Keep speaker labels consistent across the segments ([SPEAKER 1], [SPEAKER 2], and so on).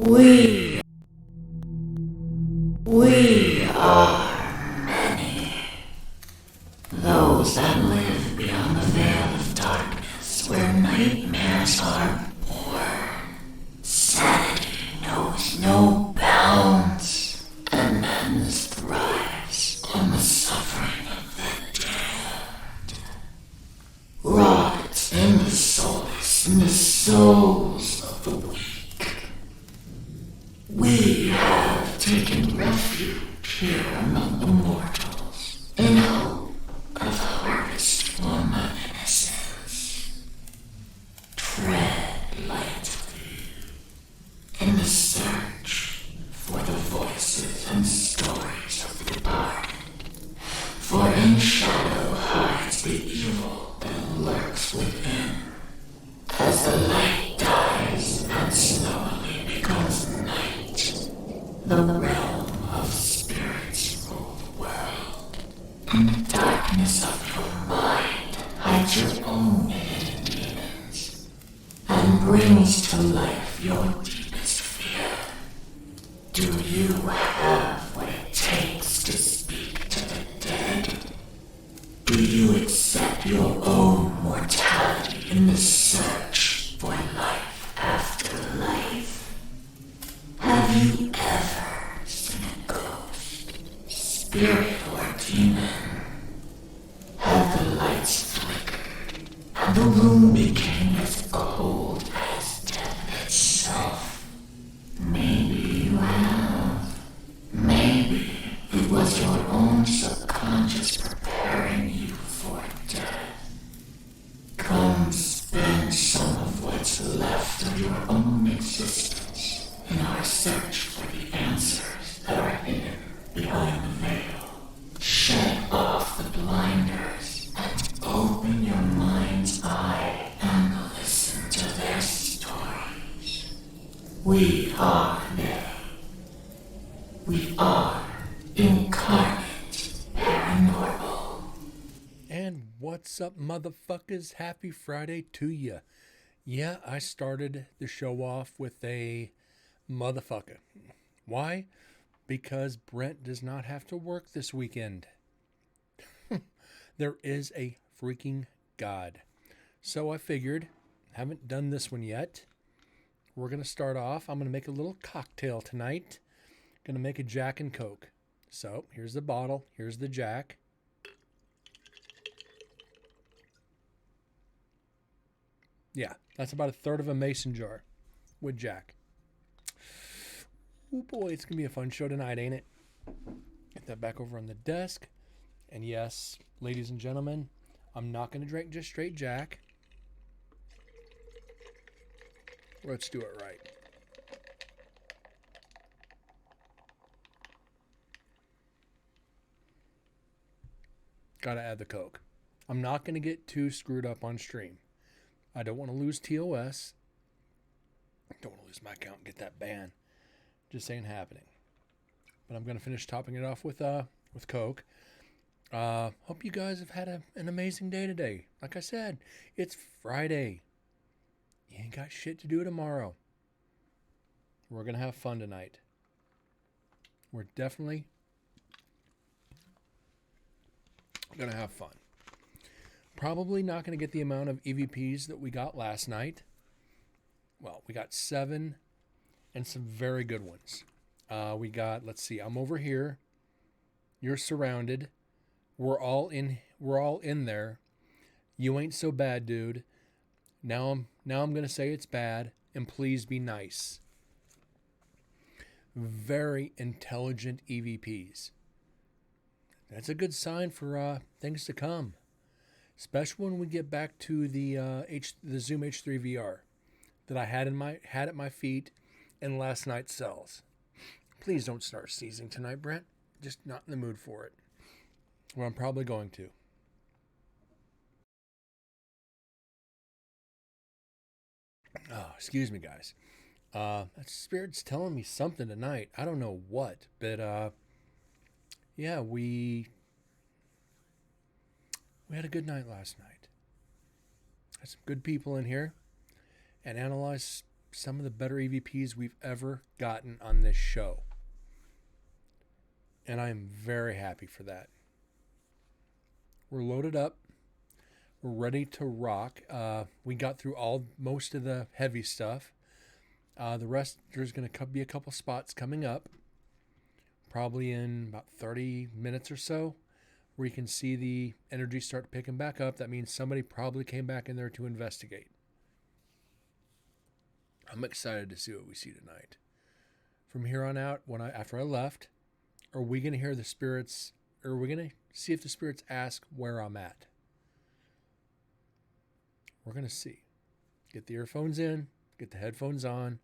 [SPEAKER 1] We are many. Those that live beyond the veil of darkness, where nightmares are born. Sanity knows no bounds, and men's thrives on the suffering of the damned. Rot in the solace in the souls of the weak. We have taken refuge here among the mortals, in hope of harvest from our innocence. Tread lightly in the search for the voices and stories of the departed, for in shadow hides the evil that lurks within. As the light dies and slowly becomes night, the realm of spirits rule the world. In the darkness of your mind hides your own hidden demons, and brings to life your deepest fear. Do you have what it takes to speak to the dead? Do you accept your own mortality in the search for life after life? Have you ever seen a ghost, spirit, or demon? Have the lights flickered and the room became as cold as death itself? Maybe you have. Maybe it was your own subconscious preparing you for death. Come spend some of what's left of your own existence in our search for the answers that are hidden behind the veil. Shed off the blinders and open your mind's eye and listen to their stories. We are they. We are incarnate paranormal.
[SPEAKER 2] And what's up, motherfuckers? Happy Friday to ya. Yeah, I started the show off with a motherfucker. Why? Because Brent does not have to work this weekend. There is a freaking God. So I figured, haven't done this one yet. We're going to start off. I'm going to make a little cocktail tonight. Going to make a Jack and Coke. So here's the bottle. Here's the Jack. Yeah, that's about a third of a mason jar with Jack. Oh boy, it's going to be a fun show tonight, ain't it? Get that back over on the desk. And yes, ladies and gentlemen, I'm not going to drink just straight Jack. Let's do it right. Gotta add the Coke. I'm not going to get too screwed up on stream. I don't want to lose TOS. I don't want to lose my account and get that ban. Just ain't happening. But I'm going to finish topping it off with Coke. Hope you guys have had an amazing day today. Like I said, it's Friday. You ain't got shit to do tomorrow. We're going to have fun tonight. We're definitely going to have fun. Probably not going to get the amount of EVPs that we got last night. Well, we got 7 and some very good ones. We got, let's see, I'm over here. You're surrounded. We're all in there. You ain't so bad, dude. Now I'm going to say it's bad, and please be nice. Very intelligent EVPs. That's a good sign for things to come. Especially when we get back to the Zoom H3 VR that I had at my feet in last night's cells. Please don't start sneezing tonight, Brent. Just not in the mood for it. Well, I'm probably going to. Oh, excuse me, guys. That spirit's telling me something tonight. I don't know what, but yeah, we had a good night last night. Had some good people in here and analyzed some of the better EVPs we've ever gotten on this show. And I am very happy for that. We're loaded up. We're ready to rock. We got through most of the heavy stuff. The rest, there's going to be a couple spots coming up, probably in about 30 minutes or so, where you can see the energy start picking back up. That means somebody probably came back in there to investigate. I'm excited to see what we see tonight. From here on out, after I left, are we going to hear the spirits, or are we going to see if the spirits ask where I'm at? We're going to see. Get the earphones in, get the headphones on,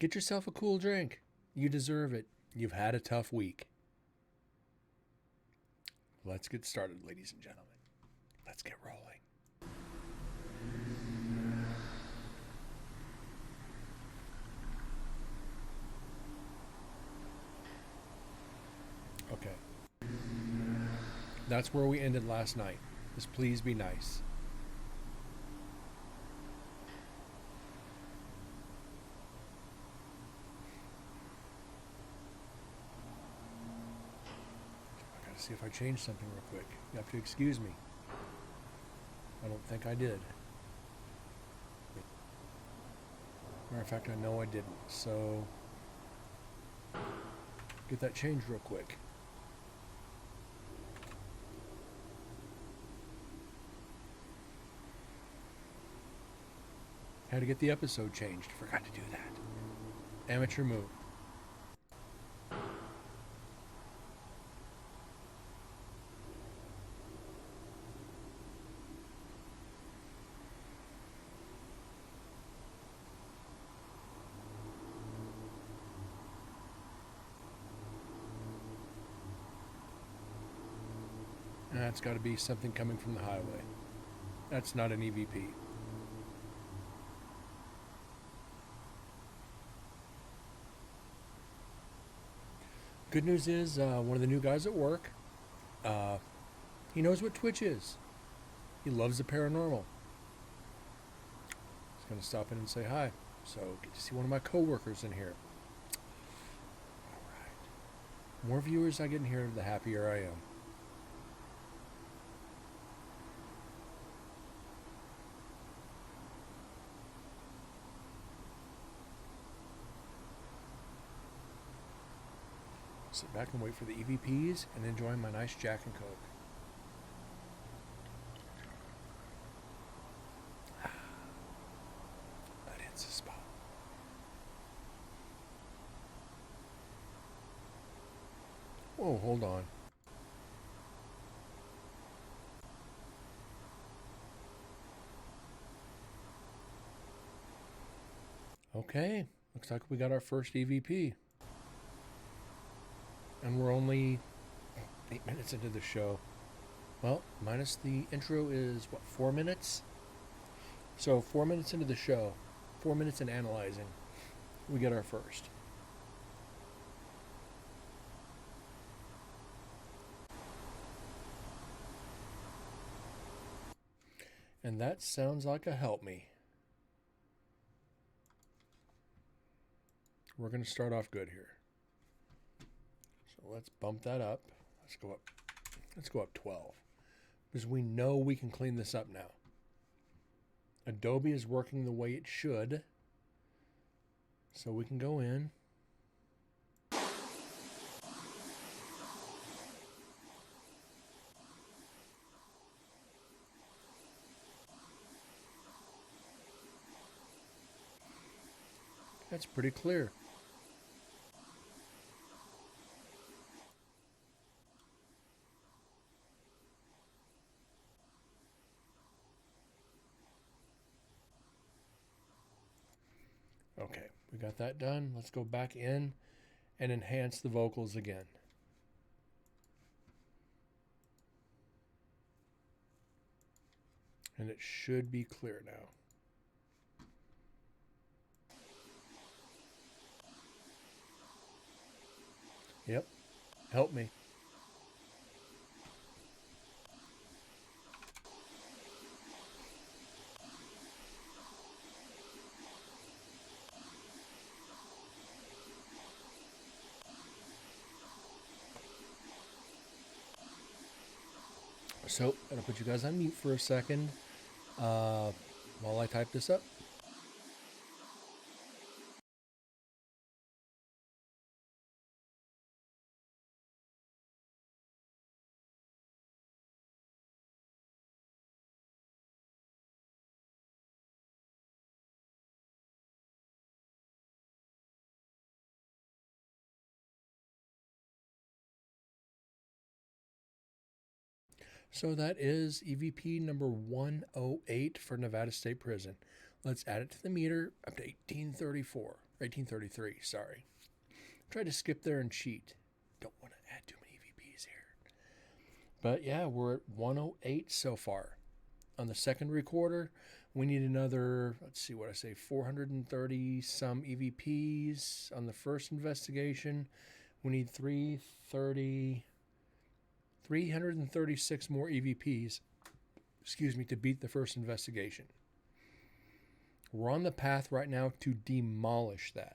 [SPEAKER 2] get yourself a cool drink. You deserve it. You've had a tough week. Let's get started, ladies and gentlemen. Let's get rolling. Okay. That's where we ended last night. Just please be nice. See if I changed something real quick. You have to excuse me. I don't think I did. Matter of fact, I know I didn't. So, get that changed real quick. Had to get the episode changed. Forgot to do that. Amateur move. That's got to be something coming from the highway. That's not an EVP. Good news is one of the new guys at work, he knows what Twitch is. He loves the paranormal. He's going to stop in and say hi. So get to see one of my coworkers in here. All right. More viewers I get in here, the happier I am. Sit back and wait for the EVPs and enjoy my nice Jack and Coke. That hits the spot. Oh, hold on. Okay, looks like we got our first EVP. And we're only 8 minutes into the show. Well, minus the intro is, 4 minutes? So 4 minutes into the show, 4 minutes in analyzing, we get our first. And that sounds like a help me. We're going to start off good here. So let's bump that up. Let's go up 12. Because we know we can clean this up now. Adobe is working the way it should. So we can go in. That's pretty clear. Okay, we got that done. Let's go back in and enhance the vocals again. And it should be clear now. Yep, help me. So, I'm going to put you guys on mute for a second while I type this up. So that is EVP number 108 for Nevada State Prison. Let's add it to the meter up to 1833, sorry. Try to skip there and cheat. Don't want to add too many EVPs here. But yeah, we're at 108 so far. On the second recorder, we need another, let's see what I say, 430 some EVPs. On the first investigation, we need 336 more EVPs, to beat the first investigation. We're on the path right now to demolish that.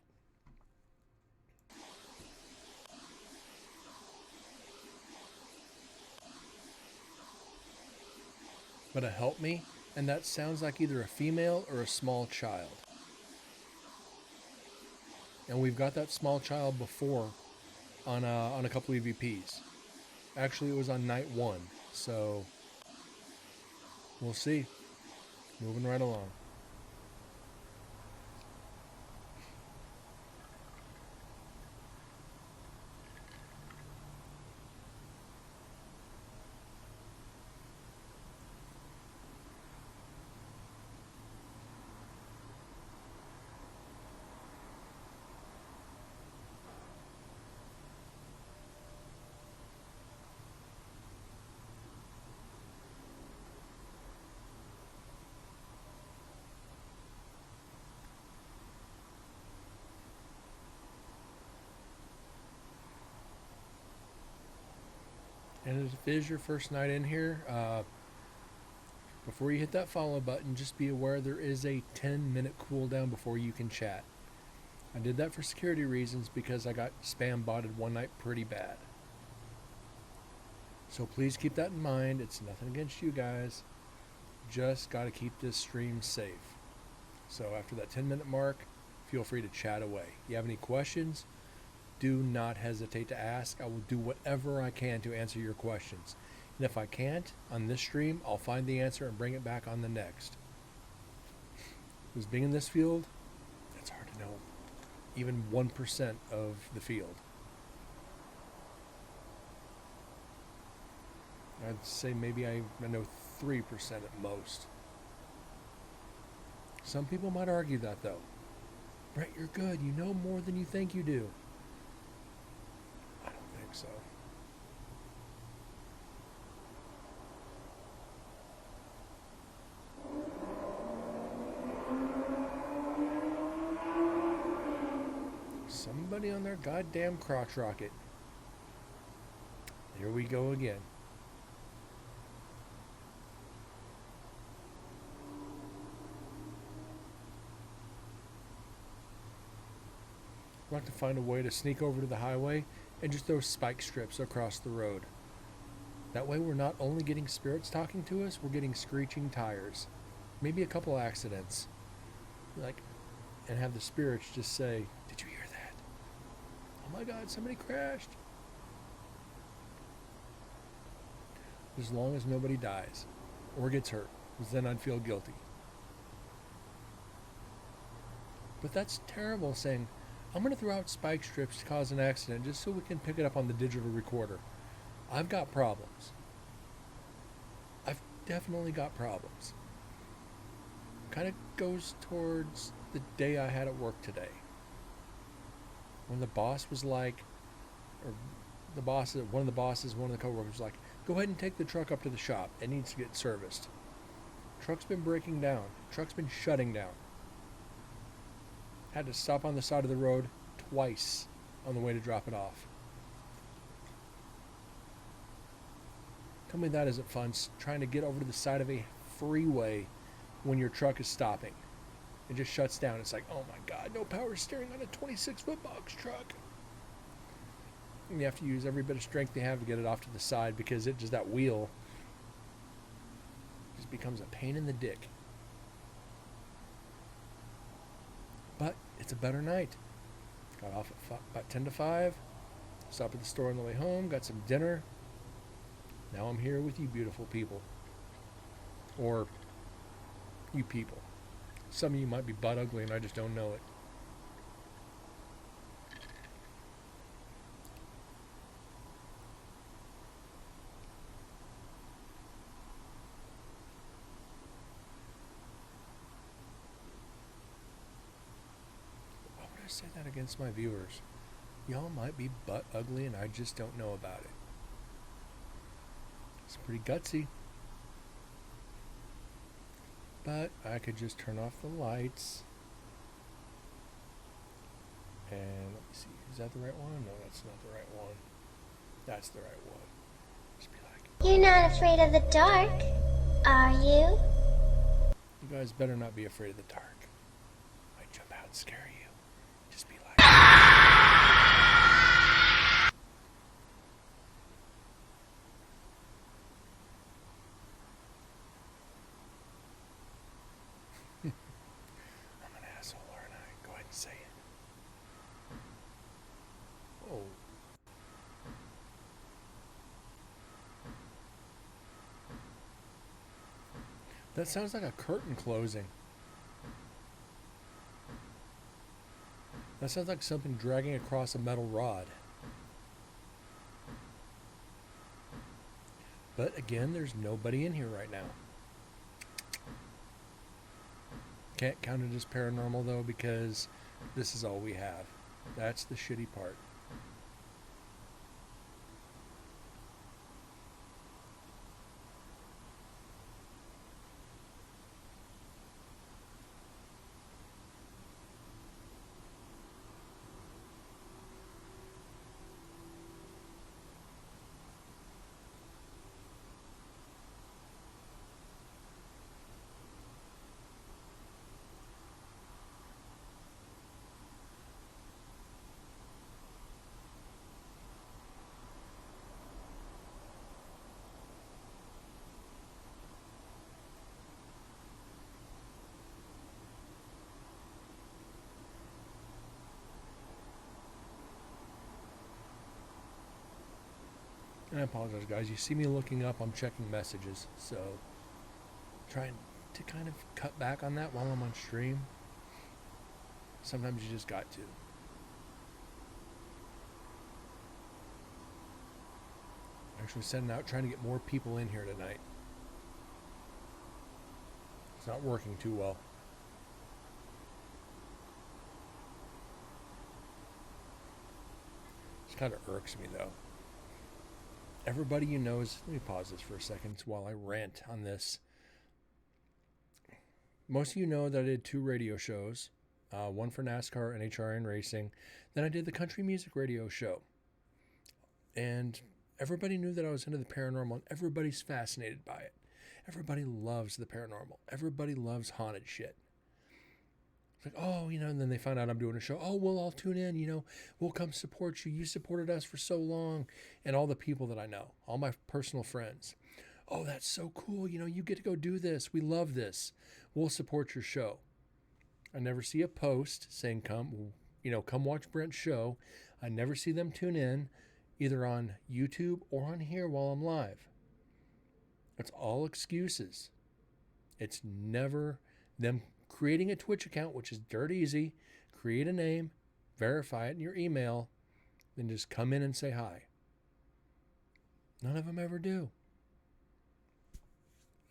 [SPEAKER 2] But help me, and that sounds like either a female or a small child. And we've got that small child before on a couple EVPs. Actually, it was on night 1, so we'll see. Moving right along. And if it is your first night in here, before you hit that follow button, just be aware there is a 10-minute cooldown before you can chat. I did that for security reasons because I got spam botted one night pretty bad. So please keep that in mind. It's nothing against you guys. Just got to keep this stream safe. So after that 10-minute mark, feel free to chat away. You have any questions? Do not hesitate to ask. I will do whatever I can to answer your questions. And if I can't, on this stream, I'll find the answer and bring it back on the next. Because being in this field, it's hard to know even 1% of the field. I'd say maybe I know 3% at most. Some people might argue that though. Brett, you're good. You know more than you think you do. I don't think so. Somebody on their goddamn crotch rocket. Here we go again. I'd like to find a way to sneak over to the highway and just throw spike strips across the road. That way we're not only getting spirits talking to us, we're getting screeching tires. Maybe a couple accidents. And have the spirits just say, "Did you hear that? Oh my God, somebody crashed." As long as nobody dies or gets hurt, because then I'd feel guilty. But that's terrible saying, "I'm going to throw out spike strips to cause an accident just so we can pick it up on the digital recorder." I've got problems. I've definitely got problems. Kind of goes towards the day I had at work today. When the boss was like, or one of the coworkers was like, "Go ahead and take the truck up to the shop. It needs to get serviced." Truck's been breaking down. Truck's been shutting down. Had to stop on the side of the road twice on the way to drop it off. Tell me that isn't fun, trying to get over to the side of a freeway when your truck is stopping. It just shuts down. It's like, oh my God, no power steering on a 26-foot box truck. And you have to use every bit of strength you have to get it off to the side because that wheel Just becomes a pain in the dick. But it's a better night. Got off at about 10 to 5. Stopped at the store on the way home. Got some dinner. Now I'm here with you beautiful people. Or you people. Some of you might be butt ugly and I just don't know it. Why would I say that against my viewers? Y'all might be butt ugly and I just don't know about it. It's pretty gutsy. But I could just turn off the lights. And let me see. Is that the right one? No, that's not the right one. That's the right one. Just be like,
[SPEAKER 3] You're not afraid of the dark, are you?
[SPEAKER 2] you guys better not be afraid of the dark. Might jump out and scare you. Just be like, I'm an asshole, aren't I? Go ahead and say it. Oh. That sounds like a curtain closing. That sounds like something dragging across a metal rod. But again, there's nobody in here right now. Can't count it as paranormal though because this is all we have. That's the shitty part. And I apologize, guys. You see me looking up, I'm checking messages. So, trying to kind of cut back on that while I'm on stream. Sometimes you just got to. Actually setting out, trying to get more people in here tonight. It's not working too well. It kind of irks me, though. Everybody you know is... Let me pause this for a second while I rant on this. Most of you know that I did 2 radio shows. One for NASCAR and HRN Racing. Then I did the country music radio show. And everybody knew that I was into the paranormal, and everybody's fascinated by it. Everybody loves the paranormal. Everybody loves haunted shit. It's like, oh, and then they find out I'm doing a show. Oh, we'll all tune in, we'll come support you. You supported us for so long. And all the people that I know, all my personal friends. Oh, that's so cool. You get to go do this. We love this. We'll support your show. I never see a post saying, come watch Brent's show. I never see them tune in either on YouTube or on here while I'm live. It's all excuses. It's never them creating a Twitch account, which is dirt easy. Create a name, verify it in your email, then just come in and say hi. None of them ever do.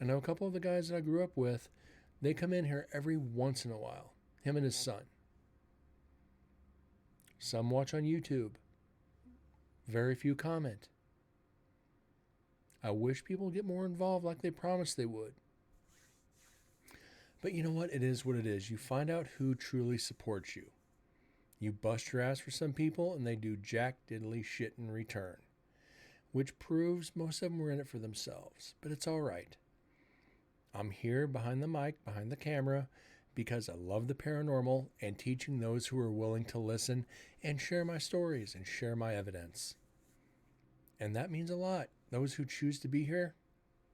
[SPEAKER 2] I know a couple of the guys that I grew up with, they come in here every once in a while. Him and his son. Some watch on YouTube. Very few comment. I wish people would get more involved like they promised they would. But you know what? It is what it is. You find out who truly supports you. You bust your ass for some people and they do jack diddly shit in return. Which proves most of them were in it for themselves. But it's all right. I'm here behind the mic, behind the camera, because I love the paranormal and teaching those who are willing to listen and share my stories and share my evidence. And that means a lot. Those who choose to be here,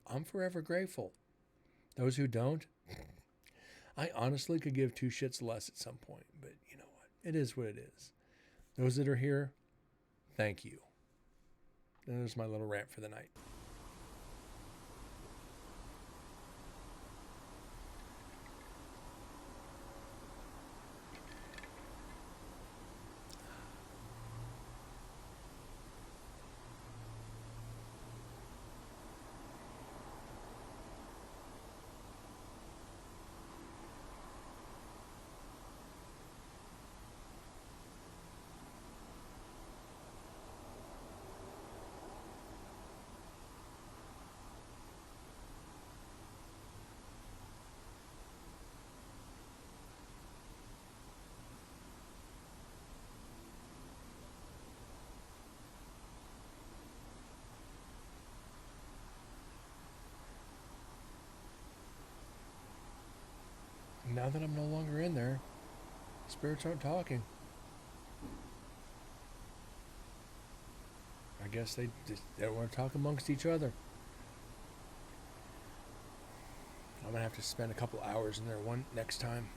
[SPEAKER 2] I'm forever grateful. Those who don't, I honestly could give two shits less at some point, but you know what? It is what it is. Those that are here, thank you. There's my little rant for the night. Now that I'm no longer in there, spirits aren't talking. I guess they don't want to talk amongst each other. I'm gonna have to spend a couple hours in there one next time.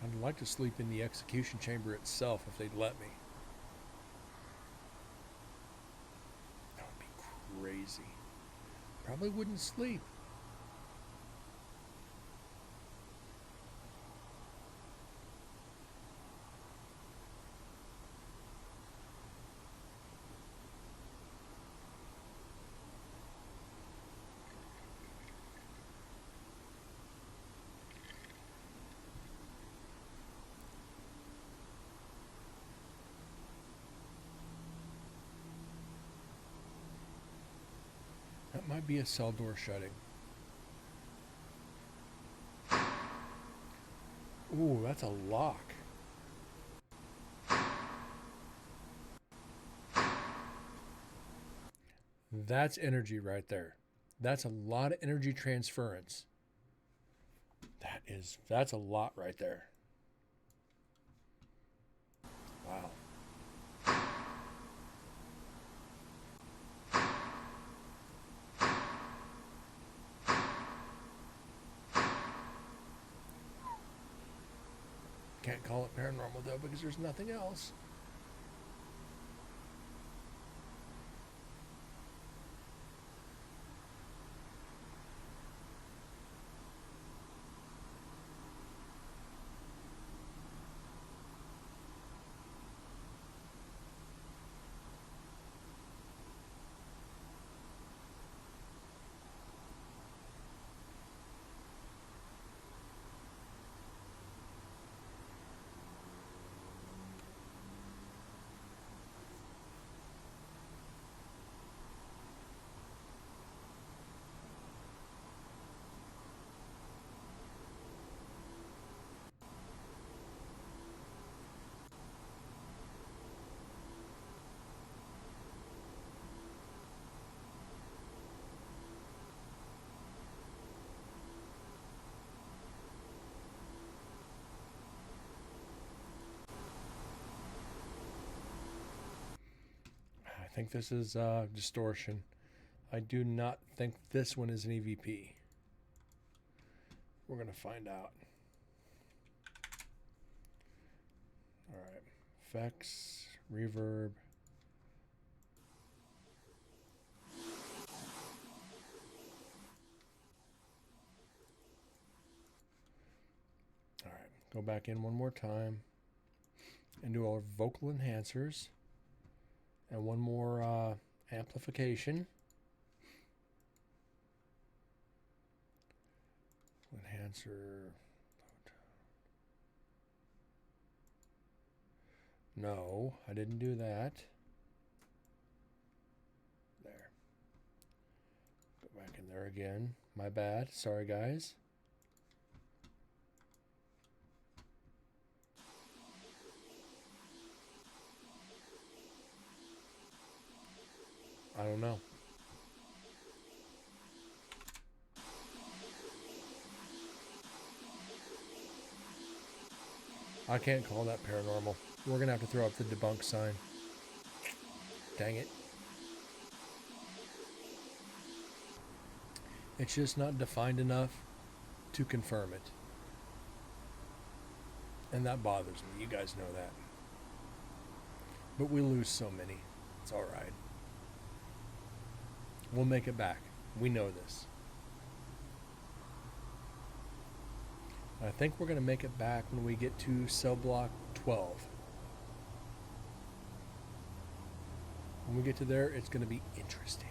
[SPEAKER 2] I'd like to sleep in the execution chamber itself if they'd let me. That would be crazy. Probably wouldn't sleep. That might be a cell door shutting. Ooh, that's a lock. That's energy right there. That's a lot of energy transference. That's a lot right there. Wow. Can't call it paranormal though because there's nothing else. I think this is distortion. I do not think this one is an EVP. We're going to find out. All right. Effects, reverb. All right. Go back in one more time and do our vocal enhancers. And one more amplification. Enhancer. No, I didn't do that. There. Go back in there again. My bad. Sorry, guys. I don't know. I can't call that paranormal. We're going to have to throw up the debunk sign. Dang it. It's just not defined enough to confirm it. And that bothers me. You guys know that. But we lose so many. It's alright. We'll make it back. We know this. I think we're going to make it back when we get to cell block 12. When we get to there, it's going to be interesting.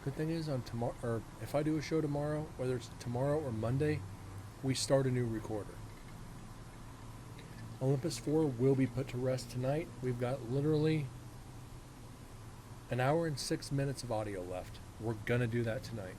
[SPEAKER 2] Good thing is on tomorrow, or if I do a show tomorrow, whether it's tomorrow or Monday, we start a new recorder. Olympus 4 will be put to rest tonight. We've got literally an hour and 6 minutes of audio left. We're going to do that tonight.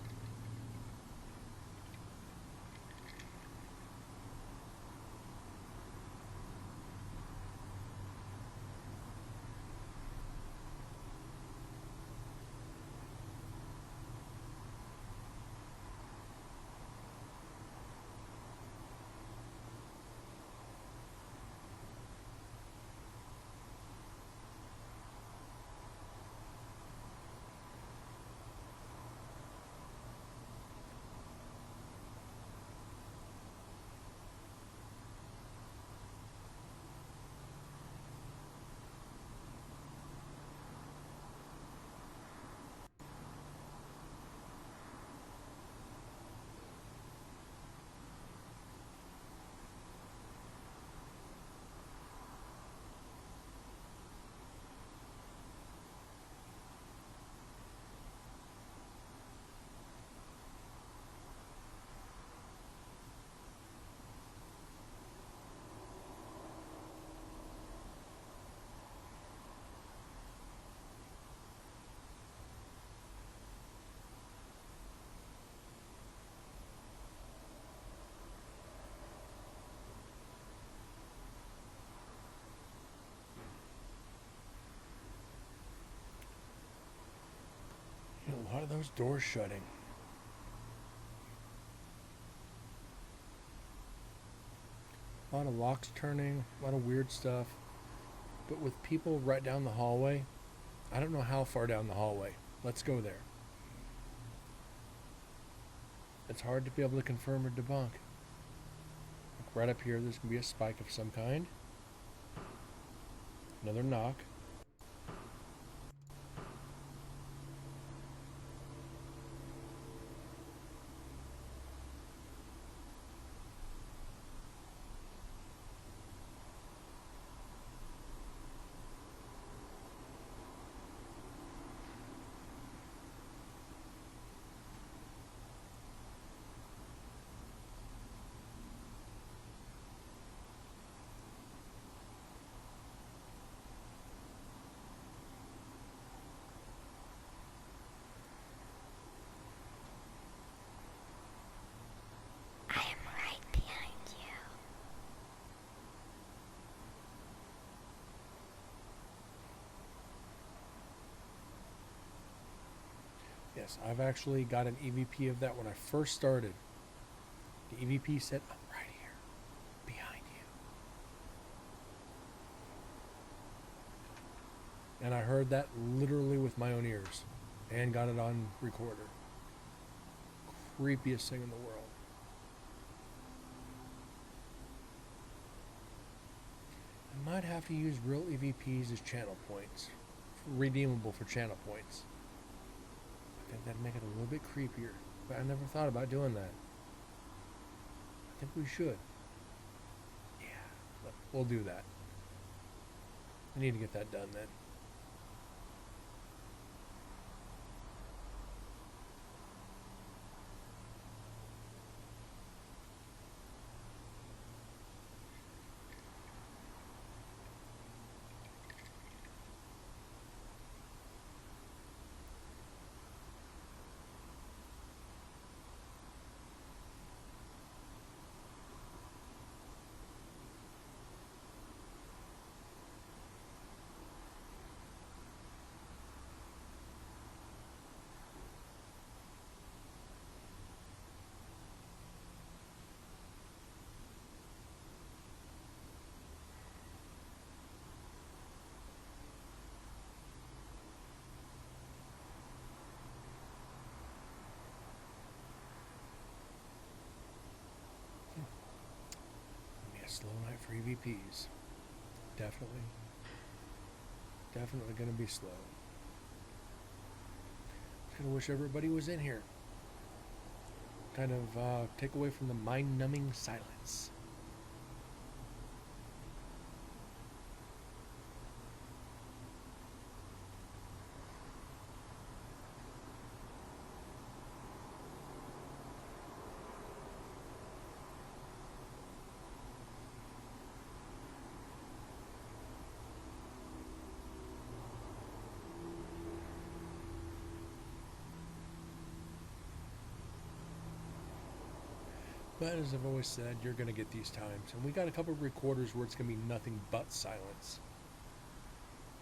[SPEAKER 2] A lot of those doors shutting. A lot of locks turning, a lot of weird stuff. But with people right down the hallway, I don't know how far down the hallway. Let's go there. It's hard to be able to confirm or debunk. Like right up here, there's going to be a spike of some kind. Another knock.
[SPEAKER 3] I am right behind you.
[SPEAKER 2] Yes, I've actually got an EVP of that when I first started. The EVP said, I'm right here, behind you. And I heard that literally with my own ears and got it on recorder. Creepiest thing in the world. I might have to use real EVPs as channel points. Redeemable for channel points. I think that'd make it a little bit creepier. But I never thought about doing that. I think we should. Yeah, we'll do that. I need to get that done then. Slow night for EVPs. Definitely. Definitely going to be slow. Just going to wish everybody was in here. Kind of take away from the mind-numbing silence. But as I've always said, you're going to get these times. And we got a couple of recorders where it's going to be nothing but silence.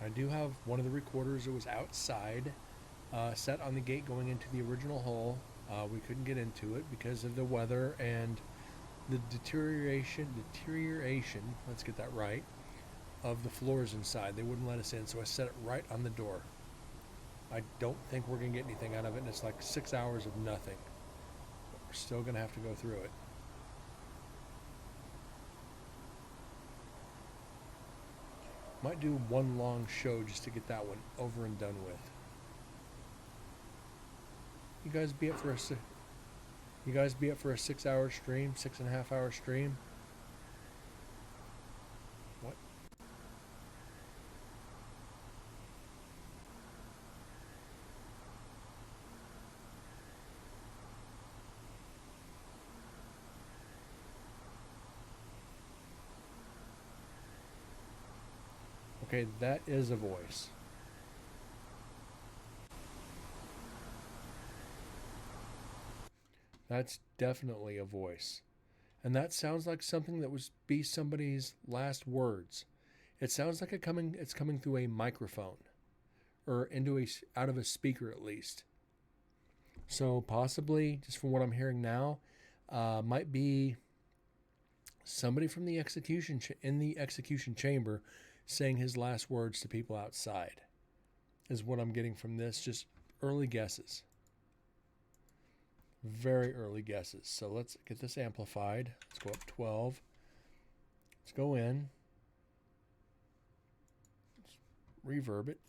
[SPEAKER 2] I do have one of the recorders that was outside, set on the gate going into the original hole. We couldn't get into it because of the weather and the deterioration, let's get that right, of the floors inside. They wouldn't let us in, so I set it right on the door. I don't think we're going to get anything out of it, and it's like 6 hours of nothing. But we're still going to have to go through it. Might do one long show just to get that one over and done with. You guys be up for a 6-hour stream, 6.5-hour stream? What? Okay, that is a voice. That's definitely a voice. And that sounds like something that would be somebody's last words. It sounds like it's coming through a microphone or out of a speaker at least. So possibly, just from what I'm hearing now, might be somebody from the execution in the execution chamber saying his last words to people outside. Is what I'm getting from this. Just early guesses. Very early guesses. So let's get this amplified. Let's go up 12. Let's go in. Let's reverb it.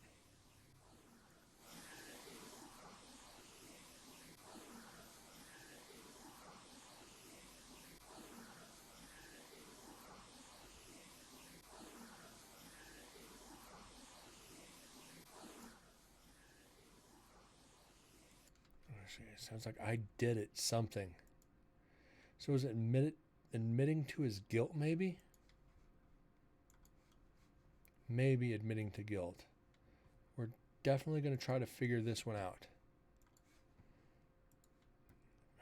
[SPEAKER 2] It sounds like I did it something. So is it admitting to his guilt maybe? Maybe admitting to guilt. We're definitely going to try to figure this one out.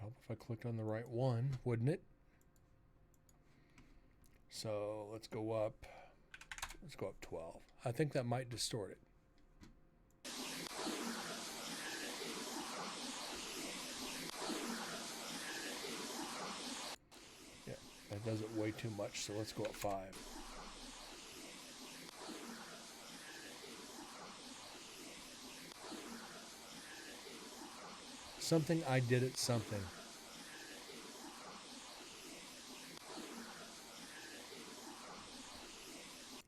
[SPEAKER 2] I hope if I clicked on the right one, wouldn't it? So let's go up 12. I think that might distort it. That does it way too much, so let's go up 5. Something I did it something.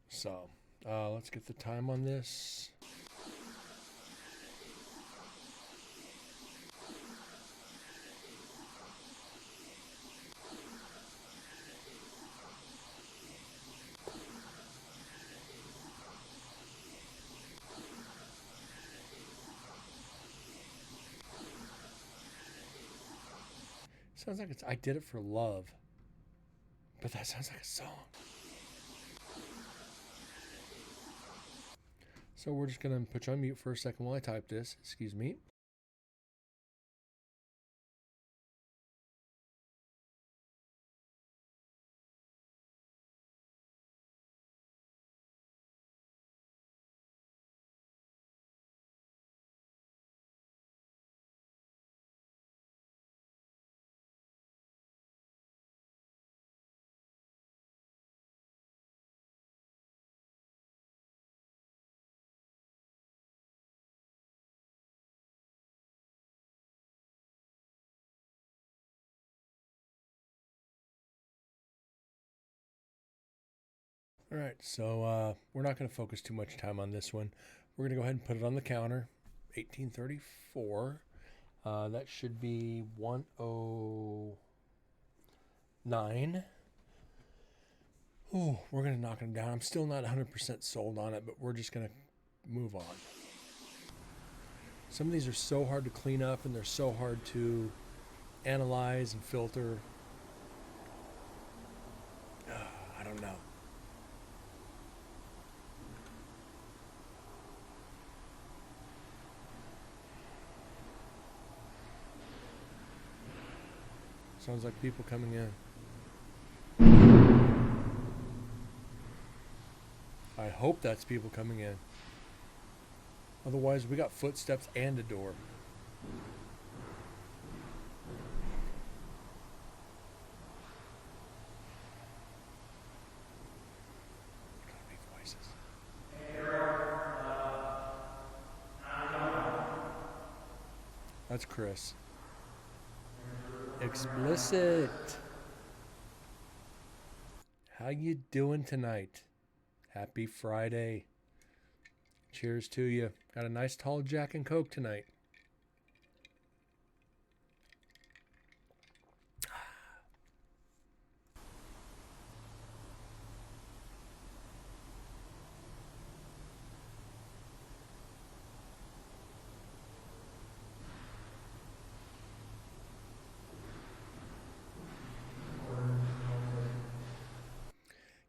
[SPEAKER 2] So, let's get the time on this. Sounds like I did it for love. But that sounds like a song. So we're just going to put you on mute for a second while I type this. Excuse me. All right, so we're not going to focus too much time on this one. We're going to go ahead and put it on the counter. 1834. That should be 109. Ooh, we're going to knock them down. I'm still not 100% sold on it, but we're just going to move on. Some of these are so hard to clean up and they're so hard to analyze and filter. I don't know. Sounds like people coming in. I hope that's people coming in. Otherwise, we got footsteps and a door. Gotta be voices. That's Chris. Explicit. How you doing tonight? Happy Friday. Cheers to you. Got a nice tall Jack and Coke tonight.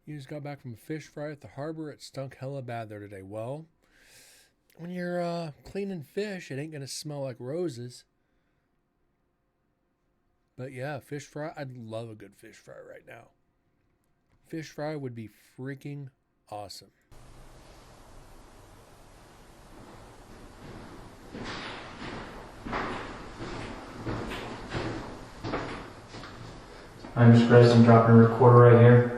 [SPEAKER 2] You just got back from a fish fry at the harbor. It stunk hella bad there today. Well, when you're cleaning fish, it ain't going to smell like roses. But yeah, fish fry. I'd love a good fish fry right now. Fish fry would be freaking awesome.
[SPEAKER 4] I'm just pressing drop and recorder right here.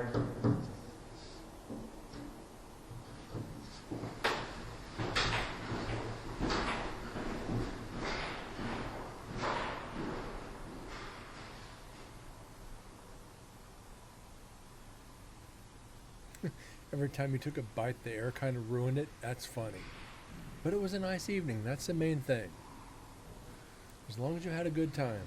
[SPEAKER 2] Every time you took a bite, the air kind of ruined it. That's funny. But it was a nice evening. That's the main thing. As long as you had a good time.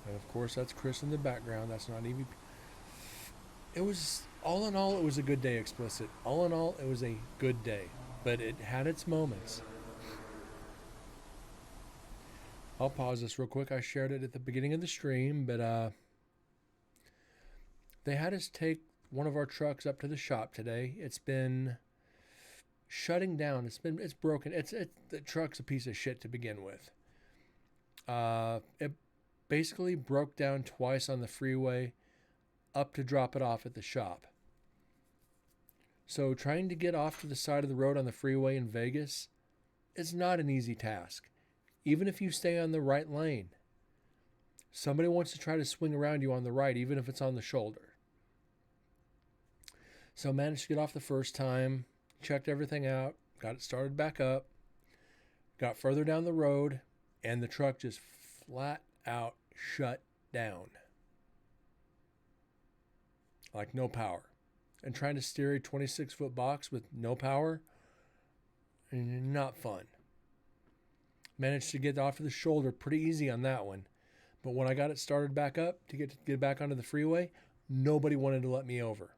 [SPEAKER 2] And of course, that's Chris in the background. That's not EVP. It was, all in all, it was a good day, Explicit. All in all, it was a good day. But it had its moments. I'll pause this real quick. I shared it at the beginning of the stream, but they had us take one of our trucks up to the shop today. It's been shutting down. It's broken. The truck's a piece of shit to begin with. It basically broke down twice on the freeway up to drop it off at the shop. So trying to get off to the side of the road on the freeway in Vegas is not an easy task. Even if you stay on the right lane, somebody wants to try to swing around you on the right, even if it's on the shoulder. So managed to get off the first time, checked everything out, got it started back up, got further down the road, and the truck just flat out shut down. Like no power. And trying to steer a 26-foot box with no power, not fun. Managed to get off to the shoulder pretty easy on that one. But when I got it started back up to get back onto the freeway, nobody wanted to let me over.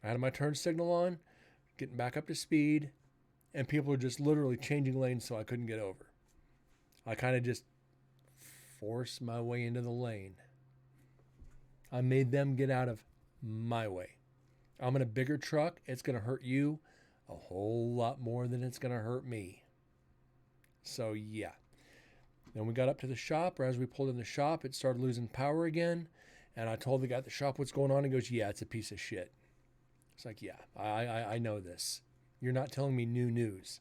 [SPEAKER 2] I had my turn signal on, getting back up to speed, and people were just literally changing lanes so I couldn't get over. I kind of just forced my way into the lane. I made them get out of my way. I'm in a bigger truck. It's going to hurt you a whole lot more than it's going to hurt me. So, yeah. Then we got up to the shop, or as we pulled in the shop, it started losing power again. And I told the guy at the shop what's going on. He goes, yeah, it's a piece of shit. It's like, yeah, I know this. You're not telling me new news.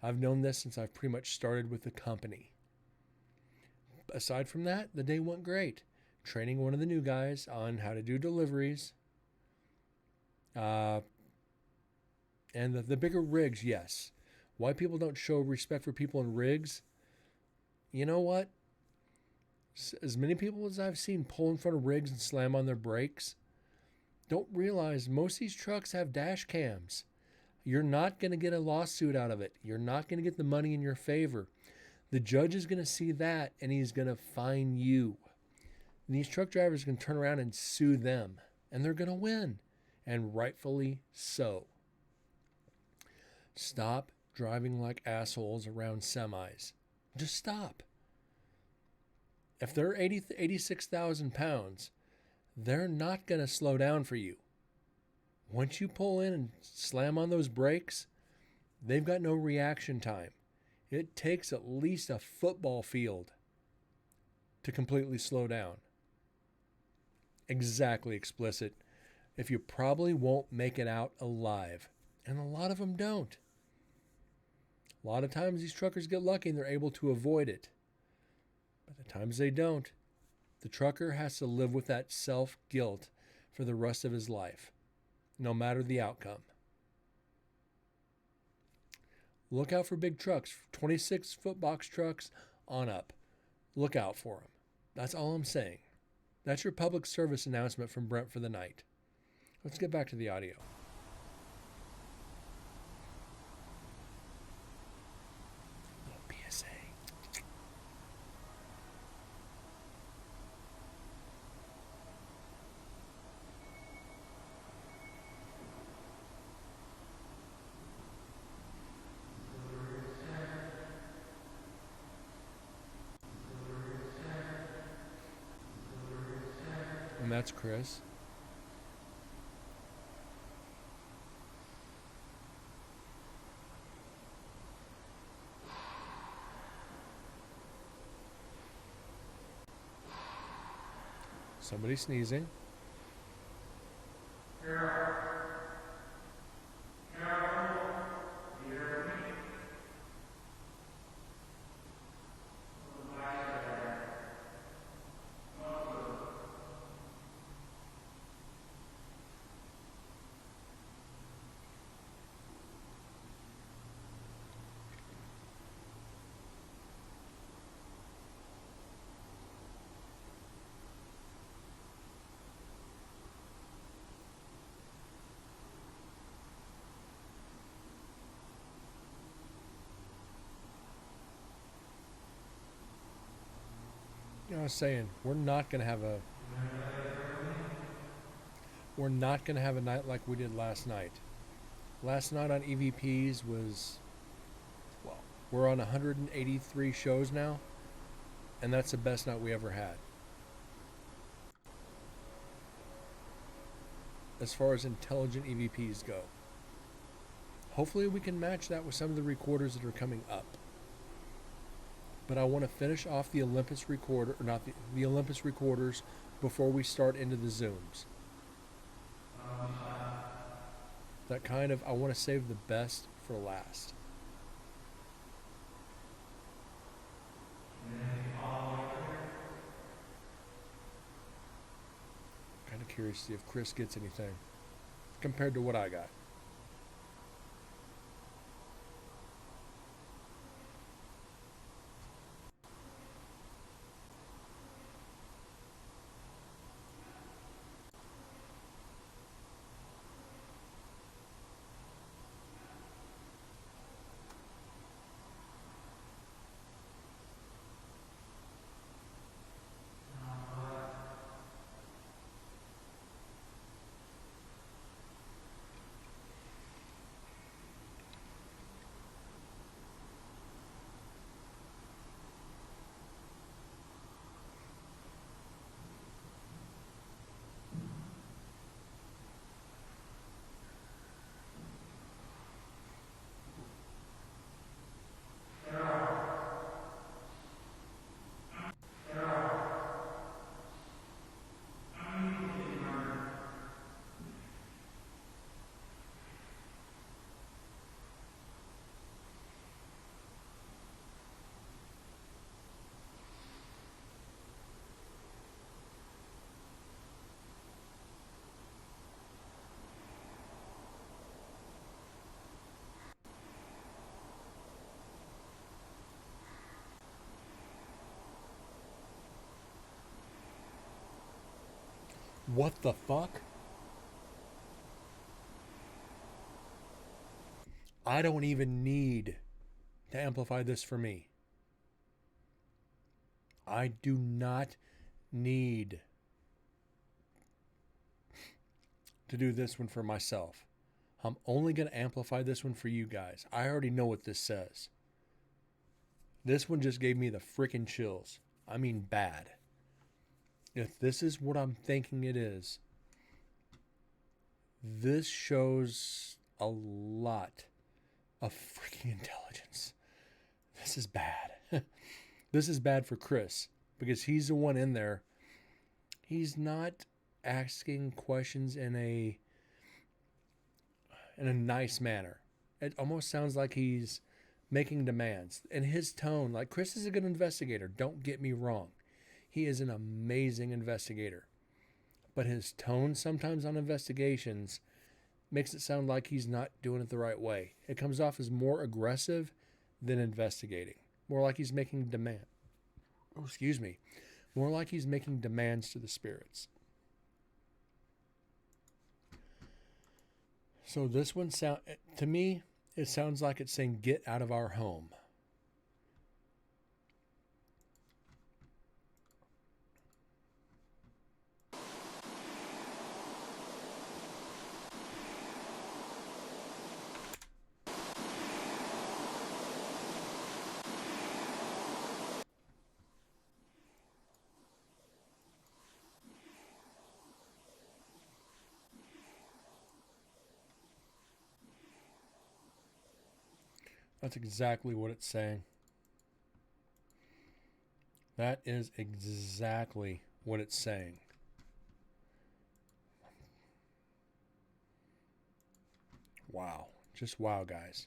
[SPEAKER 2] I've known this since I've pretty much started with the company. Aside from that, the day went great. Training one of the new guys on how to do deliveries. And the bigger rigs, yes. Why people don't show respect for people in rigs? You know what? As many people as I've seen pull in front of rigs and slam on their brakes, don't realize most of these trucks have dash cams. You're not going to get a lawsuit out of it. You're not going to get the money in your favor. The judge is going to see that, and he's going to fine you. And these truck drivers can turn around and sue them, and they're going to win, and rightfully so. Stop driving like assholes around semis. Just stop. If they're 86,000 pounds, they're not going to slow down for you. Once you pull in and slam on those brakes, they've got no reaction time. It takes at least a football field to completely slow down. Exactly, explicit. If you probably won't make it out alive. And a lot of them don't. A lot of times these truckers get lucky and they're able to avoid it. But the times they don't, the trucker has to live with that self-guilt for the rest of his life, no matter the outcome. Look out for big trucks, 26-foot box trucks on up. Look out for them. That's all I'm saying. That's your public service announcement from Brent for the night. Let's get back to the audio. Little PSA. And that's Chris. Somebody sneezing. You know, I was saying, we're not gonna have a night like we did last night. Last night on EVPs was, well, we're on 183 shows now, and that's the best night we ever had. As far as intelligent EVPs go. Hopefully we can match that with some of the recorders that are coming up. But I want to finish off the Olympus recorder, or not the Olympus recorders, before we start into the Zooms. That kind of, I want to save the best for last. Kind of curious to see if Chris gets anything compared to what I got. What the fuck? I don't even need to amplify this for me. I do not need to do this one for myself. I'm only going to amplify this one for you guys. I already know what this says. This one just gave me the freaking chills. I mean, bad. If this is what I'm thinking it is, this shows a lot of freaking intelligence. This is bad. This is bad for Chris because he's the one in there. He's not asking questions in a nice manner. It almost sounds like he's making demands. And his tone, like Chris is a good investigator, don't get me wrong. He is an amazing investigator. But his tone sometimes on investigations makes it sound like he's not doing it the right way. It comes off as more aggressive than investigating. More like he's making demand. Oh, excuse me. More like he's making demands to the spirits. So this one to me, it sounds like it's saying, get out of our home. That's exactly what it's saying. That is exactly what it's saying. Wow. Just wow, guys.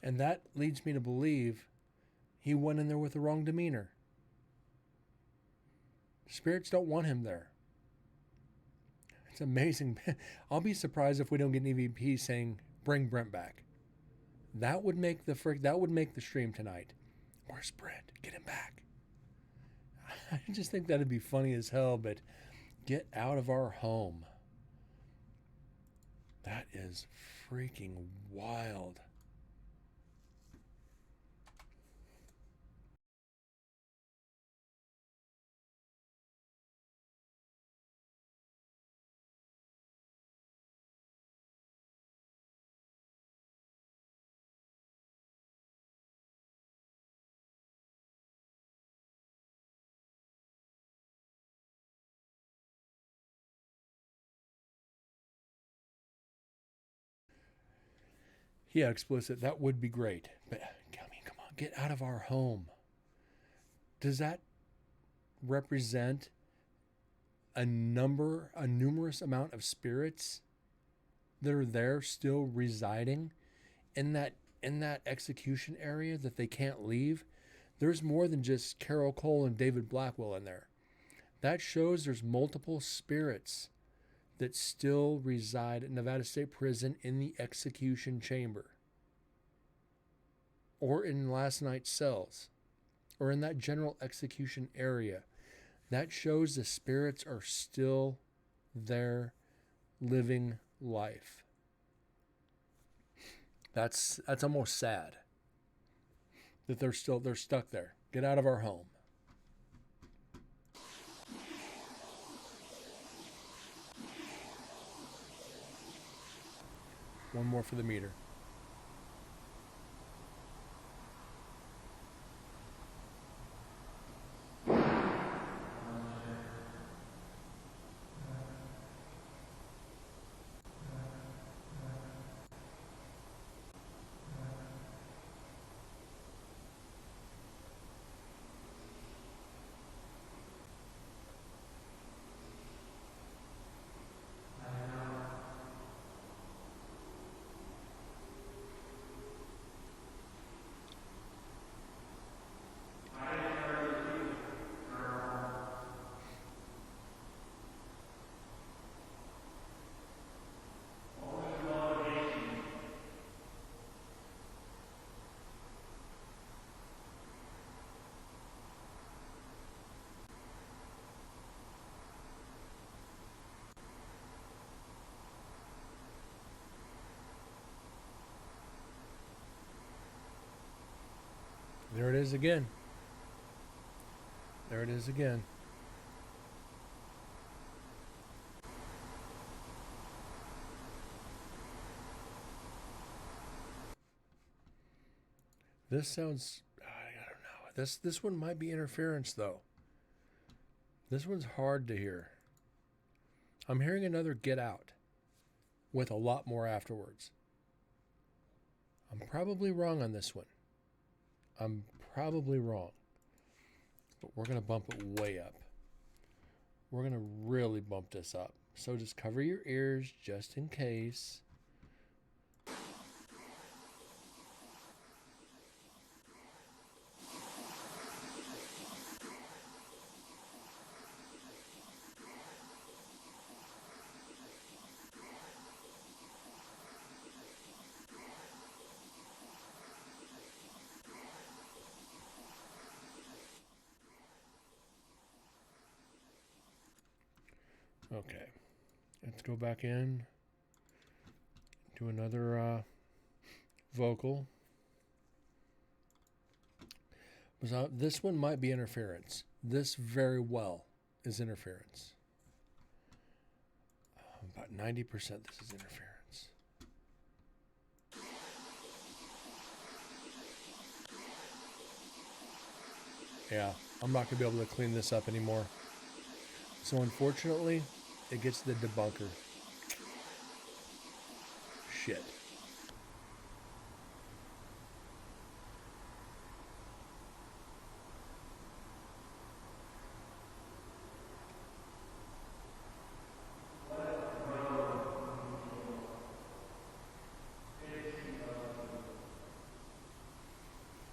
[SPEAKER 2] And that leads me to believe he went in there with the wrong demeanor. Spirits don't want him there. It's amazing. I'll be surprised if we don't get an EVP saying, bring Brent back. That would make the stream tonight. Where's Brent? Get him back. I just think that'd be funny as hell, but get out of our home. That is freaking wild. Yeah, explicit. That would be great. But I mean, come on, get out of our home. Does that represent a numerous amount of spirits that are there still residing in that execution area that they can't leave? There's more than just Carol Cole and David Blackwell in there. That shows there's multiple spirits that still reside at Nevada State Prison in the execution chamber, or in last night's cells, or in that general execution area. That shows the spirits are still there living life. That's almost sad that they're stuck there. Get out of our home. One more for the meter. is again. There it is again. This sounds, I don't know. This one might be interference though. This one's hard to hear. I'm hearing another Get Out with a lot more afterwards. I'm probably wrong on this one. I'm probably wrong. But we're going to bump it way up. We're going to really bump this up. So just cover your ears just in case. Okay, let's go back in, do another vocal. So this one might be interference. This very well is interference. About 90% this is interference. Yeah, I'm not going to be able to clean this up anymore. So unfortunately, it gets the debunker. Shit.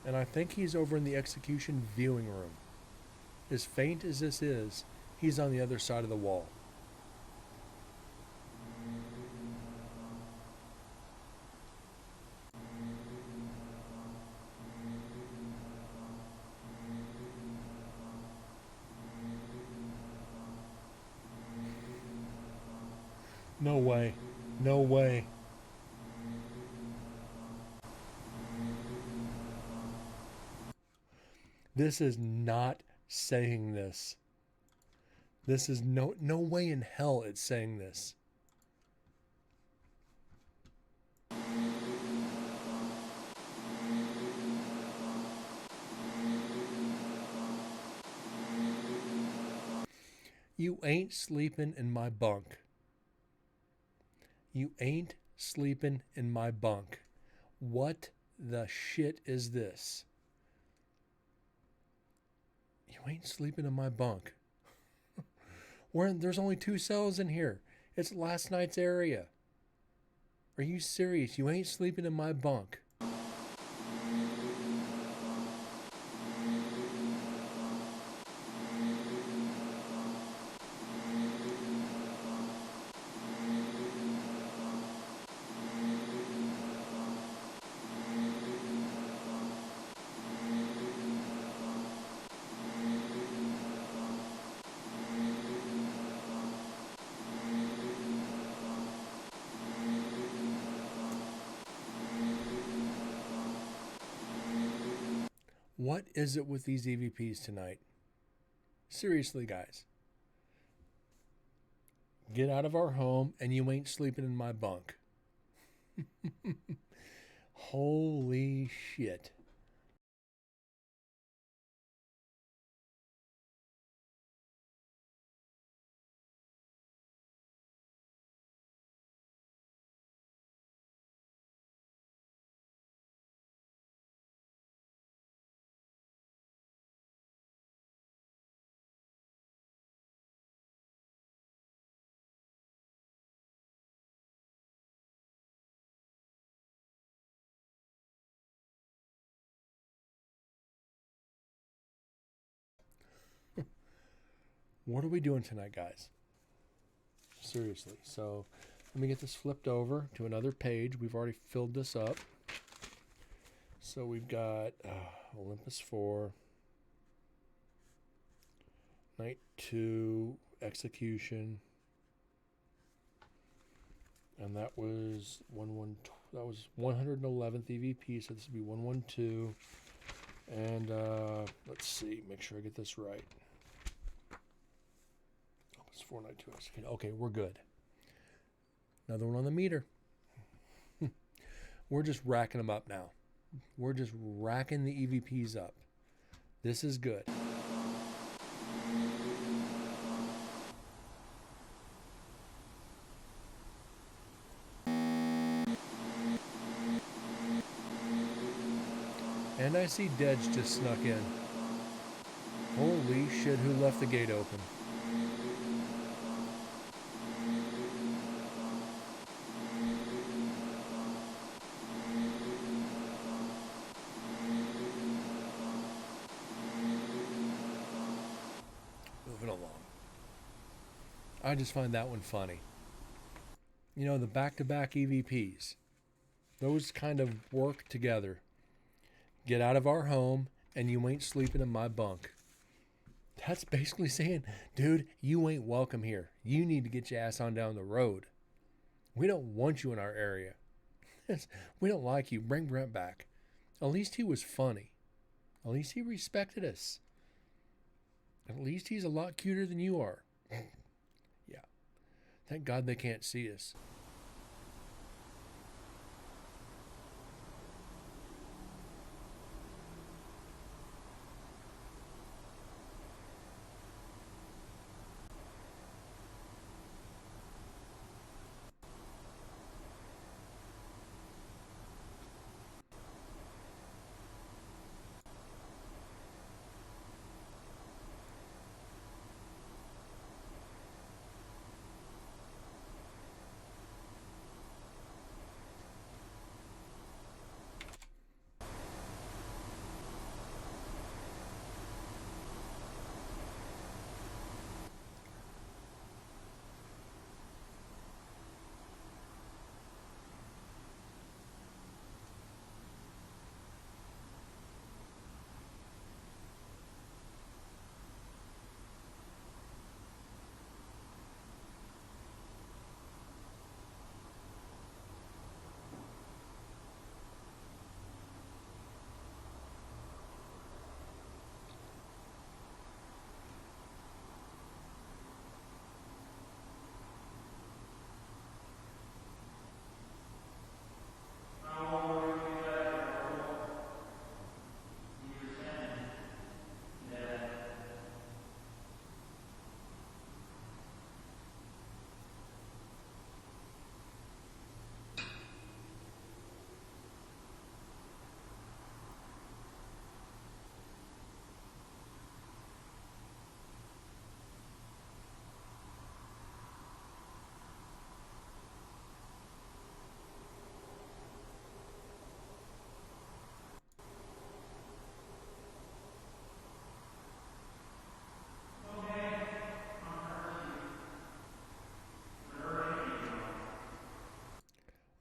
[SPEAKER 2] And I think he's over in the execution viewing room. As faint as this is, he's on the other side of the wall. No way. No way. This is not saying this. This is no way in hell it's saying this. You ain't sleeping in my bunk. You ain't sleeping in my bunk. What the shit is this? You ain't sleeping in my bunk. There's only 2 cells in here. It's last night's area. Are you serious? You ain't sleeping in my bunk. What is it with these EVPs tonight? Seriously, guys. Get out of our home and you ain't sleeping in my bunk. Holy shit. What are we doing tonight, guys? Seriously. So let me get this flipped over to another page. We've already filled this up. So we've got Olympus 4, Night 2, Execution, and that was 111th EVP. So this would be 112. And let's see, make sure I get this right. Oh, it's 492. Okay, we're good. Another one on the meter. We're just racking them up now. We're just racking the EVPs up. This is good. And I see Dedge just snuck in. Holy shit, who left the gate open? Moving along. I just find that one funny. You know, the back-to-back EVPs. Those kind of work together. Get out of our home and you ain't sleeping in my bunk. That's basically saying, dude, you ain't welcome here. You need to get your ass on down the road. We don't want you in our area. We don't like you. Bring Brent back. At least he was funny. At least he respected us. At least he's a lot cuter than you are. Yeah. Thank God they can't see us.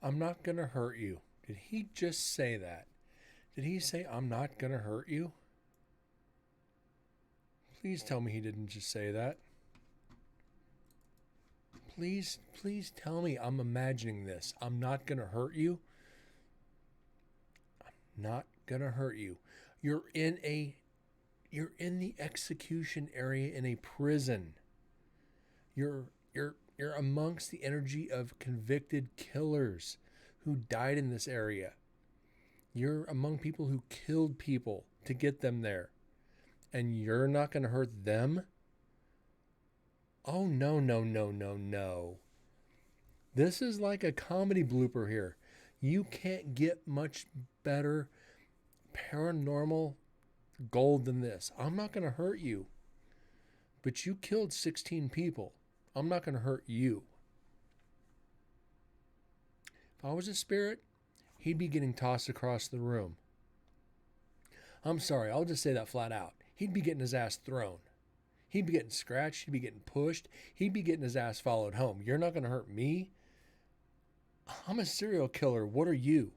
[SPEAKER 2] I'm not going to hurt you. Did he just say that? Did he say, I'm not going to hurt you? Please tell me he didn't just say that. Please tell me I'm imagining this. I'm not going to hurt you. I'm not going to hurt you. You're in the execution area in a prison. You're amongst the energy of convicted killers who died in this area. You're among people who killed people to get them there. And you're not going to hurt them? Oh, no. This is like a comedy blooper here. You can't get much better paranormal gold than this. I'm not going to hurt you. But you killed 16 people. I'm not going to hurt you. If I was a spirit, he'd be getting tossed across the room. I'm sorry, I'll just say that flat out. He'd be getting his ass thrown. He'd be getting scratched. He'd be getting pushed. He'd be getting his ass followed home. You're not going to hurt me? I'm a serial killer. What are you?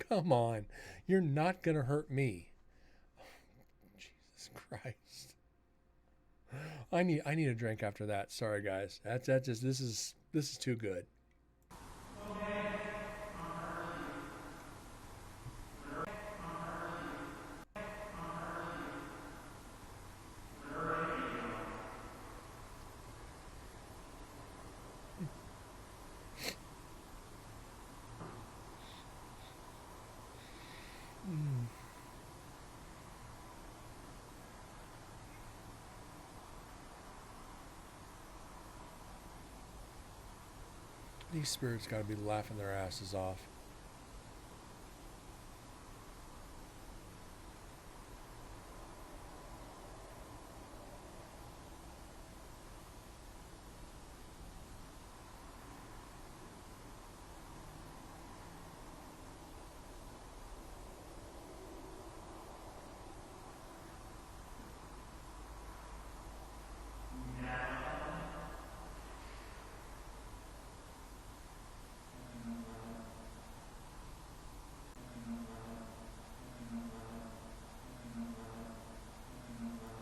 [SPEAKER 2] Come on. You're not going to hurt me. Jesus Christ. I need a drink after that. Sorry, guys. That's just this is too good. These spirits gotta be laughing their asses off.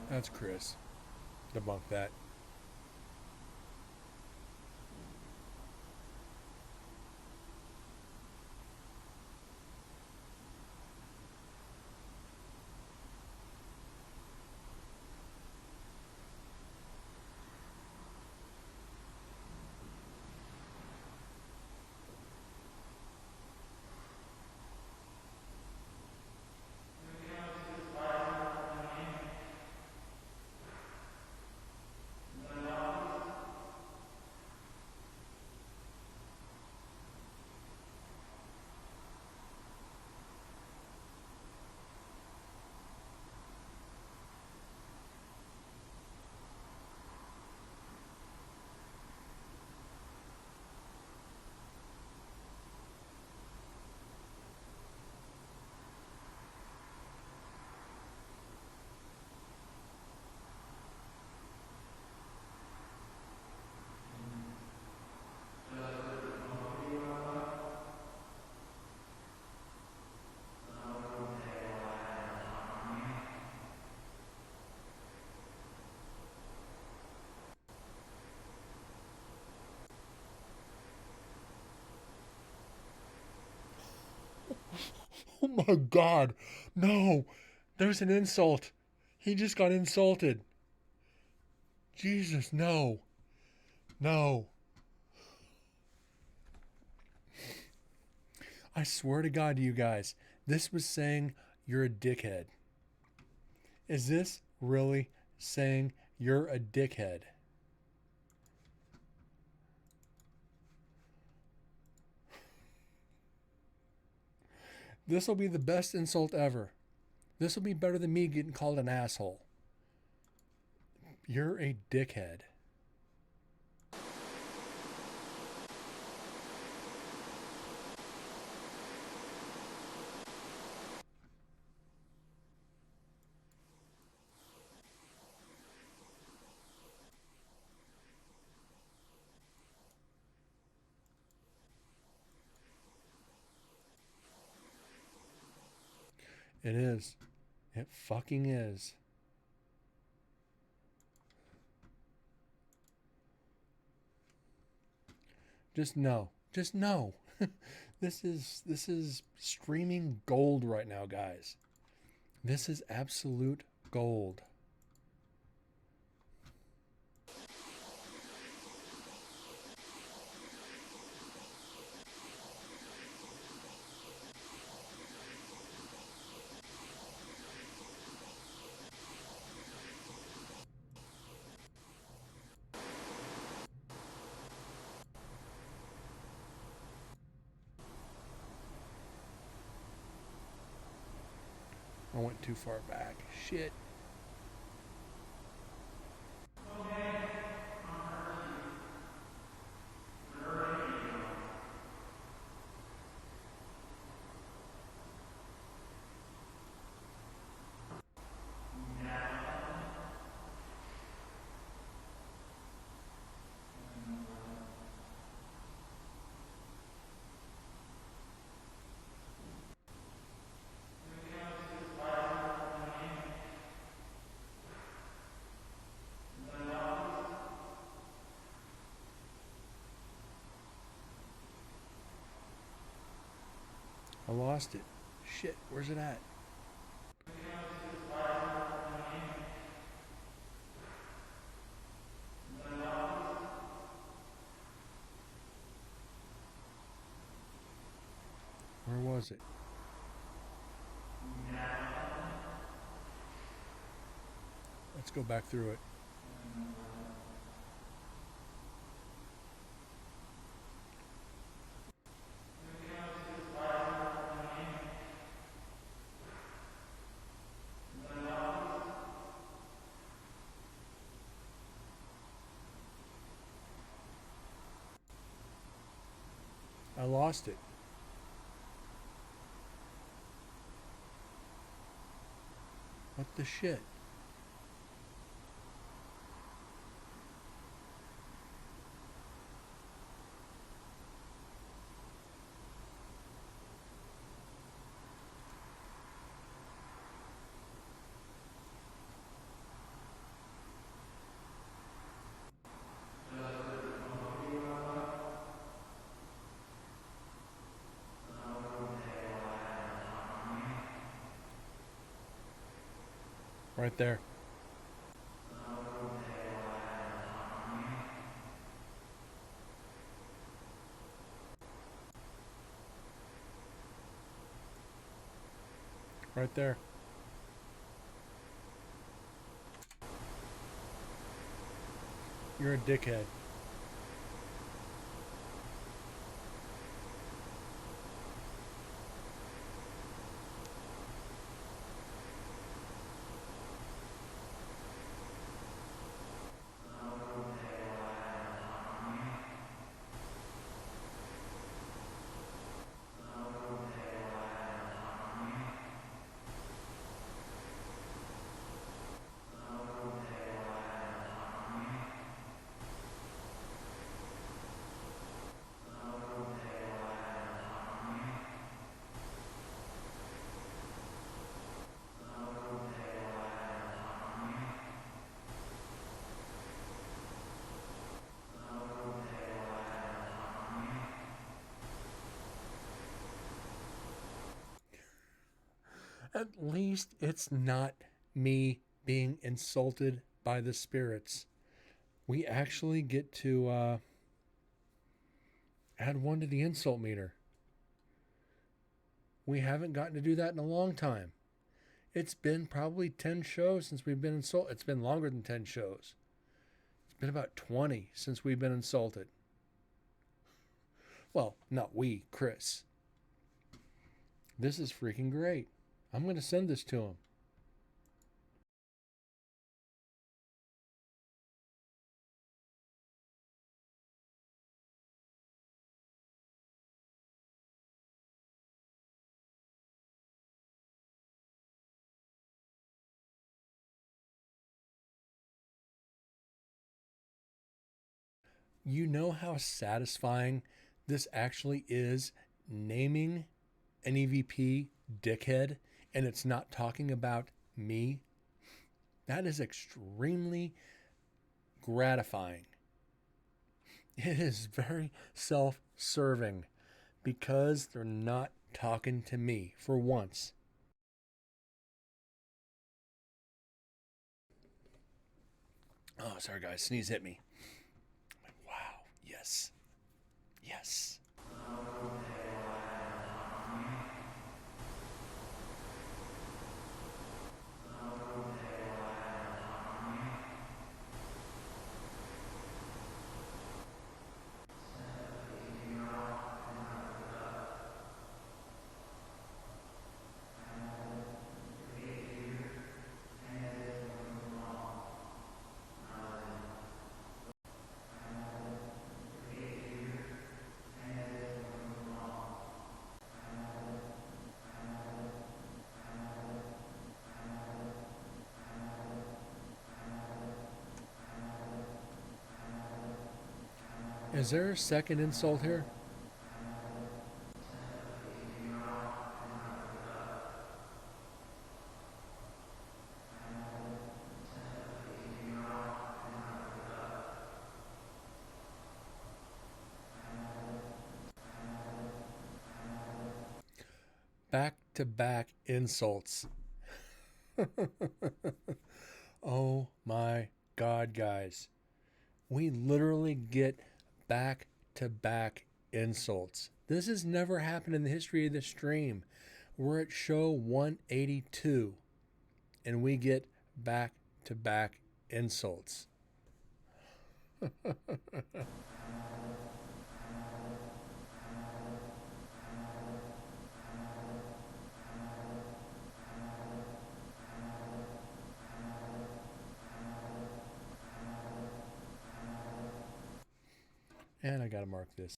[SPEAKER 2] That's Chris. Debunk that. Oh my god. No. There's an insult. He just got insulted. Jesus, no. No. I swear to God to you guys, this was saying you're a dickhead. Is this really saying you're a dickhead? This will be the best insult ever. This will be better than me getting called an asshole. You're a dickhead. It is. It fucking is. Just know. Just know. This is streaming gold right now, guys. This is absolute gold. I went too far back. Shit. I lost it. Shit, where's it at? Where was it? Let's go back through it. lost it. What the shit? Right there. Right there. You're a dickhead. At least it's not me being insulted by the spirits. We actually get to add one to the insult meter. We haven't gotten to do that in a long time. It's been probably 10 shows since we've been insulted. It's been longer than 10 shows. It's been about 20 since we've been insulted. Well, not we, Chris. This is freaking great. I'm going to send this to him. You know how satisfying this actually is, naming an EVP dickhead, and it's not talking about me? That is extremely gratifying. It is very self-serving because they're not talking to me for once. Oh, sorry guys, sneeze hit me. Wow, yes. Yes. Is there a second insult here? Back to back insults. Oh my God, guys. We literally get back to back insults. This has never happened in the history of the stream. We're at show 182 and we get back to back insults. And I gotta mark this.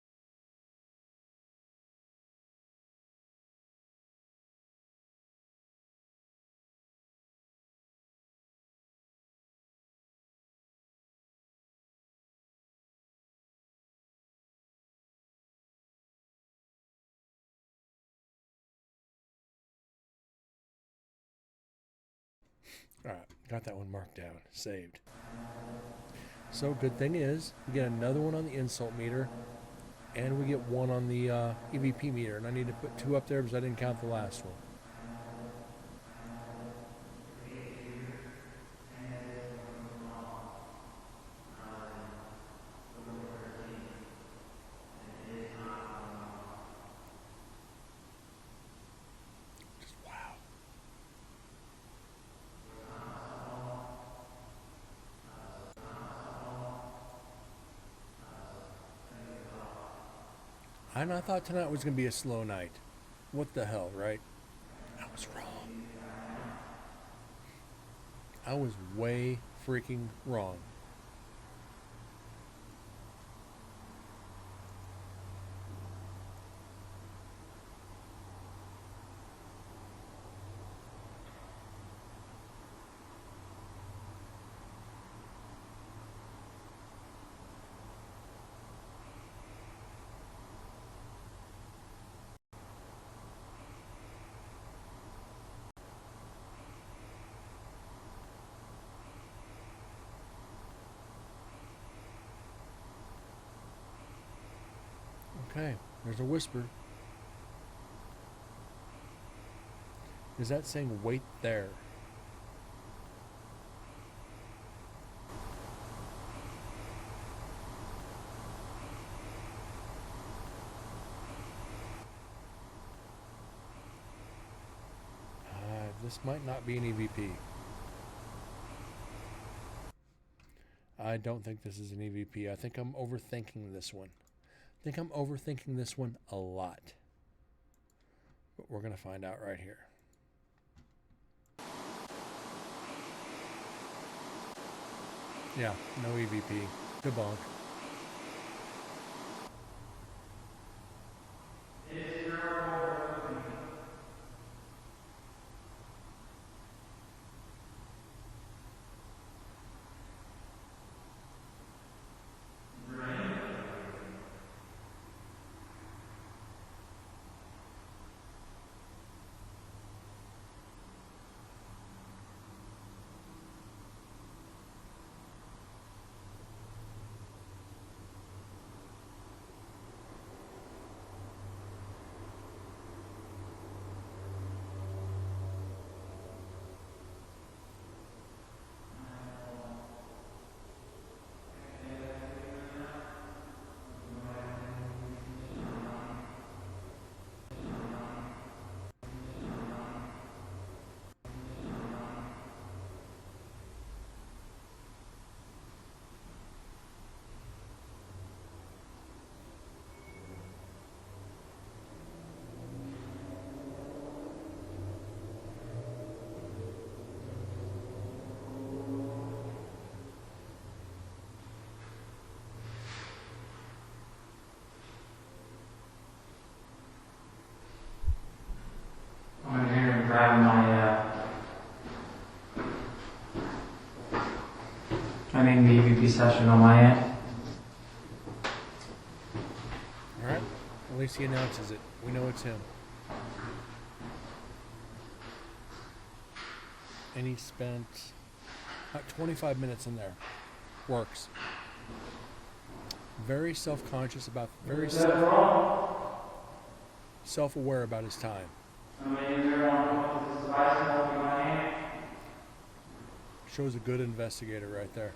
[SPEAKER 2] All right, got that one marked down, saved. So good thing is we get another one on the insult meter, and we get one on the EVP meter, and I need to put 2 up there because I didn't count the last one. Just wow. And I thought tonight was going to be a slow night. What the hell, right? I was wrong. I was way freaking wrong. Okay, there's a whisper. Is that saying wait there? This might not be an EVP. I don't think this is an EVP. I think I'm overthinking this one. I think I'm overthinking this one a lot. But we're going to find out right here. Yeah, no EVP. Debunk.
[SPEAKER 4] I'm in here grabbing my main EVP session on my end.
[SPEAKER 2] Alright, at least he announces it. We know it's him. And he spent about 25 minutes in there. Works. Very self-conscious about, very self-aware about his time. Shows a good investigator right there.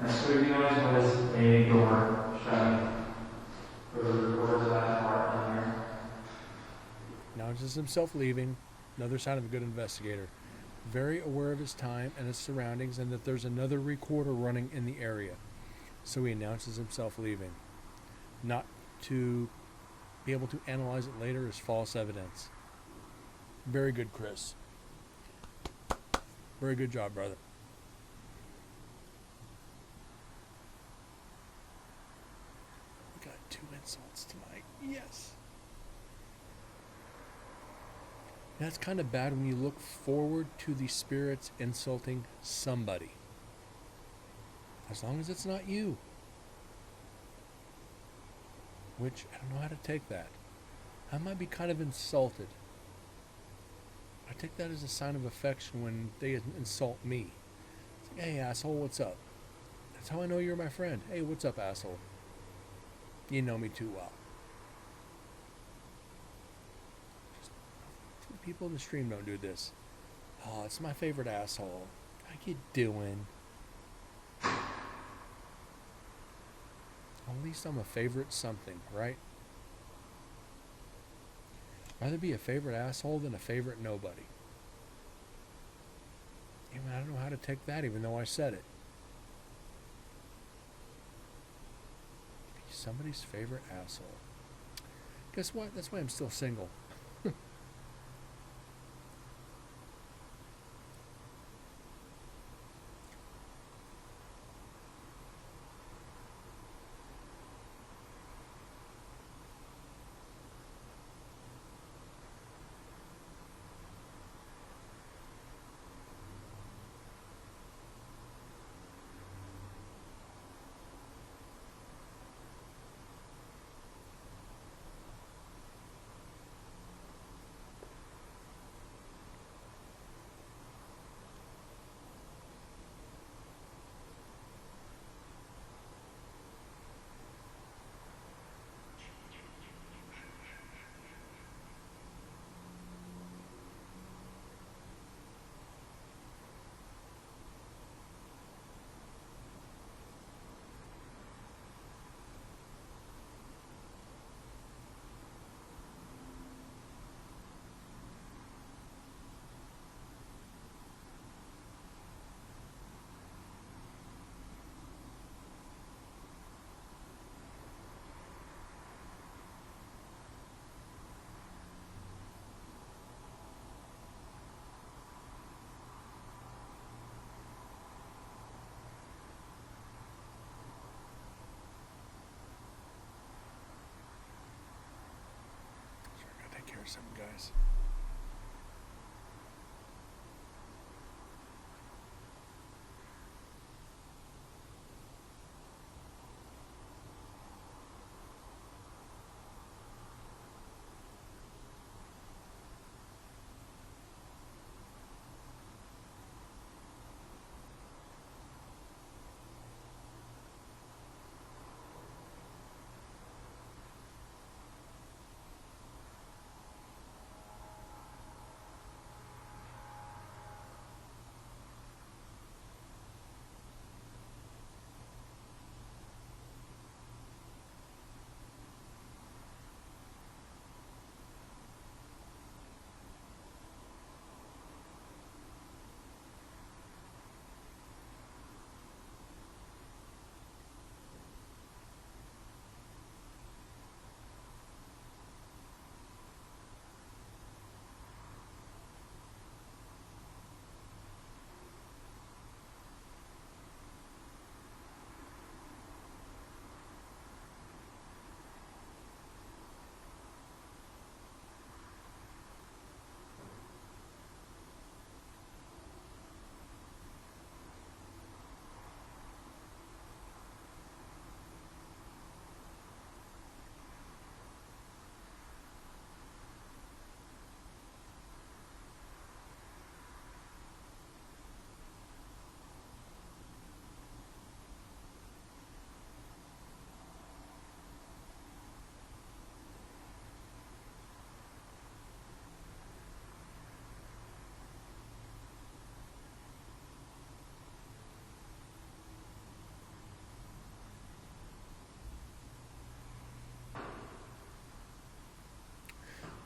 [SPEAKER 4] That squeaky noise was a door shutting. For the recorder that part in here.
[SPEAKER 2] Announces himself leaving. Another sign of a good investigator. Very aware of his time and his surroundings, and that there's another recorder running in the area. So he announces himself leaving. Not to be able to analyze it later as false evidence. Very good, Chris. Very good job, brother. We got 2 insults tonight. Yes. That's kind of bad when you look forward to the spirits insulting somebody. As long as it's not you. Which, I don't know how to take that. I might be kind of insulted. I take that as a sign of affection when they insult me. It's like, hey, asshole, what's up? That's how I know you're my friend. Hey, what's up, asshole? You know me too well. Just, people in the stream don't do this. Oh, it's my favorite asshole. How you doing? At least I'm a favorite something, right? Rather be a favorite asshole than a favorite nobody. Even I don't know how to take that, even though I said it. Be somebody's favorite asshole. Guess what? That's why I'm still single. Take care of something, guys.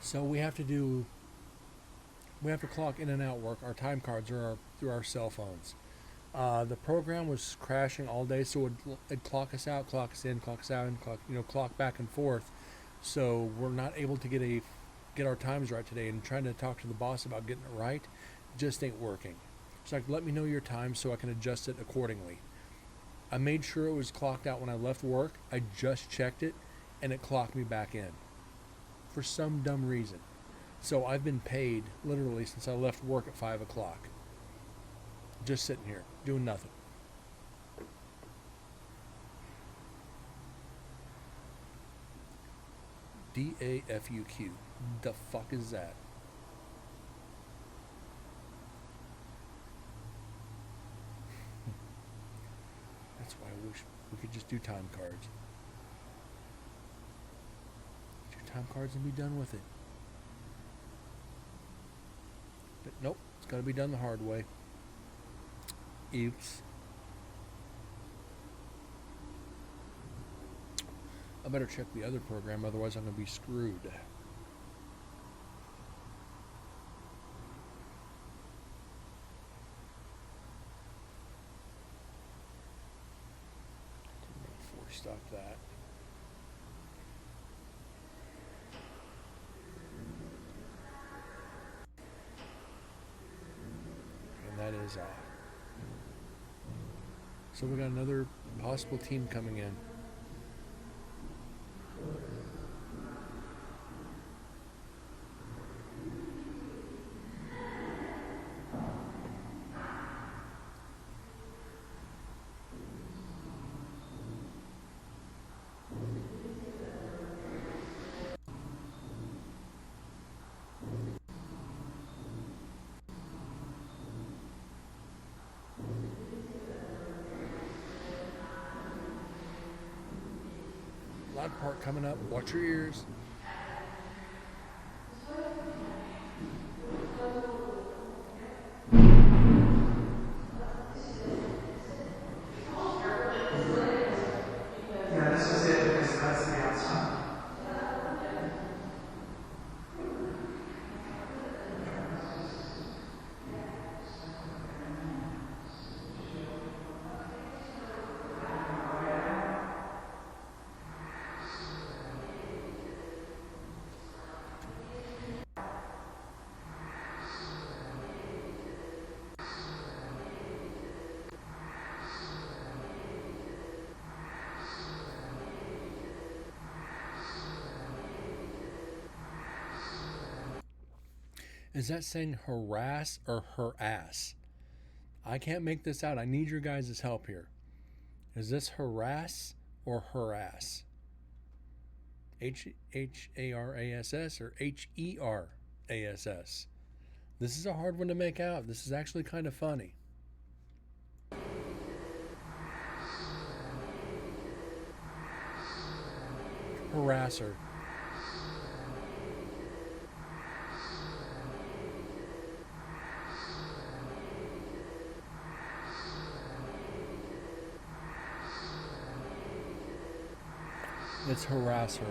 [SPEAKER 2] So we have to clock in and out work. Our time cards are through our cell phones. The program was crashing all day, so it'd clock us out, clock us in, clock us out, and clock back and forth. So we're not able to get our times right today. And trying to talk to the boss about getting it right just ain't working. So let me know your time so I can adjust it accordingly. I made sure it was clocked out when I left work. I just checked it, and it clocked me back in. For some dumb reason. So I've been paid literally since I left work at 5 o'clock. Just sitting here, doing nothing. DAFUQ. The fuck is that? That's why I wish we could just do time cards. Do time cards and be done with it. But nope, it's got to be done the hard way. Oops. I better check the other program, otherwise I'm going to be screwed. Force stop that. And that is off. So we got another possible team coming in. Loud part coming up. Watch your ears.
[SPEAKER 4] Yeah, this was it because that's the outside.
[SPEAKER 2] Is that saying harass or harass? I can't make this out. I need your guys' help here. Is this harass or harass? H-A-R-A-S-S or H-E-R-A-S-S? This is a hard one to make out. This is actually kind of funny. Harasser. It's harasser.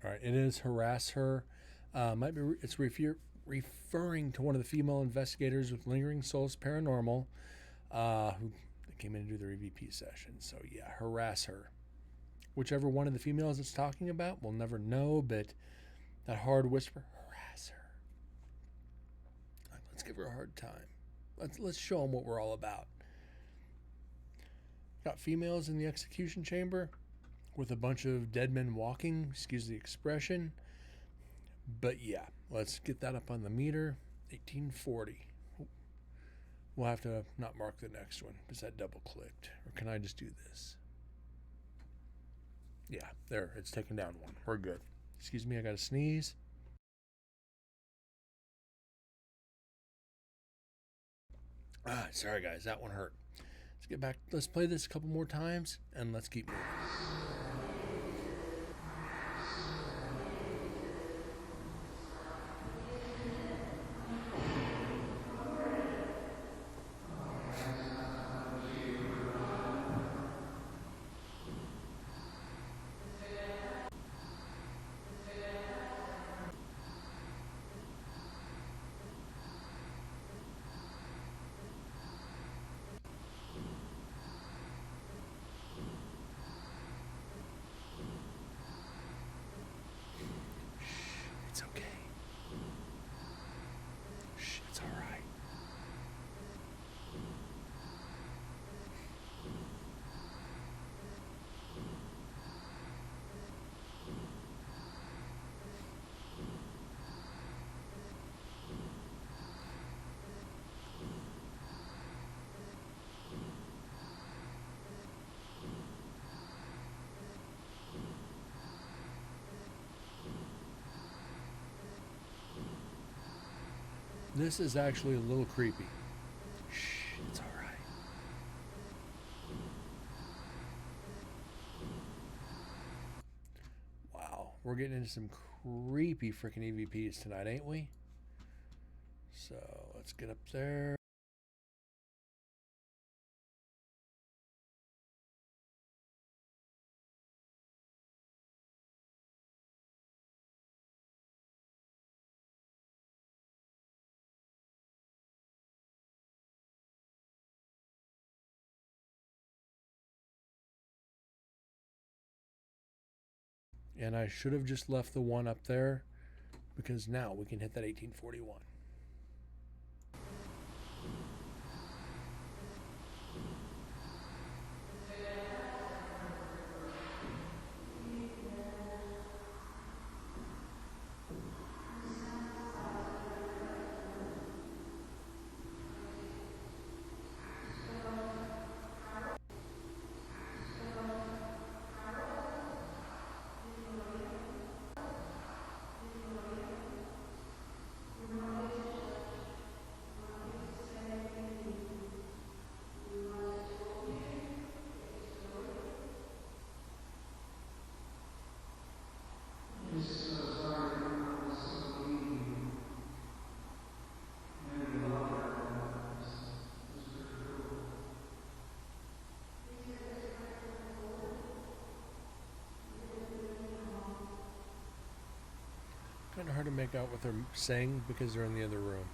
[SPEAKER 2] All right, it is harass her. It's referring to one of the female investigators with Lingering Souls Paranormal, who came in to do their EVP session. So yeah, harass her. Whichever one of the females it's talking about, we'll never know. But that hard whisper, harass her. Let's give her a hard time. Let's show them what we're all about. Got females in the execution chamber with a bunch of dead men walking, excuse the expression. But yeah, let's get that up on the meter. 1840. We'll have to not mark the next one because that double clicked. Or can I just do this? Yeah, there, it's taken down one. We're good. Excuse me, I got to sneeze. Sorry guys, that one hurt. Let's get back. Let's play this a couple more times and let's keep moving. This is actually a little creepy. Shh, it's alright. Wow, we're getting into some creepy freaking EVPs tonight, ain't we? So let's get up there. And I should have just left the one up there because now we can hit that 1841. Kind of hard to make out what they're saying because they're in the other room.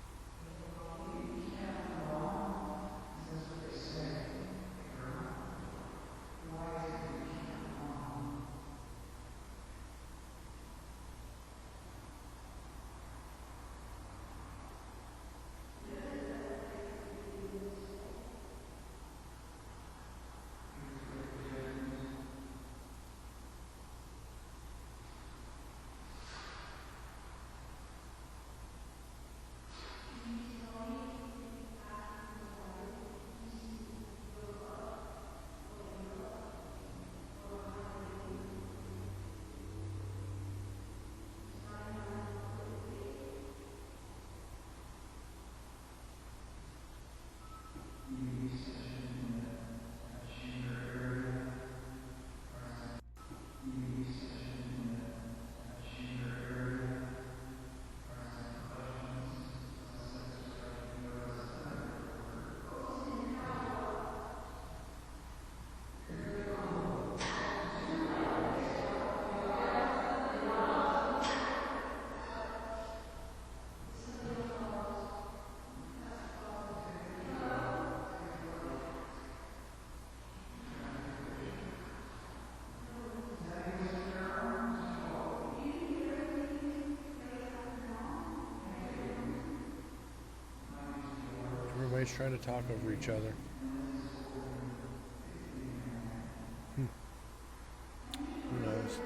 [SPEAKER 2] Everybody's trying to talk over each other. Who knows?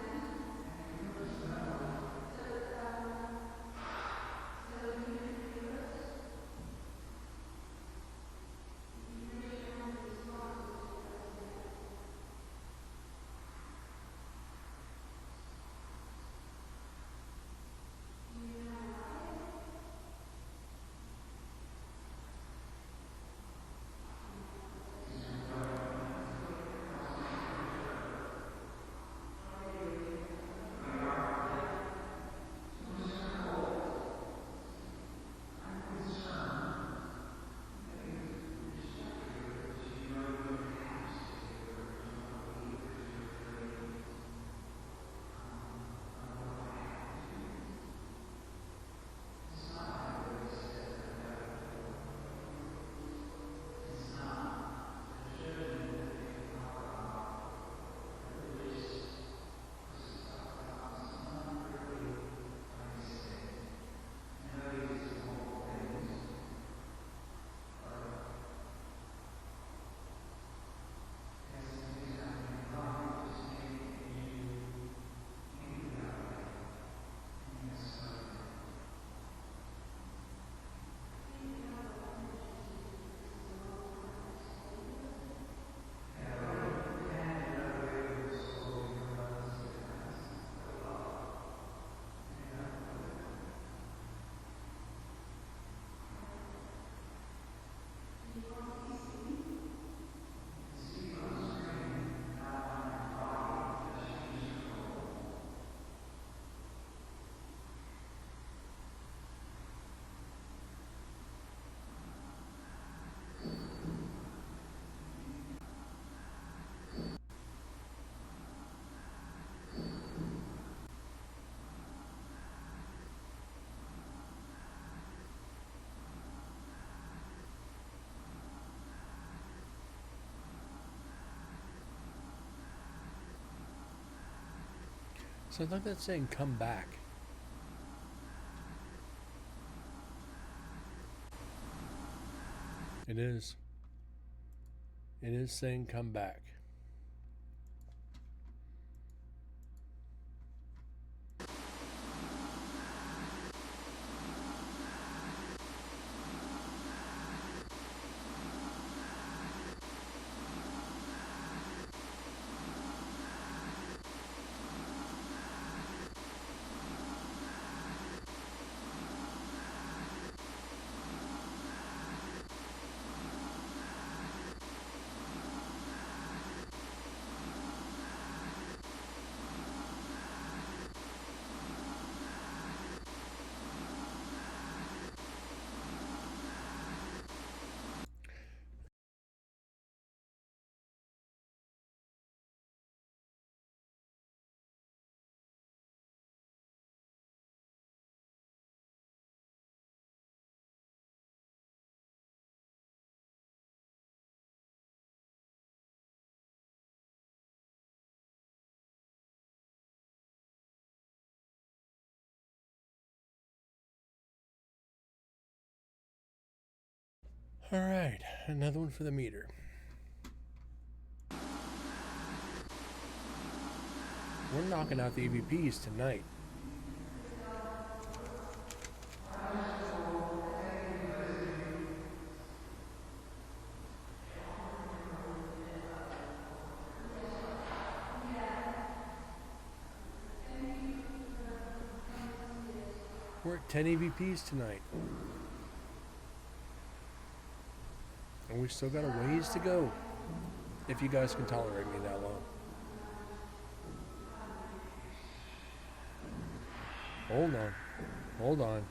[SPEAKER 2] So I thought that's saying come back. It is. It is saying come back. All right, another one for the meter. We're knocking out the EVPs tonight. We're at 10 EVPs tonight. And we've still got a ways to go. If you guys can tolerate me that long. Hold on. Hold on.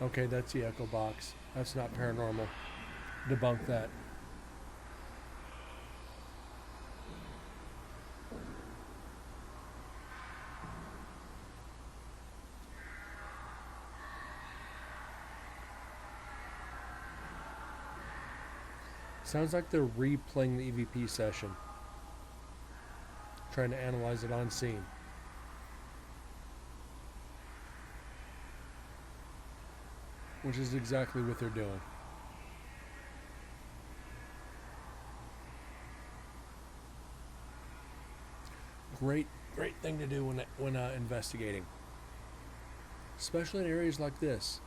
[SPEAKER 2] Okay, that's the echo box. That's not paranormal. Debunk that. Sounds like they're replaying the EVP session. Trying to analyze it on scene. Which is exactly what they're doing. Great thing to do when investigating. Especially in areas like this.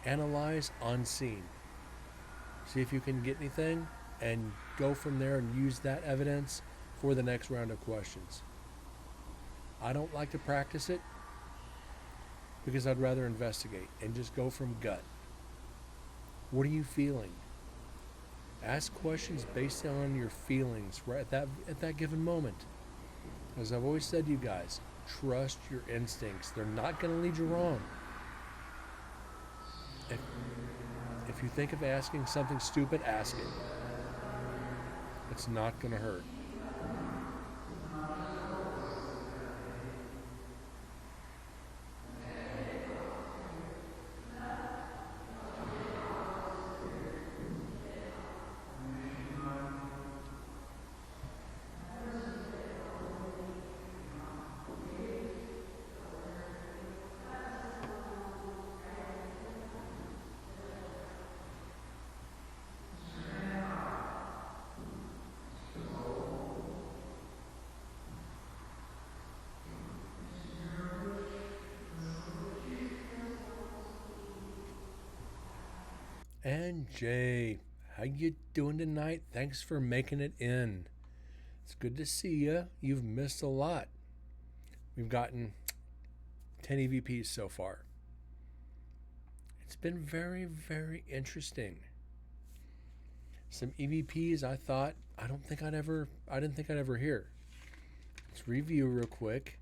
[SPEAKER 2] Analyze on scene. See if you can get anything and go from there and use that evidence for the next round of questions. I don't like to practice it because I'd rather investigate and just go from gut. What are you feeling? Ask questions based on your feelings right at that given moment. As I've always said to you guys, trust your instincts. They're not going to lead you wrong. If you think of asking something stupid, ask it. It's not going to hurt. And Jay, how you doing tonight? Thanks for making it in. It's good to see you. You've missed a lot. We've gotten 10 EVPs so far. It's been very, very interesting. Some EVPs I didn't think I'd ever hear. Let's review real quick.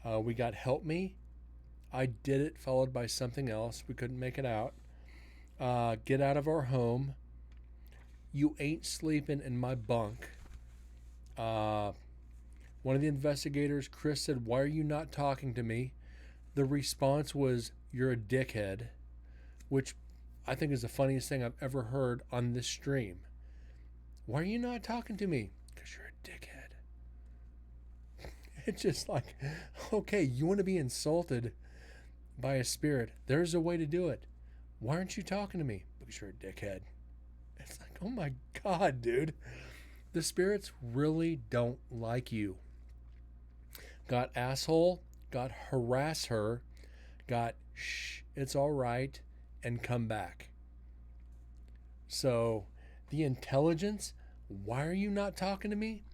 [SPEAKER 2] We got Help Me. I Did It, followed by something else. We couldn't make it out. Get Out of Our Home. You Ain't Sleeping in My Bunk. One of the investigators, Chris, said, "Why are you not talking to me?" The response was, "You're a dickhead," which I think is the funniest thing I've ever heard on this stream. Why are you not talking to me? Because you're a dickhead. It's just like, okay, you want to be insulted by a spirit. There's a way to do it. Why aren't you talking to me? Because you're a dickhead. It's like, oh my God, dude. The spirits really don't like you. Got asshole, got harass her, got shh, it's all right, and come back. So the intelligence, why are you not talking to me?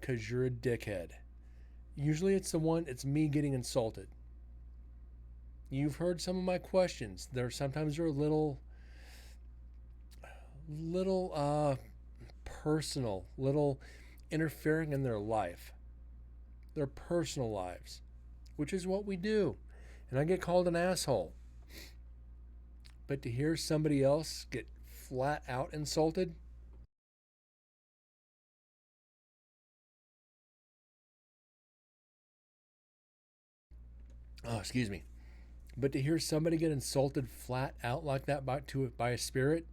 [SPEAKER 2] Because you're a dickhead. Usually it's me getting insulted. You've heard some of my questions. Sometimes they're a little personal, little interfering in their life, their personal lives, which is what we do. And I get called an asshole. But to hear somebody else get flat out insulted, excuse me. But to hear somebody get insulted flat out like that by a spirit,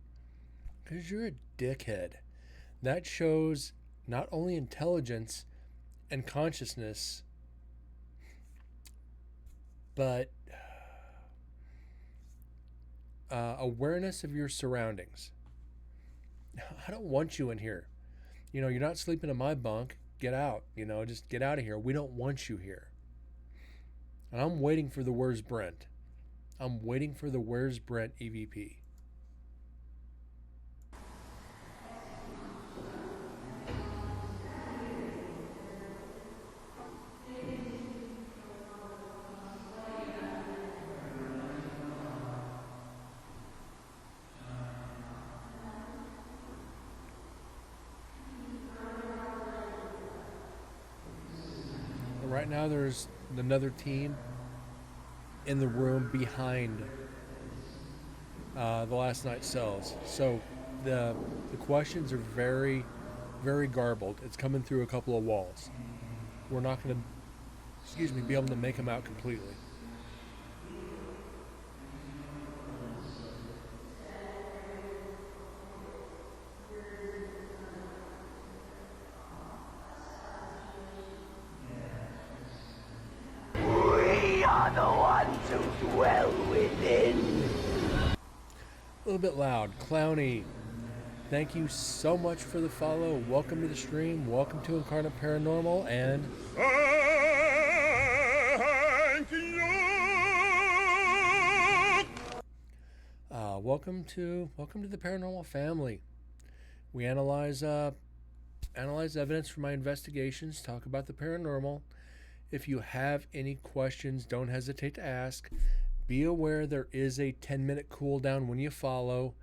[SPEAKER 2] because you're a dickhead. That shows not only intelligence and consciousness, but awareness of your surroundings. I don't want you in here. You're not sleeping in my bunk. Get out. Just get out of here. We don't want you here. And I'm waiting for the Where's Brent. I'm waiting for the Where's Brent EVP. Right now there's another team in the room behind the last night's cells. So the questions are very, very garbled. It's coming through a couple of walls. We're not going to, be able to make them out completely.
[SPEAKER 1] The ones who dwell within.
[SPEAKER 2] A little bit loud. Clowny, thank you so much for the follow. Welcome to the stream. Welcome to Incarnate Paranormal. And welcome to the paranormal family. We analyze evidence from my investigations, talk about the paranormal. If you have any questions, don't hesitate to ask. Be aware there is a 10-minute cooldown when you follow,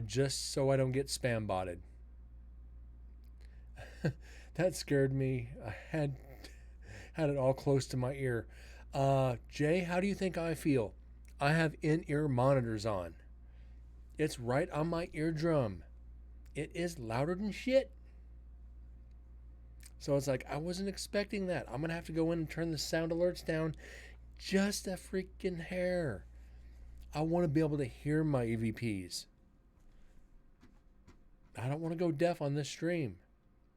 [SPEAKER 2] just so I don't get spam botted. That scared me. I had it all close to my ear. Jay, how do you think I feel? I have in-ear monitors on. It's right on my eardrum. It is louder than shit. So it's like, I wasn't expecting that. I'm going to have to go in and turn the sound alerts down just a freaking hair. I want to be able to hear my EVPs. I don't want to go deaf on this stream.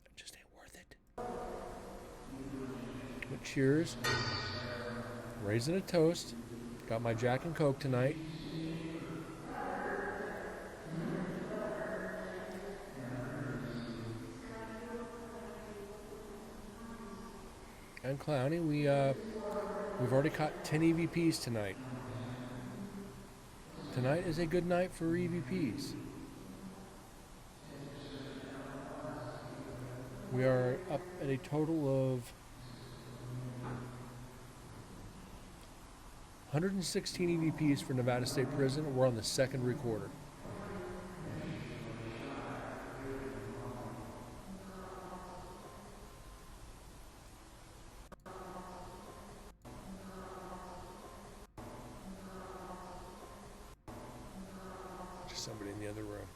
[SPEAKER 2] It just ain't worth it. But cheers. Raising a toast. Got my Jack and Coke tonight. And Clowny, we've already caught 10 EVPs tonight. Tonight is a good night for EVPs. We are up at a total of 116 EVPs for Nevada State Prison. We're on the second recorder. somebody in the other room.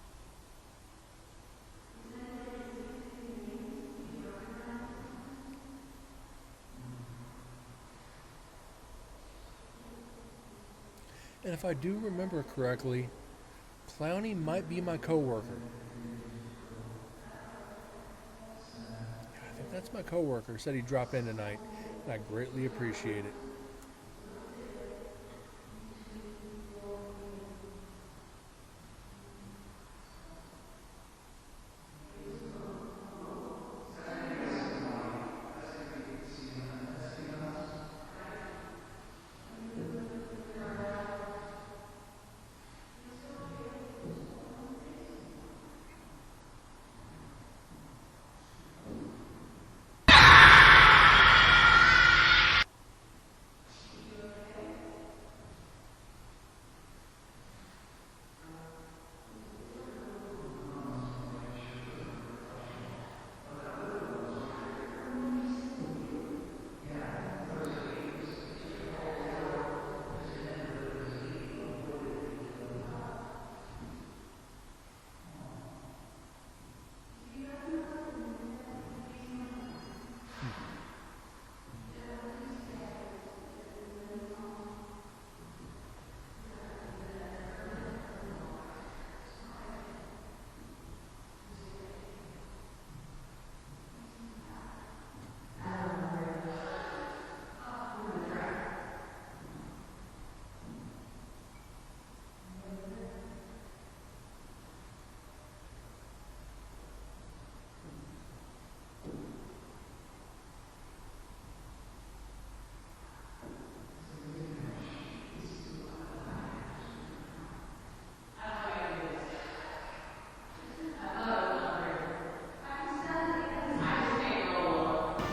[SPEAKER 2] And if I do remember correctly, Clowny might be my coworker. I think that's my coworker. Said he'd drop in tonight, and I greatly appreciate it.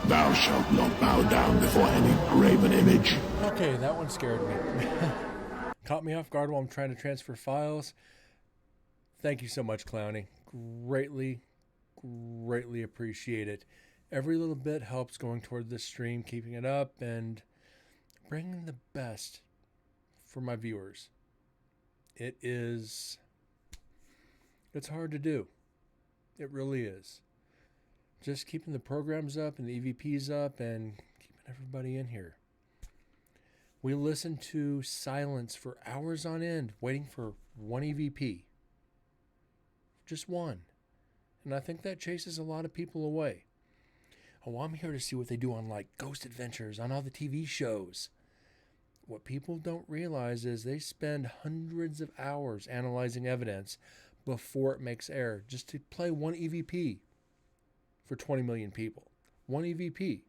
[SPEAKER 1] Thou shalt not bow down before any graven image.
[SPEAKER 2] Okay, that one scared me. Caught me off guard while I'm trying to transfer files. Thank you so much, Clowny. Greatly appreciate it. Every little bit helps going toward this stream, keeping it up, and bringing the best for my viewers. It's hard to do. It really is. Just keeping the programs up and the EVPs up and keeping everybody in here. We listened to silence for hours on end, waiting for one EVP. Just one. And I think that chases a lot of people away. Oh, I'm here to see what they do on like Ghost Adventures, on all the TV shows. What people don't realize is they spend hundreds of hours analyzing evidence before it makes air just to play one EVP for 20 million people. One EVP.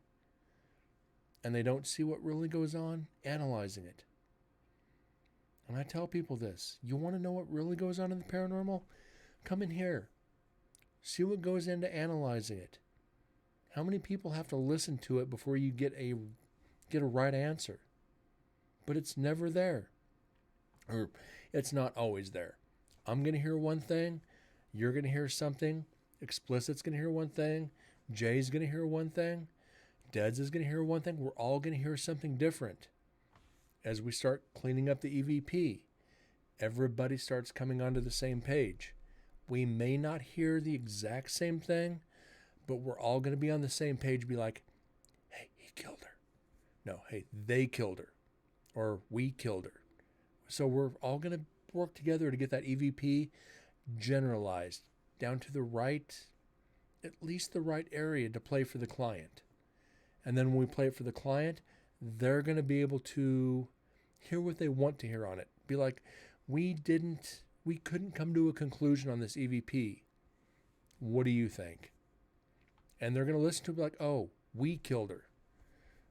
[SPEAKER 2] And they don't see what really goes on analyzing it. And I tell people this. You want to know what really goes on in the paranormal? Come in here. See what goes into analyzing it. How many people have to listen to it before you get a right answer? But it's never there. Or it's not always there. I'm going to hear one thing. You're going to hear something. Explicit's going to hear one thing. Jay's going to hear one thing. Deads is going to hear one thing. We're all going to hear something different. As we start cleaning up the EVP, everybody starts coming onto the same page. We may not hear the exact same thing, but we're all going to be on the same page, be like, hey, he killed her. No, hey, they killed her. Or we killed her. So we're all going to work together to get that EVP generalized down to the right, at least the right area to play for the client. And then when we play it for the client, they're going to be able to hear what they want to hear on it. Be like, we couldn't come to a conclusion on this EVP. What do you think? And they're going to listen to it, be like, oh, we killed her.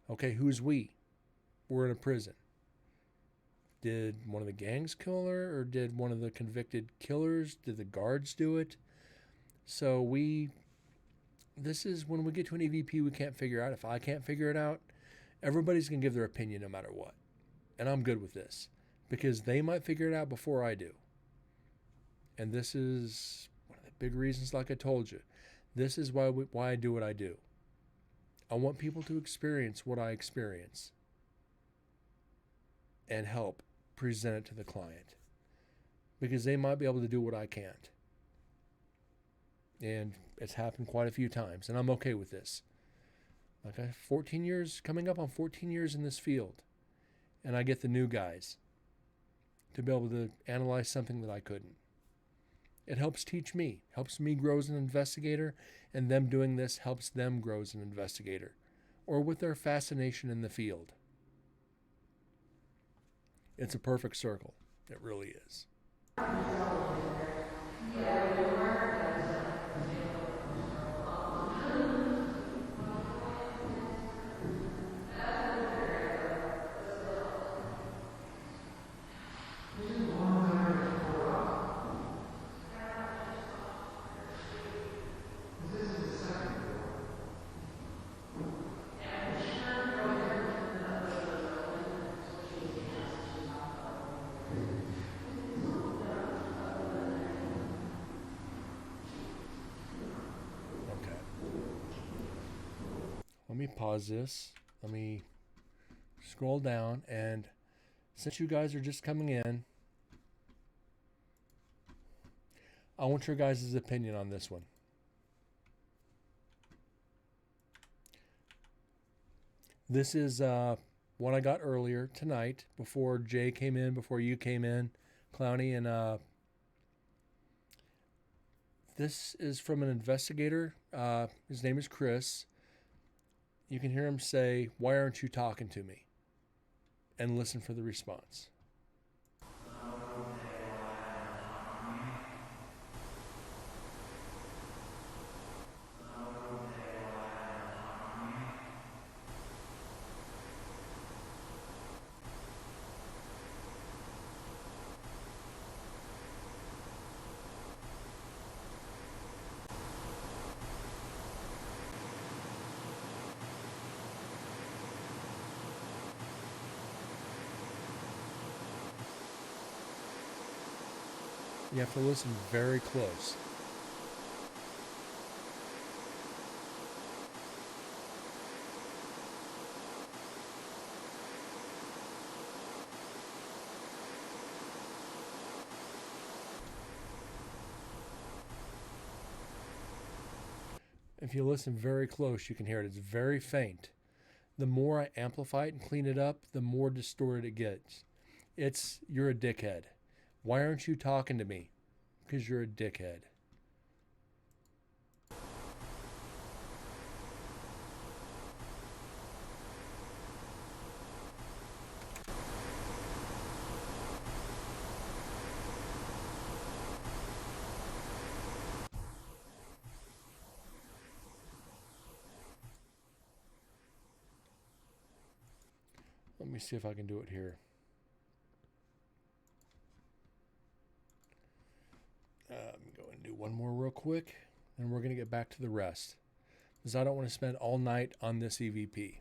[SPEAKER 2] Okay, who's we? We're in a prison. Did one of the gangs kill her, or did one of the convicted killers, did the guards do it? So this is when we get to an EVP we can't figure out. If I can't figure it out, everybody's going to give their opinion no matter what. And I'm good with this because they might figure it out before I do. And this is one of the big reasons, like I told you. This is why I do what I do. I want people to experience what I experience and help present it to the client. because they might be able to do what I can't. And it's happened quite a few times, and I'm okay with this. Like 14 years, coming up on 14 years in this field, and I get the new guys to be able to analyze something that I couldn't. It helps teach me, helps me grow as an investigator, and them doing this helps them grow as an investigator, or with their fascination in the field. It's a perfect circle. It really is. Let me pause this. Let me scroll down, and since you guys are just coming in, I want your guys' opinion on this one. This is one I got earlier tonight, before Jay came in, before you came in, Clowney, and this is from an investigator. His name is Chris. You can hear him say, "Why aren't you talking to me?" And listen for the response. You have to listen very close. If you listen very close, you can hear it. It's very faint. The more I amplify it and clean it up, the more distorted it gets. It's, "You're a dickhead. Why aren't you talking to me?" Because you're a dickhead. Let me see if I can do it here. I'm going to do one more real quick, and we're going to get back to the rest, because I don't want to spend all night on this EVP.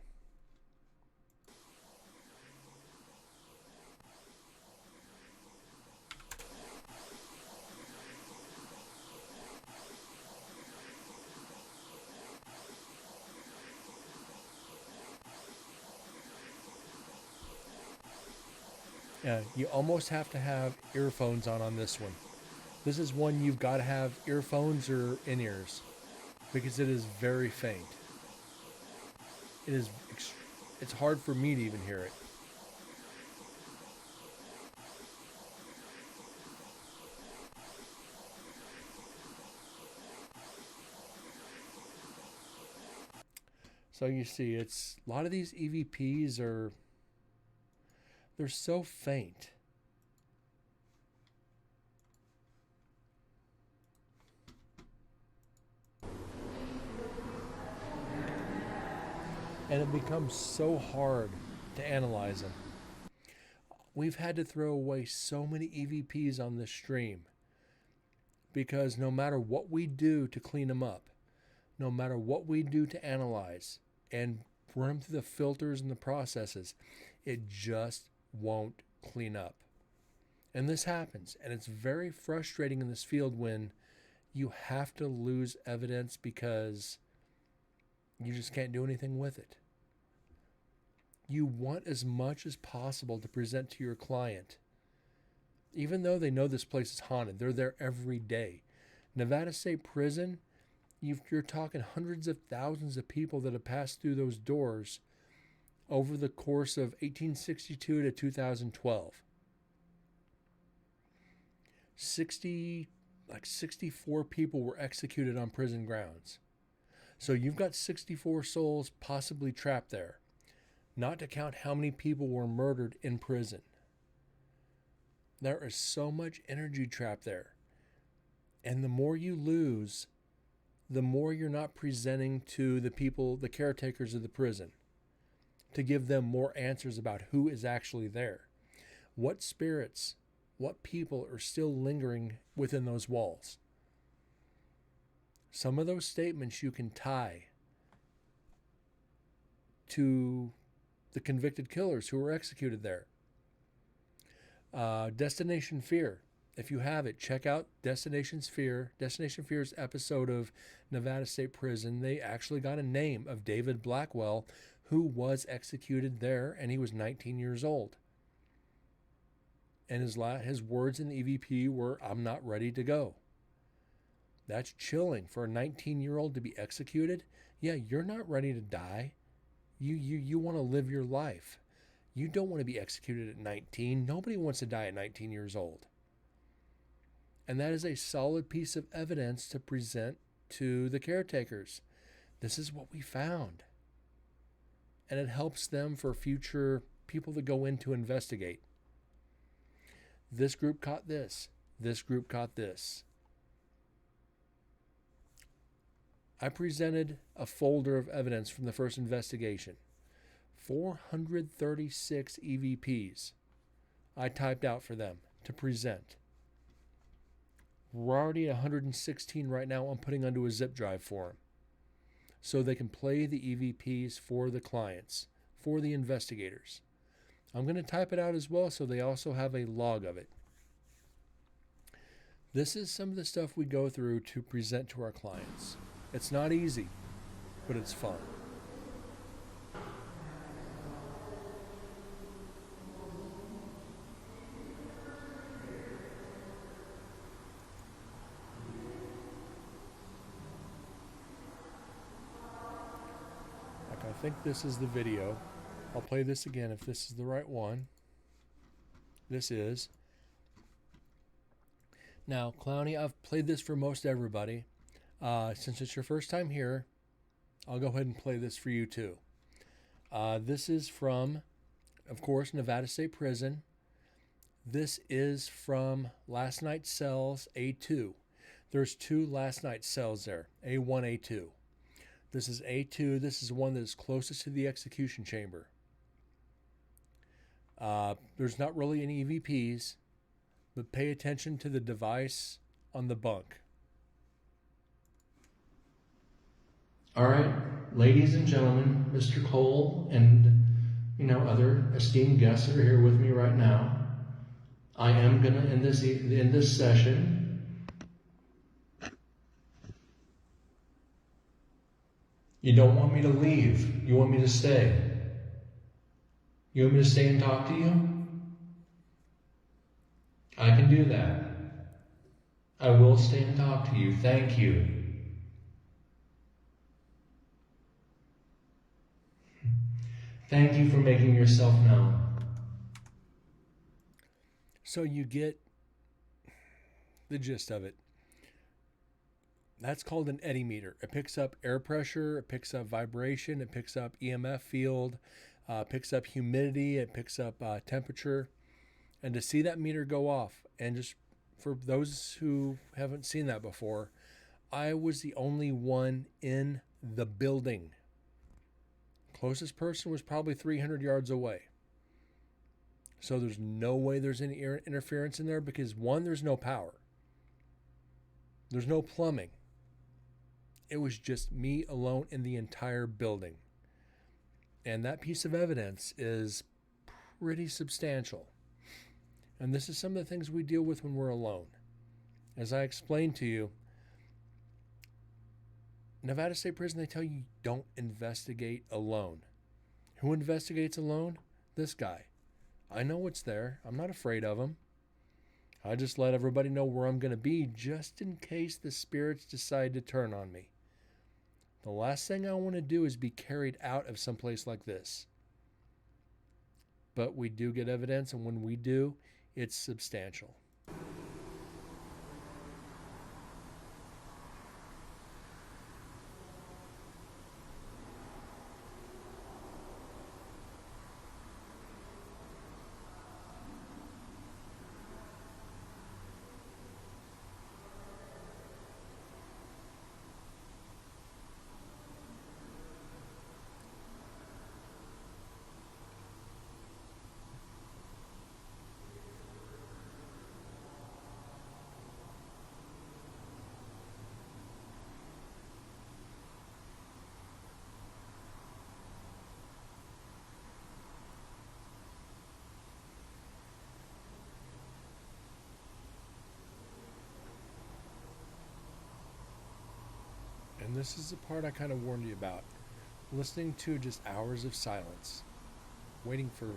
[SPEAKER 2] You almost have to have earphones on this one. This is one you've got to have earphones or in-ears, because it is very faint. It's hard for me to even hear it. So you see, it's a lot of these EVPs they're so faint. And it becomes so hard to analyze them. We've had to throw away so many EVPs on this stream, because no matter what we do to clean them up, no matter what we do to analyze and run them through the filters and the processes, it just won't clean up. And this happens, and it's very frustrating in this field when you have to lose evidence because you just can't do anything with it. You want as much as possible to present to your client Even though they know this place is haunted, they're there every day. Nevada State Prison, you're talking hundreds of thousands of people that have passed through those doors over the course of 1862 to 2012. 64 people were executed on prison grounds. So you've got 64 souls possibly trapped there, not to count how many people were murdered in prison. There is so much energy trapped there. And the more you lose, the more you're not presenting to the people, the caretakers of the prison, to give them more answers about who is actually there. What spirits, what people are still lingering within those walls. Some of those statements you can tie to the convicted killers who were executed there. Destination Fear. If you have it, check out Destination Fear's episode of Nevada State Prison. They actually got a name of David Blackwell, who was executed there, and he was 19 years old. And his words in the EVP were, "I'm not ready to go." That's chilling for a 19-year-old to be executed. Yeah, you're not ready to die. You want to live your life. You don't want to be executed at 19. Nobody wants to die at 19 years old. And that is a solid piece of evidence to present to the caretakers. This is what we found. And it helps them for future people to go in to investigate. This group caught this. This group caught this. I presented a folder of evidence from the first investigation. 436 EVPs I typed out for them to present. We're already at 116 right now. I'm putting onto a zip drive for them, so they can play the EVPs for the clients, for the investigators. I'm going to type it out as well, so they also have a log of it. This is some of the stuff we go through to present to our clients. It's not easy, but it's fun. I think this is the video. I'll play this again if this is the right one. This is. Now, Clowny, I've played this for most everybody. Since it's your first time here, I'll go ahead and play this for you too. This is from, of course, Nevada State Prison. This is from Last Night's Cells A2. There's two Last Night cells there, A1, A2. This is A2. This is the one that is closest to the execution chamber. There's not really any EVPs, but pay attention to the device on the bunk.
[SPEAKER 5] All right, ladies and gentlemen, Mr. Cole and, other esteemed guests that are here with me right now, I am going to end this session. You don't want me to leave. You want me to stay. You want me to stay and talk to you? I can do that. I will stay and talk to you. Thank you. Thank you for making yourself known.
[SPEAKER 2] So you get the gist of it. That's called an eddy meter. It picks up air pressure, it picks up vibration, it picks up EMF field, picks up humidity, it picks up temperature. And to see that meter go off, and just for those who haven't seen that before, I was the only one in the building. Closest person was probably 300 yards away. So there's no way there's any interference in there because, one, there's no power. There's no plumbing. It was just me alone in the entire building. And that piece of evidence is pretty substantial. And this is some of the things we deal with when we're alone. As I explained to you, Nevada State Prison, they tell you don't investigate alone. Who investigates alone? This guy. I know what's there. I'm not afraid of him. I just let everybody know where I'm going to be just in case the spirits decide to turn on me. The last thing I want to do is be carried out of someplace like this. But we do get evidence, and when we do, it's substantial. And this is the part I kind of warned you about. Listening to just hours of silence, waiting for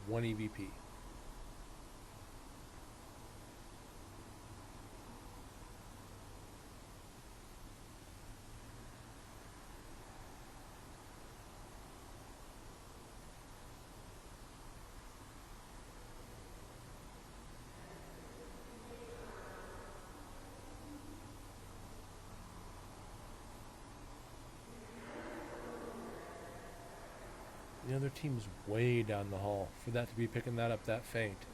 [SPEAKER 2] one EVP. The other team's way down the hall for that to be picking that up that faint.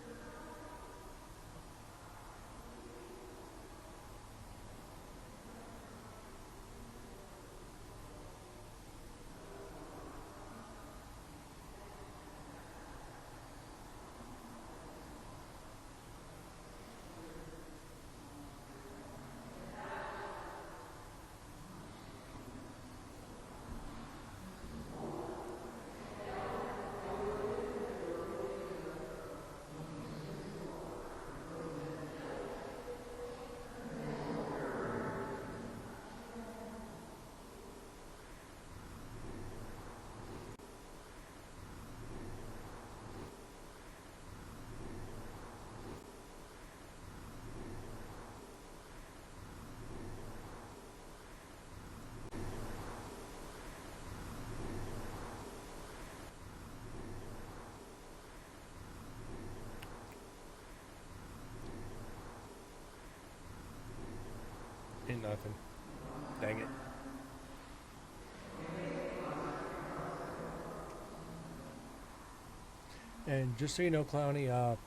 [SPEAKER 2] Ain't nothing. Dang it. And just so you know, Clowny,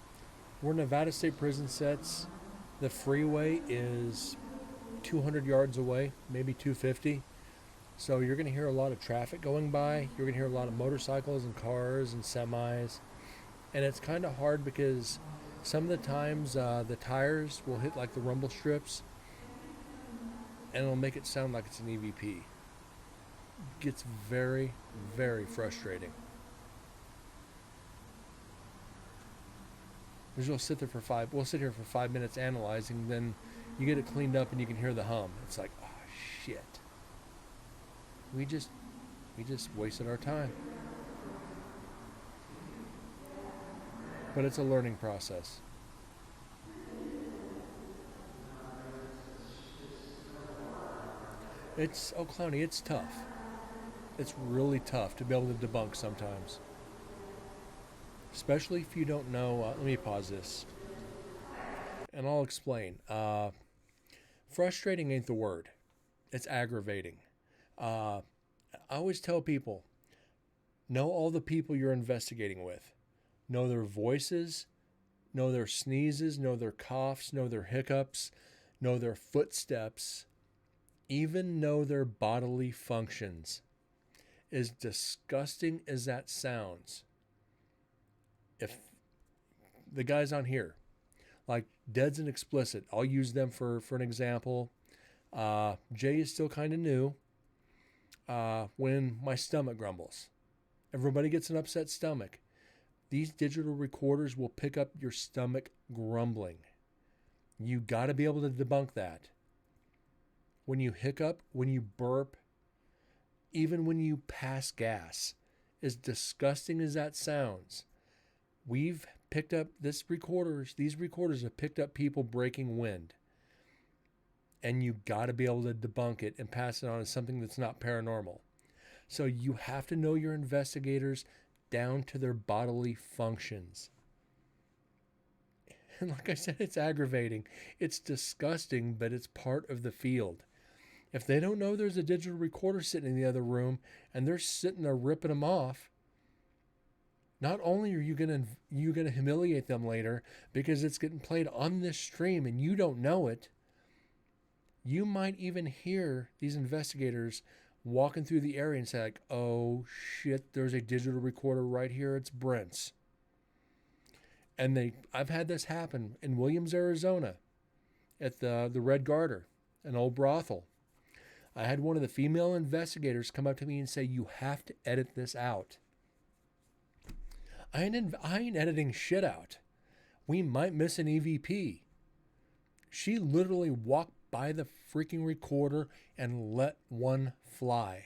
[SPEAKER 2] where Nevada State Prison sets, the freeway is 200 yards away, maybe 250. So you're going to hear a lot of traffic going by. You're going to hear a lot of motorcycles and cars and semis. And it's kind of hard because some of the times the tires will hit like the rumble strips, and it'll make it sound like it's an EVP. Gets very, very frustrating. Because we'll sit here for 5 minutes analyzing, then you get it cleaned up and you can hear the hum. It's like, oh shit. We just wasted our time. But it's a learning process. Clowny, it's tough. It's really tough to be able to debunk sometimes. Especially if you don't know, let me pause this. And I'll explain. Frustrating ain't the word. It's aggravating. I always tell people, know all the people you're investigating with. Know their voices, know their sneezes, know their coughs, know their hiccups, know their footsteps, even know their bodily functions. As disgusting as that sounds, if the guys on here, like Deads and Explicit, I'll use them for an example. Jay is still kind of new. When my stomach grumbles, everybody gets an upset stomach. These digital recorders will pick up your stomach grumbling. You got to be able to debunk that. When you hiccup, when you burp, even when you pass gas, as disgusting as that sounds, we've picked up these recorders have picked up people breaking wind. And you got to be able to debunk it and pass it on as something that's not paranormal. So you have to know your investigators down to their bodily functions. And like I said, it's aggravating. It's disgusting, but it's part of the field. If they don't know there's a digital recorder sitting in the other room and they're sitting there ripping them off, not only are you gonna humiliate them later because it's getting played on this stream and you don't know it, you might even hear these investigators walking through the area and say like, "Oh shit, there's a digital recorder right here. It's Brent's." And I've had this happen in Williams, Arizona, at the Red Garter, an old brothel. I had one of the female investigators come up to me and say, "You have to edit this out." I ain't editing shit out. We might miss an EVP. She literally walked by the freaking recorder and let one fly.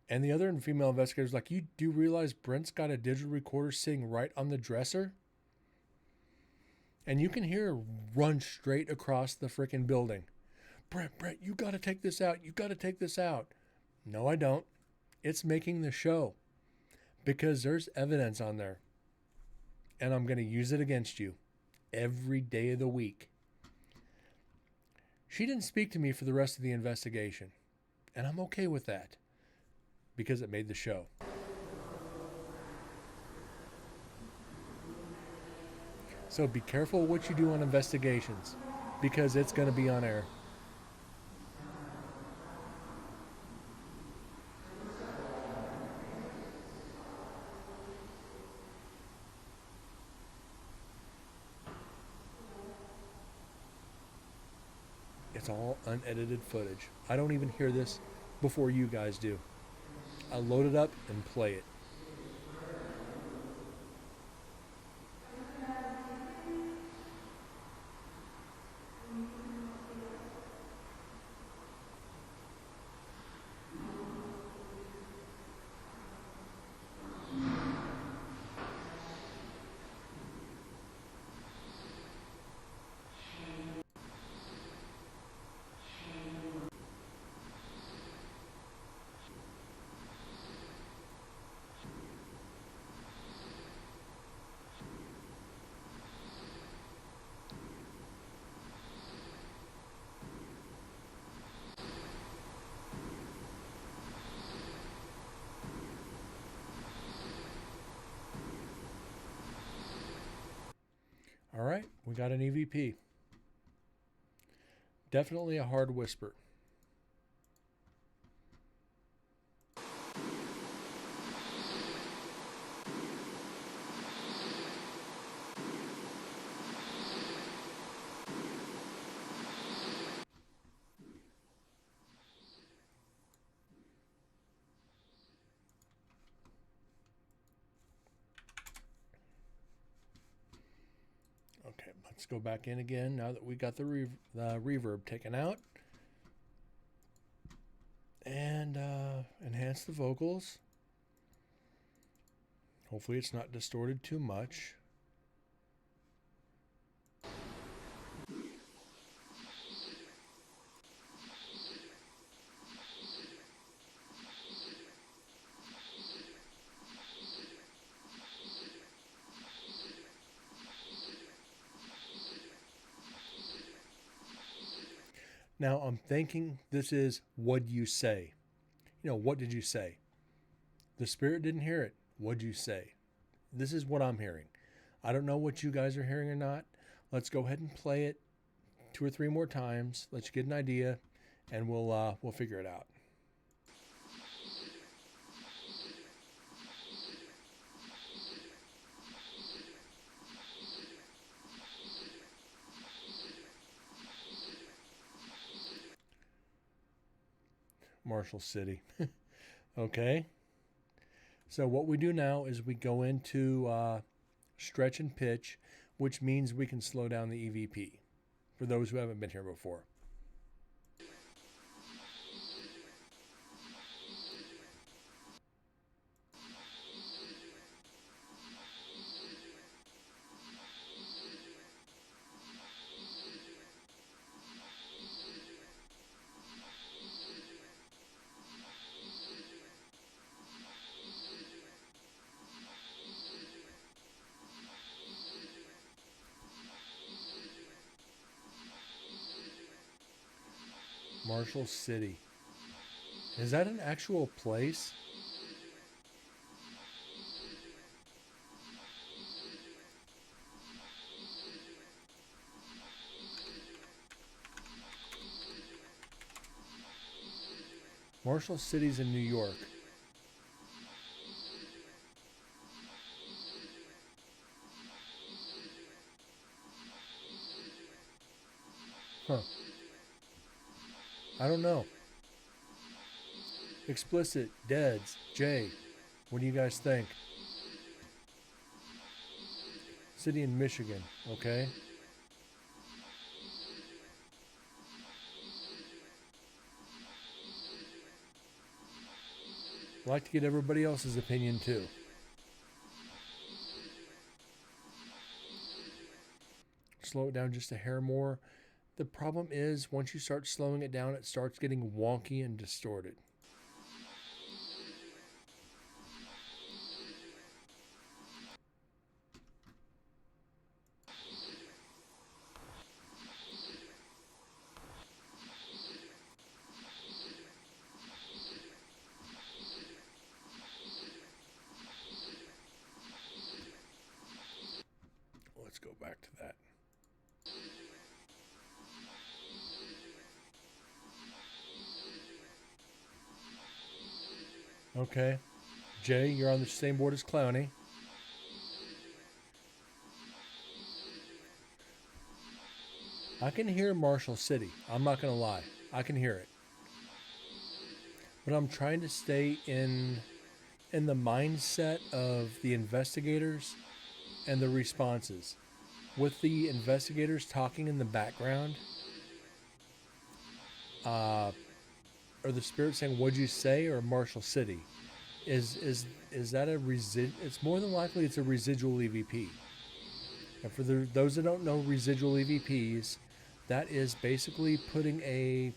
[SPEAKER 2] And the other female investigator's like, "You do realize Brent's got a digital recorder sitting right on the dresser?" And you can hear her run straight across the freaking building. Brent, you got to take this out. You got to take this out. No, I don't. It's making the show because there's evidence on there. And I'm going to use it against you every day of the week. She didn't speak to me for the rest of the investigation. And I'm okay with that because it made the show. So be careful what you do on investigations because it's going to be on air. It's all unedited footage. I don't even hear this before you guys do. I load it up and play it. All right, we got an EVP. Definitely a hard whisper. Okay, let's go back in again now that we got the reverb taken out. And enhance the vocals. Hopefully it's not distorted too much. Now I'm thinking this is what you say. You know, what did you say? The spirit didn't hear it. What'd you say? This is what I'm hearing. I don't know what you guys are hearing or not. Let's go ahead and play it 2 or 3 more times. Let's get an idea, and we'll figure it out. Marshall City. Okay. So what we do now is we go into stretch and pitch, which means we can slow down the EVP for those who haven't been here before. Marshall City. Is that an actual place? Marshall City's in New York. Huh. I don't know. Explicit, Deads, Jay, what do you guys think? City in Michigan, okay? I'd like to get everybody else's opinion too. Slow it down just a hair more. The problem is, once you start slowing it down, it starts getting wonky and distorted. Let's go back to that. Okay. Jay, you're on the same board as Clowney. I can hear Marshall City. I'm not going to lie. I can hear it. But I'm trying to stay in the mindset of the investigators and the responses. With the investigators talking in the background, or the spirit saying, "What'd you say?" or Marshall City, is that a It's more than likely it's a residual EVP. And for those that don't know residual EVPs, that is basically putting a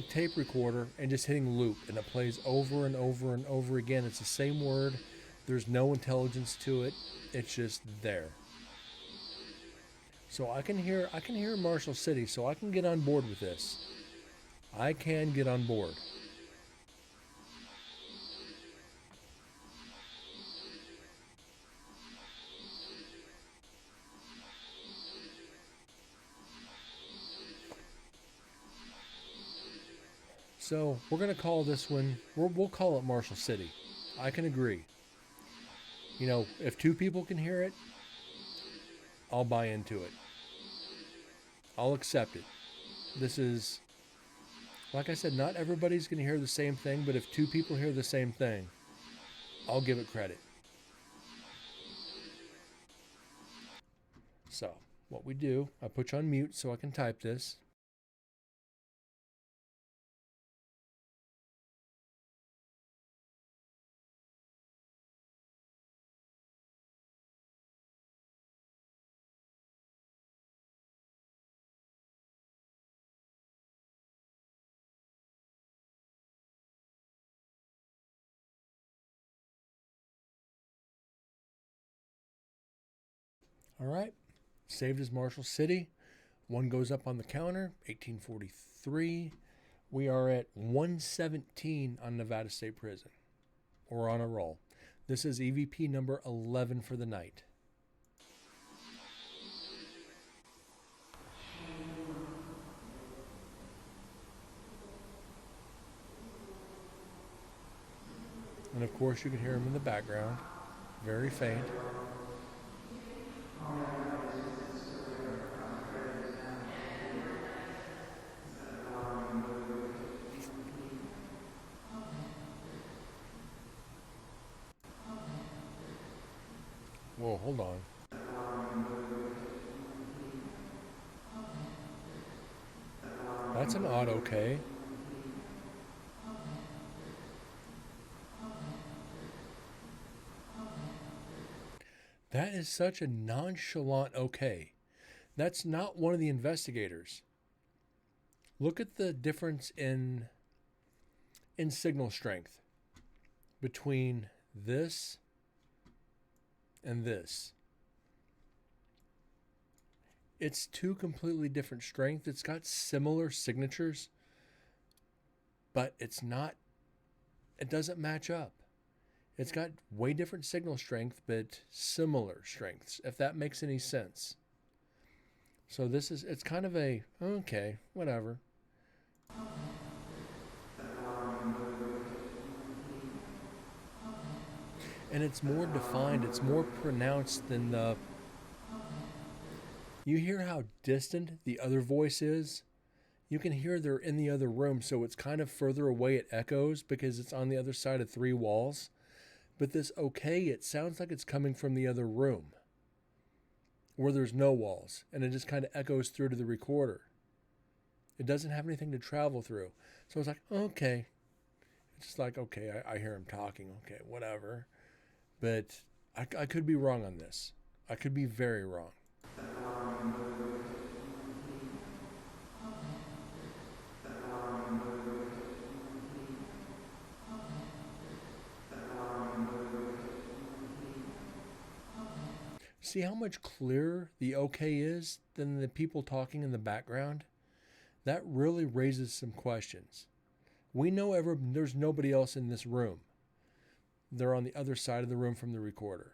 [SPEAKER 2] tape recorder and just hitting loop, and it plays over and over and over again. It's the same word. There's no intelligence to it. It's just there. So I can hear Marshall City, so I can get on board with this. I can get on board. So we're going to call this one, we'll call it Marshall City. I can agree. You know, if two people can hear it, I'll buy into it. I'll accept it. This is, like I said, not everybody's going to hear the same thing, but if two people hear the same thing, I'll give it credit. So, what we do, I put you on mute so I can type this. All right, saved as Marshall City. One goes up on the counter, 1843. We are at 117 on Nevada State Prison. We're on a roll. This is EVP number 11 for the night. And of course you can hear him in the background, very faint. Whoa, hold on. That's an odd okay. That is such a nonchalant okay. That's not one of the investigators. Look at the difference in signal strength between this and this. It's two completely different strengths. It's got similar signatures, but it's not, it doesn't match up. It's got way different signal strength, but similar strengths, if that makes any sense. So it's kind of a, okay, whatever. And it's more defined, it's more pronounced than the, you hear how distant the other voice is? You can hear they're in the other room, so it's kind of further away, it echoes because it's on the other side of 3 walls. But this okay, it sounds like it's coming from the other room where there's no walls, and it just kind of echoes through to the recorder. It doesn't have anything to travel through. So it's like, okay. It's just like, okay, I hear him talking. Okay, whatever. But I could be wrong on this. I could be very wrong. See how much clearer the okay is than the people talking in the background? That really raises some questions. We know there's nobody else in this room. They're on the other side of the room from the recorder.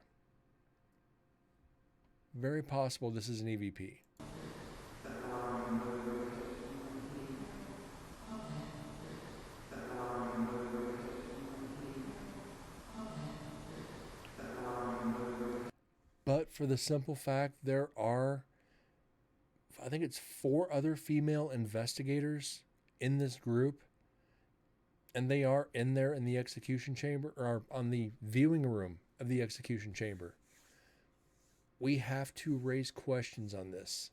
[SPEAKER 2] Very possible this is an EVP. But for the simple fact, there are, I think it's 4 other female investigators in this group, and they are in there in the execution chamber, or on the viewing room of the execution chamber. We have to raise questions on this.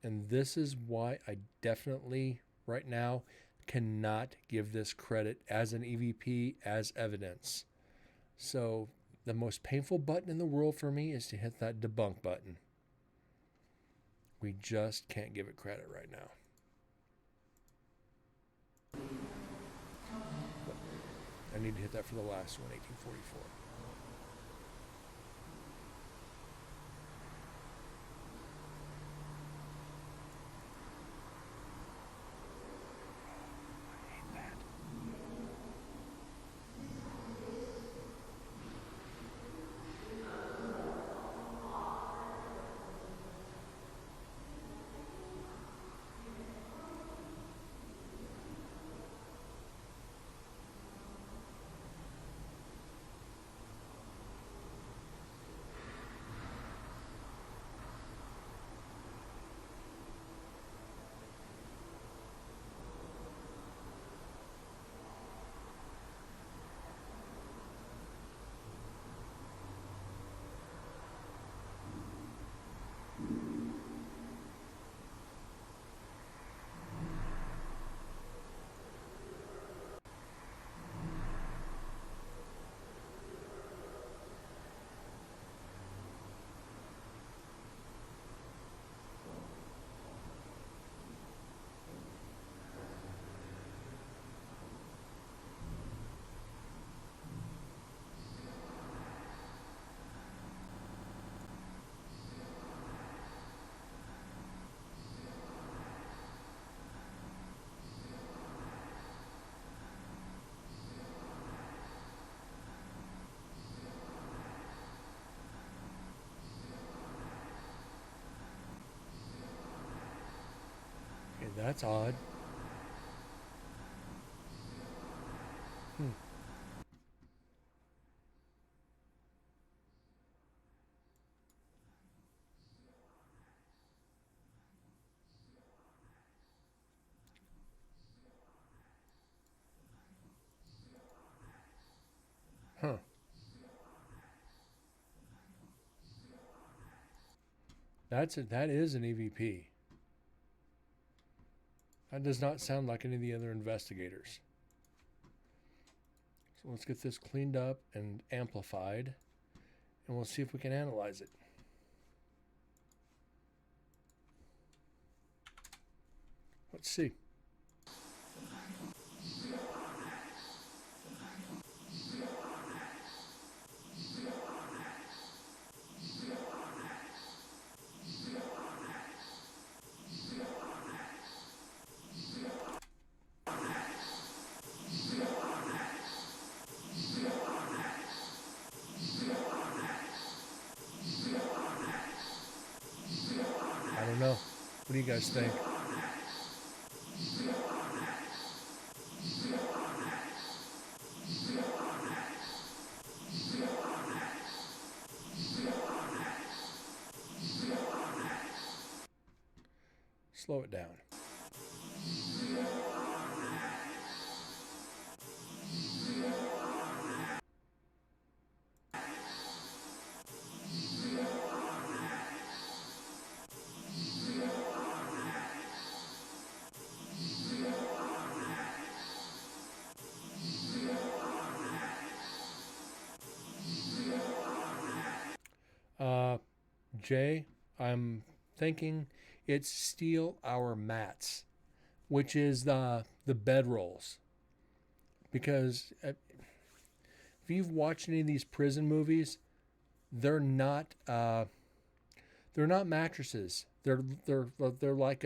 [SPEAKER 2] And this is why I definitely, right now, cannot give this credit as an EVP, as evidence. So the most painful button in the world for me is to hit that debunk button. We just can't give it credit right now. But I need to hit that for the last one, 1844. I hate that. Okay, that's odd. Huh. That is an EVP. That does not sound like any of the other investigators. So let's get this cleaned up and amplified, and we'll see if we can analyze it. Let's see. What do you guys think? Slow it down. Jay, I'm thinking it's steal our mats, which is the bed rolls. Because if you've watched any of these prison movies, they're not mattresses. They're like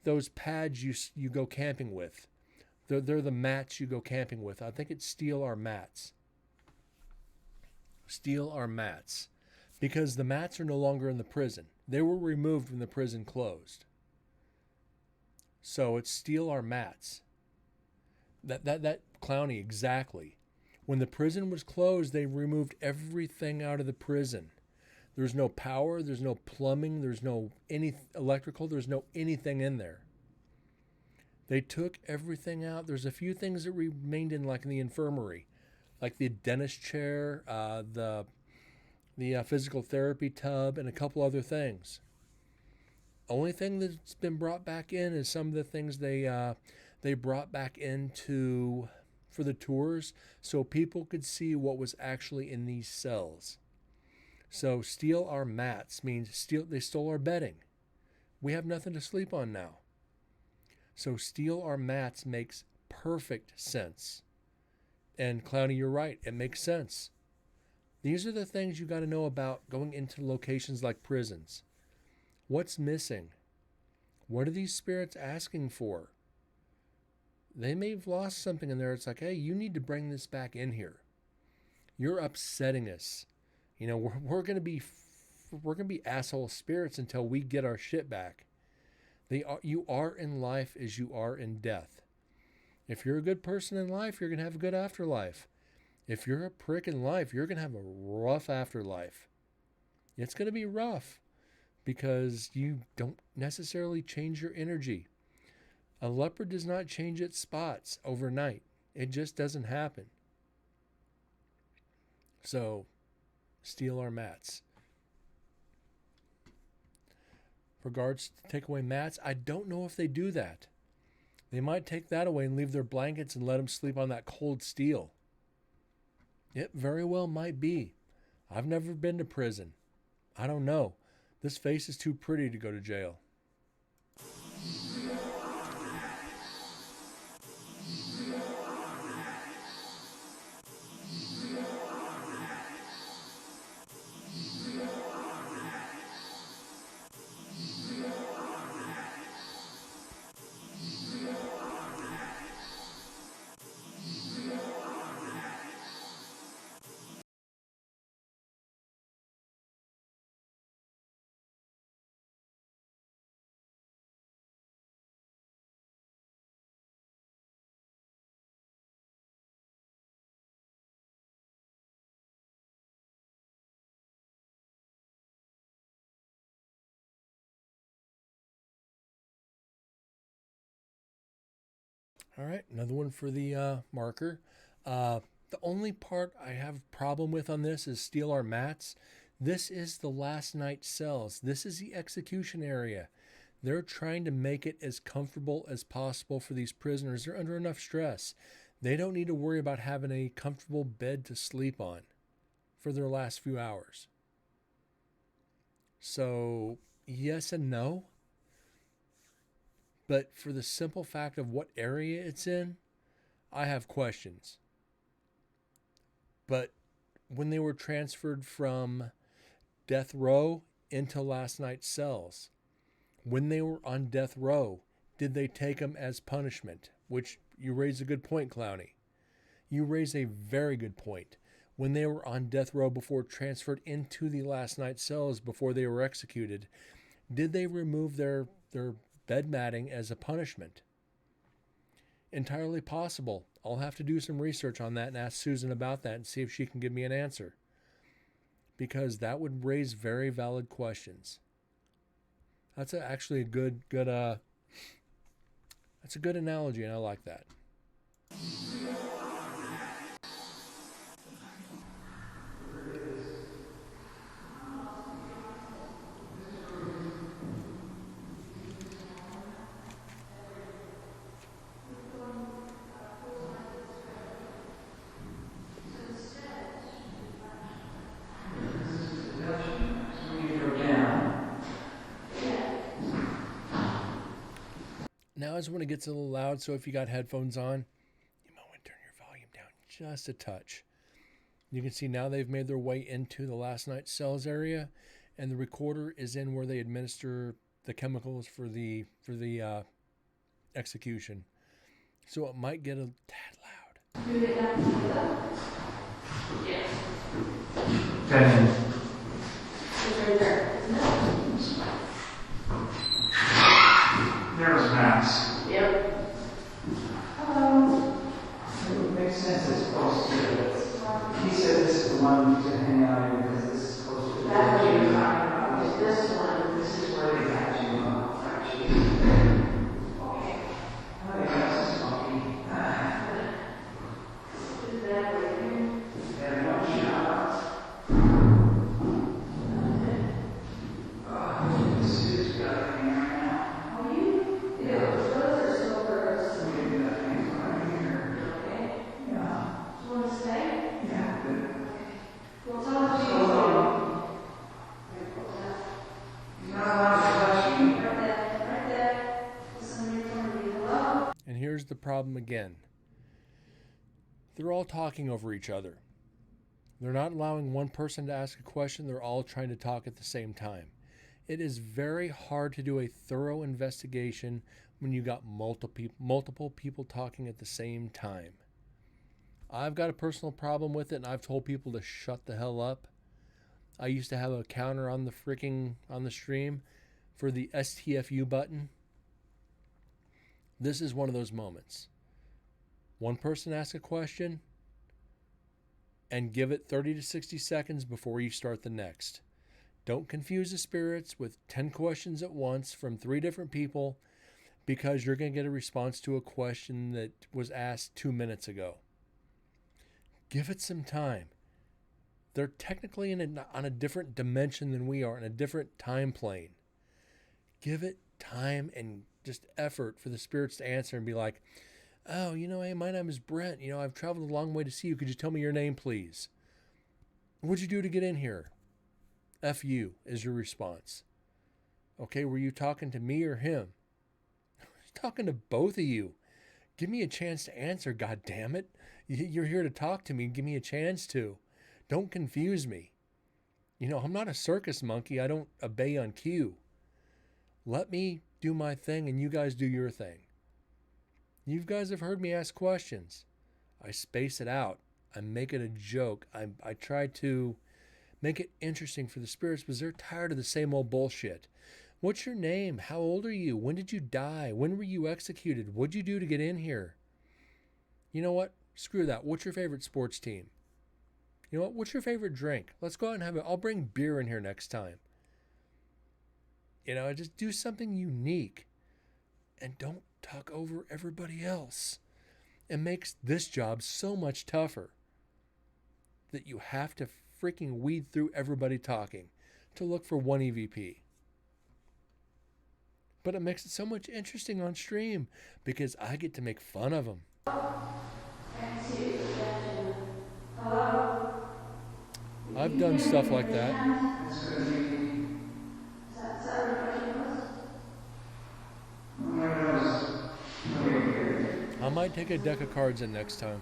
[SPEAKER 2] those pads you go camping with. They're the mats you go camping with. I think it's steal our mats. Steal our mats. Because the mats are no longer in the prison. They were removed when the prison closed. So it's steal our mats. That Clowney, exactly. When the prison was closed, they removed everything out of the prison. There's no power, there's no plumbing, there's no any electrical, there's no anything in there. They took everything out. There's a few things that remained in, like in the infirmary, like the dentist chair, the physical therapy tub, and a couple other things. Only thing that's been brought back in is some of the things they brought back into for the tours, so people could see what was actually in these cells. So steal our mats means they stole our bedding. We have nothing to sleep on now. So steal our mats makes perfect sense. And Clowney, you're right. It makes sense. These are the things you got to know about going into locations like prisons. What's missing? What are these spirits asking for? They may have lost something in there. It's like, hey, you need to bring this back in here. You're upsetting us. You know, we're gonna be asshole spirits until we get our shit back. You are in life as you are in death. If you're a good person in life, you're gonna have a good afterlife. If you're a prick in life, you're going to have a rough afterlife. It's going to be rough because you don't necessarily change your energy. A leopard does not change its spots overnight. It just doesn't happen. So, steal our mats. Regards to take away mats, I don't know if they do that. They might take that away and leave their blankets and let them sleep on that cold steel. It very well might be. I've never been to prison. I don't know. This face is too pretty to go to jail. All right, another one for the marker. The only part I have a problem with on this is steal our mats. This is the last night cells. This is the execution area. They're trying to make it as comfortable as possible for these prisoners. They're under enough stress. They don't need to worry about having a comfortable bed to sleep on for their last few hours. So, yes and no. But for the simple fact of what area it's in, I have questions. But when they were transferred from death row into last night's cells, when they were on death row, did they take them as punishment? Which you raise a good point, Clowney. You raise a very good point. When they were on death row before transferred into the last night cells before they were executed, did they remove their their bed matting as a punishment. Entirely possible. I'll have to do some research on that and ask Susan about that and see if she can give me an answer. Because that would raise very valid questions. That's actually a good that's a good analogy, and I like that. Now is when it gets a little loud, so if you got headphones on, you might want to turn your volume down just a touch. You can see now they've made their way into the last night's cells area, and the recorder is in where they administer the chemicals for the execution. So it might get a tad loud.
[SPEAKER 4] Okay. There's Max.
[SPEAKER 6] Yep.
[SPEAKER 4] It would make sense it's close to it. He said this is the one to hang out in because this is close to it.
[SPEAKER 6] That's what you're talking about. Is this one?
[SPEAKER 4] This is where they got you actually.
[SPEAKER 6] Okay.
[SPEAKER 4] Oh, they got us funky.
[SPEAKER 6] Is that right here?
[SPEAKER 4] Yeah, no shots. This is got a hanger now.
[SPEAKER 6] Oh, you? Yeah, those are silvers.
[SPEAKER 4] Maybe that hangs right here.
[SPEAKER 6] Okay.
[SPEAKER 4] Yeah.
[SPEAKER 6] Do you want to stay?
[SPEAKER 4] Yeah, good.
[SPEAKER 6] We'll talk to you.
[SPEAKER 4] Hold on. You're not allowed to touch me.
[SPEAKER 6] Right there. Right there. Somebody told me hello.
[SPEAKER 2] And here's the problem again. They're all talking over each other. They're not allowing one person to ask a question. They're all trying to talk at the same time. It is very hard to do a thorough investigation when you got multiple people talking at the same time. I've got a personal problem with it, and I've told people to shut the hell up. I used to have a counter on the stream for the STFU button. This is one of those moments. One person asks a question and give it 30 to 60 seconds before you start the next. Don't confuse the spirits with 10 questions at once from 3 different people, because you're going to get a response to a question that was asked 2 minutes ago. Give it some time. They're technically on a different dimension than we are, in a different time plane. Give it time and just effort for the spirits to answer and be like, oh, hey, my name is Brent. I've traveled a long way to see you. Could you tell me your name, please? What'd you do to get in here? F you is your response. Okay, were you talking to me or him? I was talking to both of you. Give me a chance to answer, God damn it. You're here to talk to me. Give me a chance to. Don't confuse me. I'm not a circus monkey. I don't obey on cue. Let me do my thing and you guys do your thing. You guys have heard me ask questions. I space it out. I make it a joke. I try to make it interesting for the spirits because they're tired of the same old bullshit. What's your name? How old are you? When did you die? When were you executed? What'd you do to get in here? You know what? Screw that. What's your favorite sports team? You know what? What's your favorite drink? Let's go out and have it. I'll bring beer in here next time. Just do something unique. And don't talk over everybody else. It makes this job so much tougher that you have to freaking weed through everybody talking to look for one EVP. But it makes it so much interesting on stream because I get to make fun of them. I've done stuff like that. I might take a deck of cards in next time.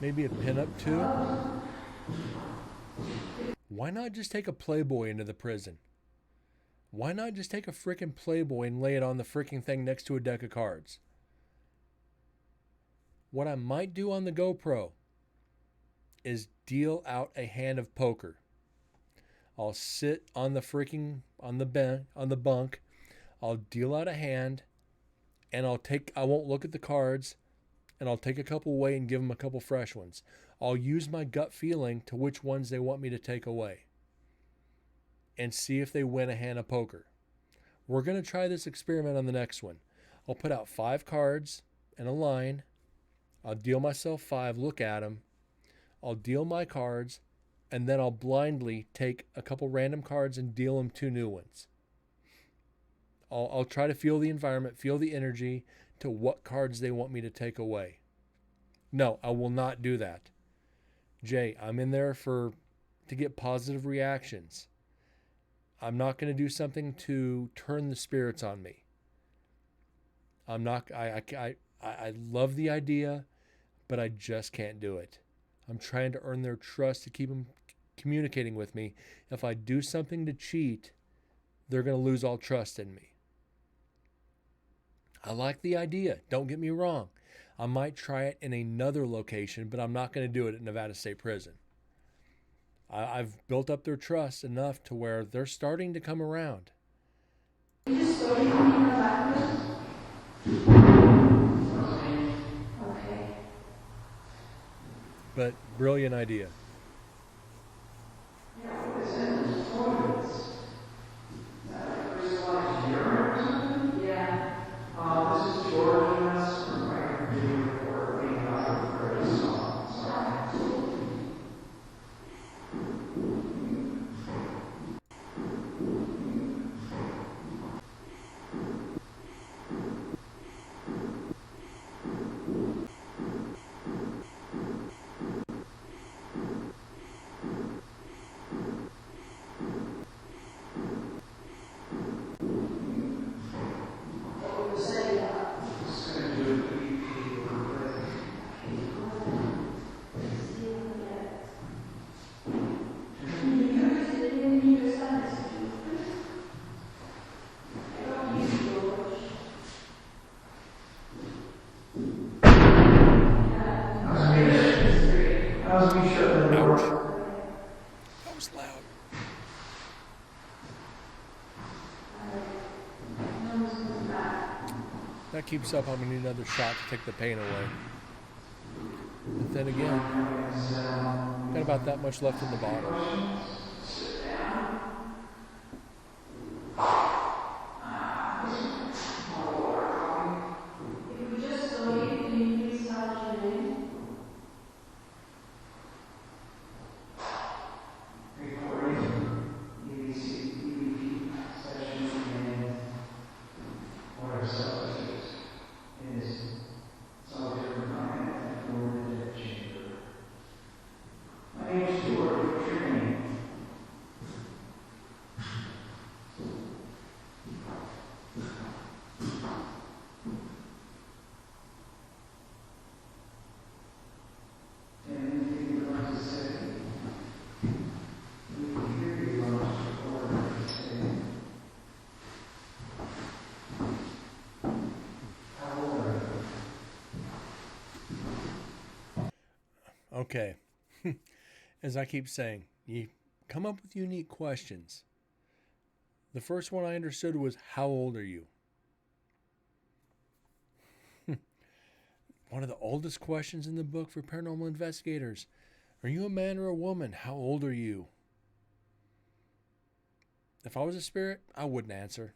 [SPEAKER 2] maybe a pinup too. Why not just take a Playboy into the prison? Why not just take a freaking Playboy and lay it on the freaking thing next to a deck of cards? What I might do on the GoPro is deal out a hand of poker. I'll sit on the bunk. I'll deal out a hand, and I won't look at the cards, and I'll take a couple away and give them a couple fresh ones. I'll use my gut feeling to which ones they want me to take away and see if they win a hand of poker. We're going to try this experiment on the next one. I'll put out 5 cards and a line. I'll deal myself 5, look at them. I'll deal my cards, and then I'll blindly take a couple random cards and deal them 2 new ones. I'll try to feel the environment, feel the energy to what cards they want me to take away. No, I will not do that. Jay, I'm in there to get positive reactions. I'm not going to do something to turn the spirits on me. I'm not. I love the idea, but I just can't do it. I'm trying to earn their trust to keep them communicating with me. If I do something to cheat, they're going to lose all trust in me. I like the idea. Don't get me wrong. I might try it in another location, but I'm not going to do it at Nevada State Prison. I've built up their trust enough to where they're starting to come around.
[SPEAKER 6] You just go to me in the background? Okay.
[SPEAKER 2] But brilliant idea.
[SPEAKER 6] Yeah.
[SPEAKER 4] This is George and us from my video report being out of the Curtis song. Sorry. Just gonna do an EP real quick. I was me shutting the door.
[SPEAKER 2] That was loud. That keeps up. I'm going to need another shot to take the pain away. But then again, got about that much left in the bottle.
[SPEAKER 6] If we just slowly, can you please start your name?
[SPEAKER 4] Recording, EBC, EBP, session, and what our subject is. So different content and forward to the chamber. My name is Stuart. What's your name? Anything you would like to say? We can hear you on the recording. Say, how old are you?
[SPEAKER 2] Okay. As I keep saying, you come up with unique questions. The first one I understood was, how old are you? One of the oldest questions in the book for paranormal investigators. Are you a man or a woman? How old are you? If I was a spirit, I wouldn't answer.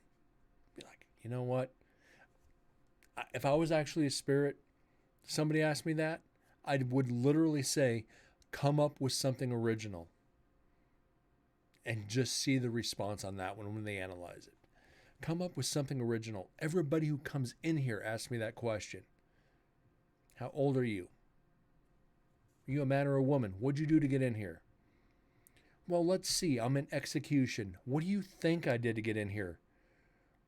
[SPEAKER 2] Be like, you know what? If I was actually a spirit, somebody asked me that, I would literally say, come up with something original. And just see the response on that one when they analyze it. Come up with something original. Everybody who comes in here asks me that question. How old are you? Are you a man or a woman? What'd you do to get in here? Well, let's see. I'm in execution. What do you think I did to get in here?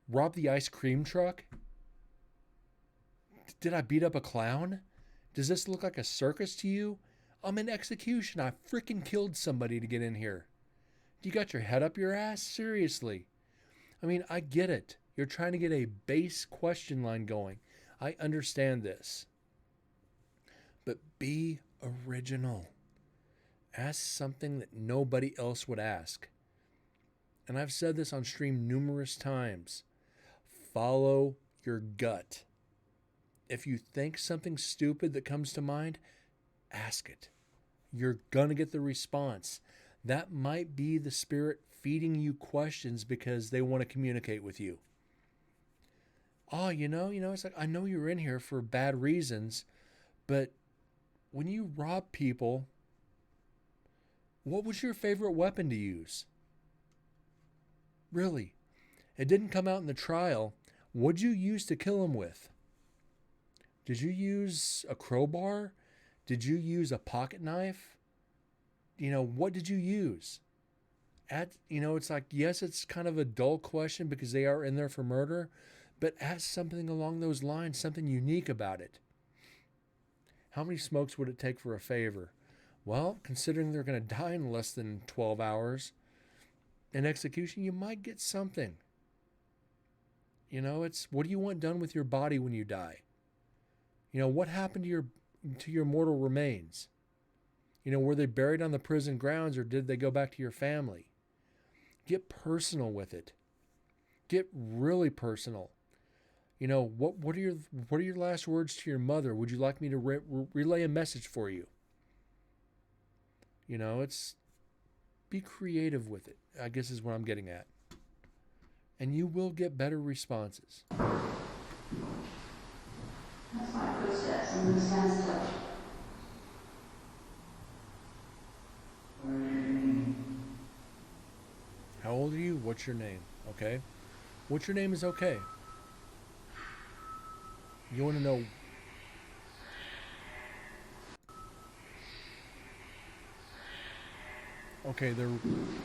[SPEAKER 2] Rob the ice cream truck? Did I beat up a clown? Does this look like a circus to you? I'm in execution. I freaking killed somebody to get in here. You got your head up your ass? Seriously. I mean, I get it. You're trying to get a base question line going. I understand this. But be original. Ask something that nobody else would ask. And I've said this on stream numerous times. Follow your gut. If you think something stupid that comes to mind, ask it. You're going to get the response. That might be the spirit feeding you questions because they want to communicate with you. Oh, it's like, I know you're in here for bad reasons, but when you rob people, what was your favorite weapon to use? Really? It didn't come out in the trial. What'd you use to kill him with? Did you use a crowbar? Did you use a pocket knife? What did you use? It's like, yes, it's kind of a dull question because they are in there for murder, but ask something along those lines, something unique about it. How many smokes would it take for a favor? Well, considering they're going to die in less than 12 hours, in execution, you might get something. It's what do you want done with your body when you die? What happened to your mortal remains? Were they buried on the prison grounds or did they go back to your family? Get personal with it. Get really personal. What are your last words to your mother? Would you like me to relay a message for you? It's be creative with it, I guess is what I'm getting at. And you will get better responses.
[SPEAKER 6] That's my footsteps on the sandstone.
[SPEAKER 4] What are your name?
[SPEAKER 2] How old are you? What's your name? Okay? What's your name is okay. You want to know... Okay, they're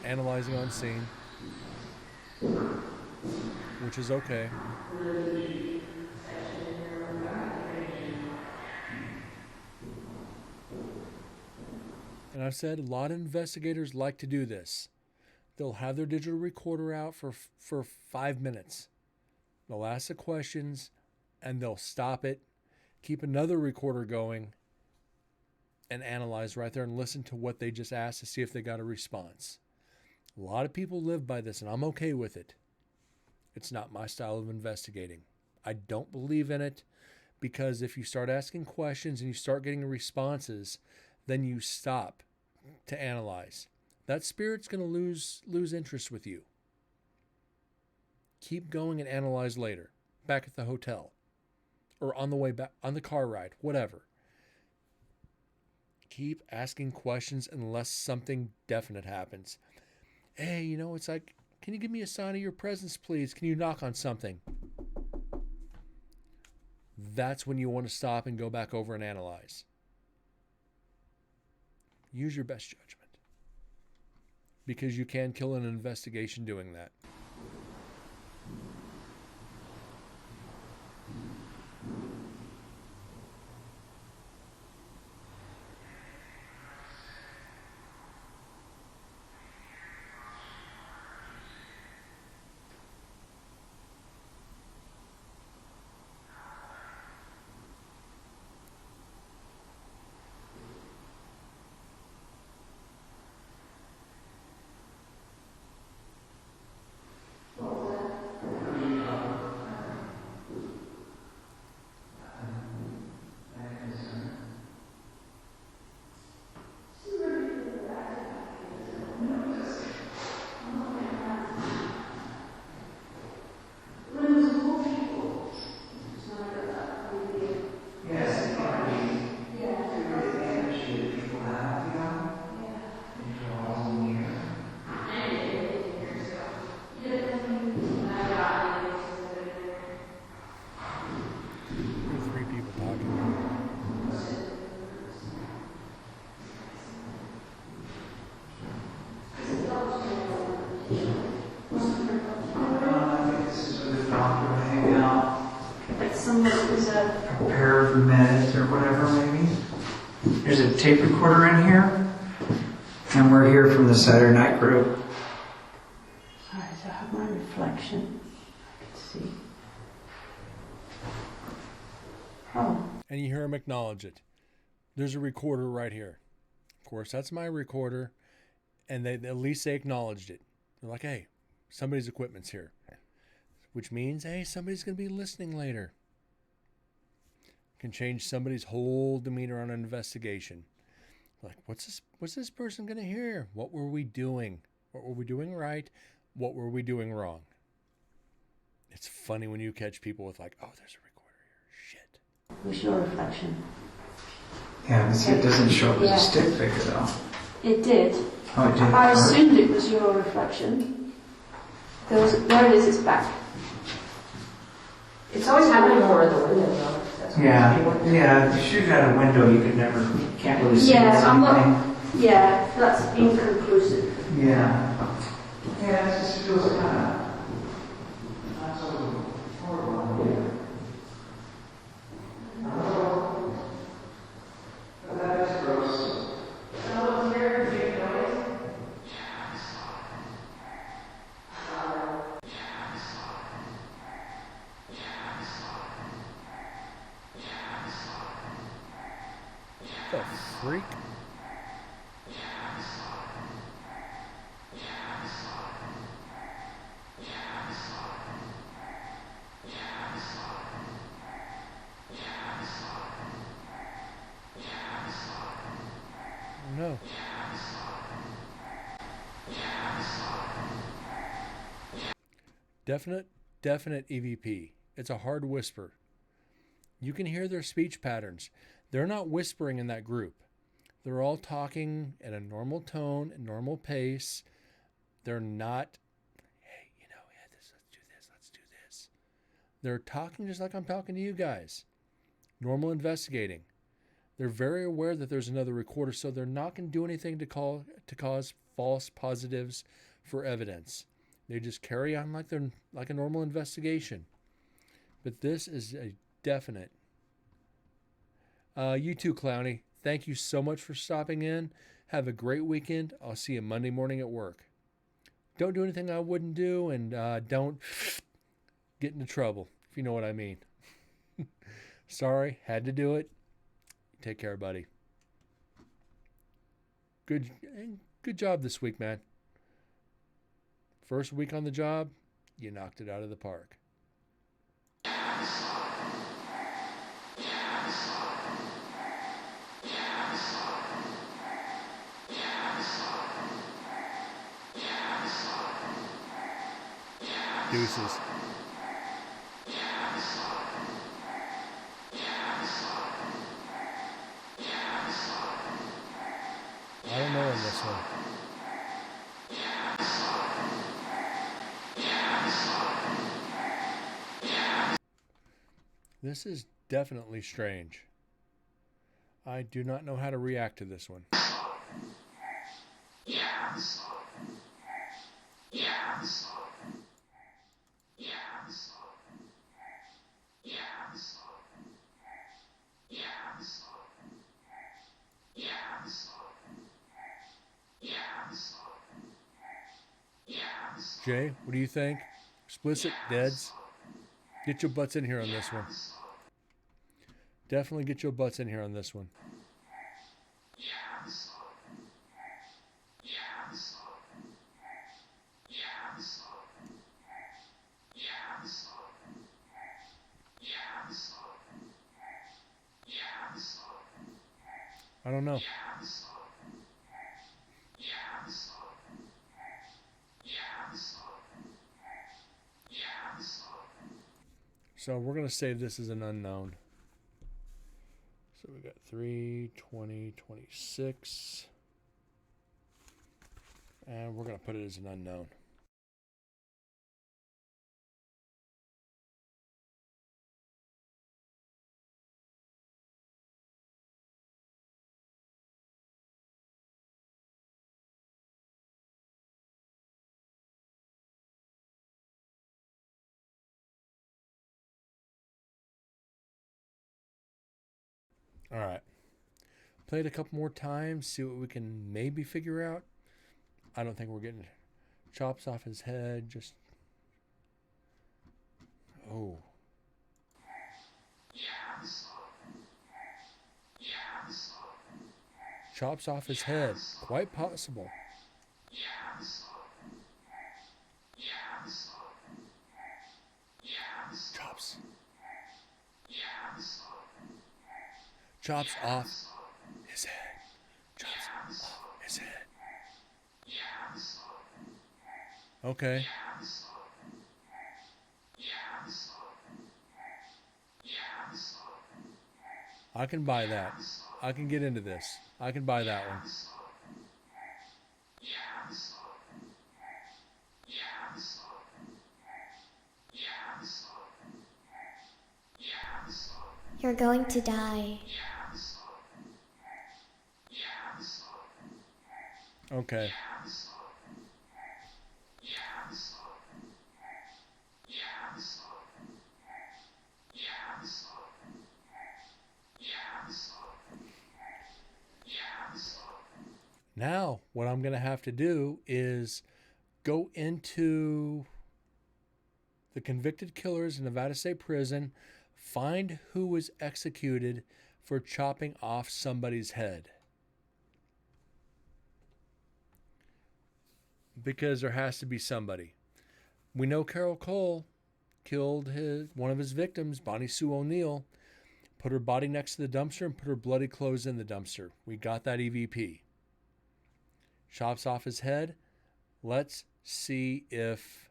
[SPEAKER 2] analyzing on scene, which is okay. And I've said a lot of investigators like to do this. They'll have their digital recorder out for 5 minutes. They'll ask the questions and they'll stop it, keep another recorder going, and analyze right there and listen to what they just asked to see if they got a response. A lot of people live by this, and I'm okay with it. It's not my style of investigating. I don't believe in it because if you start asking questions and you start getting responses, then you stop to analyze. That spirit's going to lose interest with you. Keep going and analyze later, back at the hotel, or on the way back, on the car ride, whatever. Keep asking questions unless something definite happens. Hey, it's like, can you give me a sign of your presence, please? Can you knock on something? That's when you want to stop and go back over and analyze. Use your best judgment. Because you can kill an investigation doing that.
[SPEAKER 6] Someone who's a
[SPEAKER 4] Prepare the meds or whatever, maybe? There's a tape recorder in here, and we're here from the Saturday Night Group.
[SPEAKER 6] Alright, so I have my reflection. Let's see. Oh,
[SPEAKER 2] And you hear him acknowledge it. There's a recorder right here. Of course, that's my recorder. And they at least they acknowledged it. They're like, hey, somebody's equipment's here. Which means, hey, somebody's going to be listening later. Can change somebody's whole demeanor on an investigation. Like, what's this person going to hear? What were we doing? What were we doing right? What were we doing wrong? It's funny when you catch people with like, oh, there's a recorder here. Shit.
[SPEAKER 6] was your reflection.
[SPEAKER 4] Yeah, but see, it doesn't show up as
[SPEAKER 6] Yeah.
[SPEAKER 4] a stick figure though.
[SPEAKER 6] It did.
[SPEAKER 4] Oh, it did.
[SPEAKER 6] I assumed it was your reflection. There it is, it's back.
[SPEAKER 7] It's always happening more in the window though. That's what
[SPEAKER 4] Yeah, yeah. You should have had a window. You can't really see.
[SPEAKER 6] Yeah, I'm
[SPEAKER 4] anything.
[SPEAKER 6] not. Yeah, that's inconclusive.
[SPEAKER 4] Yeah. Yeah, it just feels kind of not so horrible. Yeah. But that is gross.
[SPEAKER 2] The freak? No. Definite EVP. It's a hard whisper. You can hear their speech patterns. They're not whispering in that group. They're all talking at a normal tone, a normal pace. They're not, hey, yeah, let's do this. They're talking just like I'm talking to you guys. Normal investigating. They're very aware that there's another recorder, so they're not going to do anything to cause false positives for evidence. They just carry on like a normal investigation. But this is a definite. You too, Clowny. Thank you so much for stopping in. Have a great weekend. I'll see you Monday morning at work. Don't do anything I wouldn't do, and don't get into trouble, if you know what I mean. Sorry, had to do it. Take care, buddy. Good job this week, man. First week on the job, you knocked it out of the park. Deuces. I don't know in this one. This is definitely strange. I do not know how to react to this one. Jay, what do you think? Explicit, deads? Get your butts in here on this one. Definitely get your butts in here on this one. I don't know. So we're going to say this is an unknown. So we got 3, 20, 26. And we're going to put it as an unknown. All right. Play it a couple more times, see what we can maybe figure out. I don't think we're getting chops off his head. Just, oh. Chops off his head. Quite possible. Chops. Chops off his head. Chops off his head. Okay. I can buy that. I can get into this. I can buy that one.
[SPEAKER 3] You're going to die.
[SPEAKER 2] Okay. Now, what I'm going to have to do is go into the convicted killers in Nevada State Prison, find who was executed for chopping off somebody's head. Because there has to be somebody. We know Carol Cole killed one of his victims, Bonnie Sue O'Neill, put her body next to the dumpster and put her bloody clothes in the dumpster. We got that EVP. Chops off his head. Let's see if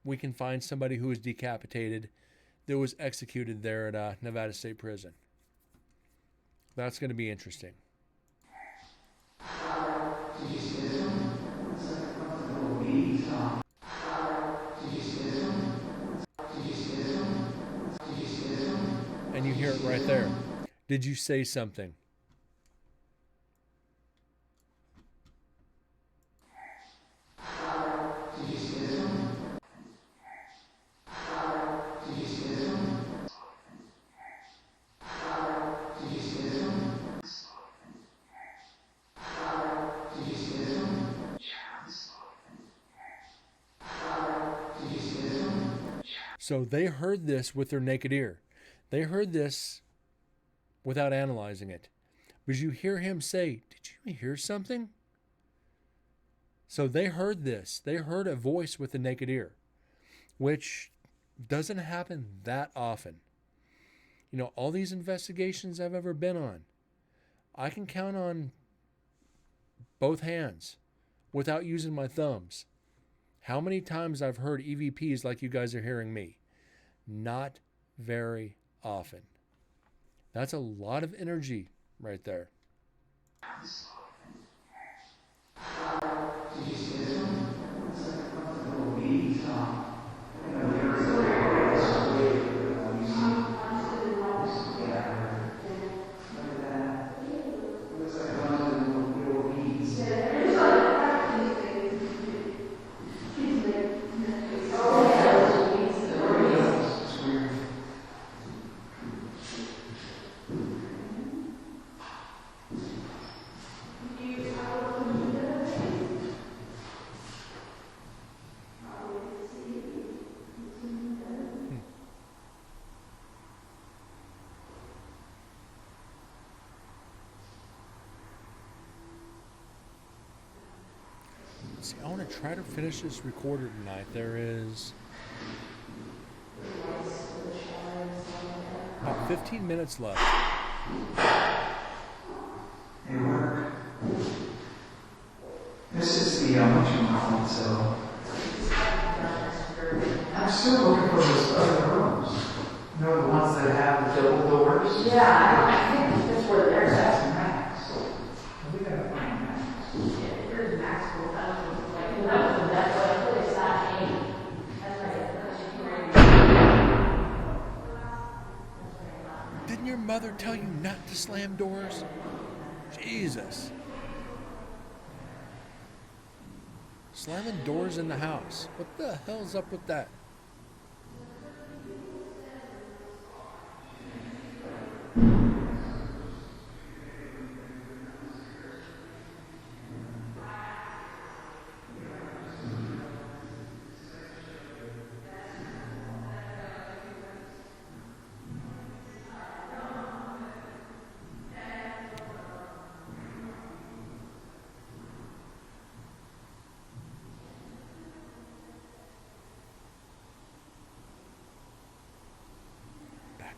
[SPEAKER 2] we can find somebody who was decapitated that was executed there at Nevada State Prison. That's going to be interesting. And you hear it right there. Did you say something? So they heard this with their naked ear. They heard this without analyzing it. But you hear him say, "Did you hear something?" So they heard this. They heard a voice with the naked ear, which doesn't happen that often. You know, all these investigations I've ever been on, I can count on both hands without using my thumbs how many times I've heard EVPs like you guys are hearing me. Not very often. That's a lot of energy right there. See, I want to try to finish this recorder tonight. There is about 15 minutes left.
[SPEAKER 4] Hey, work. This is the what you call it, so I'm still looking for those other rooms. You know, the ones that have the double doors?
[SPEAKER 7] Yeah, I think that's where they're
[SPEAKER 4] That's
[SPEAKER 7] at.
[SPEAKER 4] Max. We gotta find Max.
[SPEAKER 7] There's Maxwell. I don't know, like, that's what I put, it's not eight. That's right.
[SPEAKER 2] Didn't your mother tell you not to slam doors? Jesus. Slamming doors in the house. What the hell's up with that?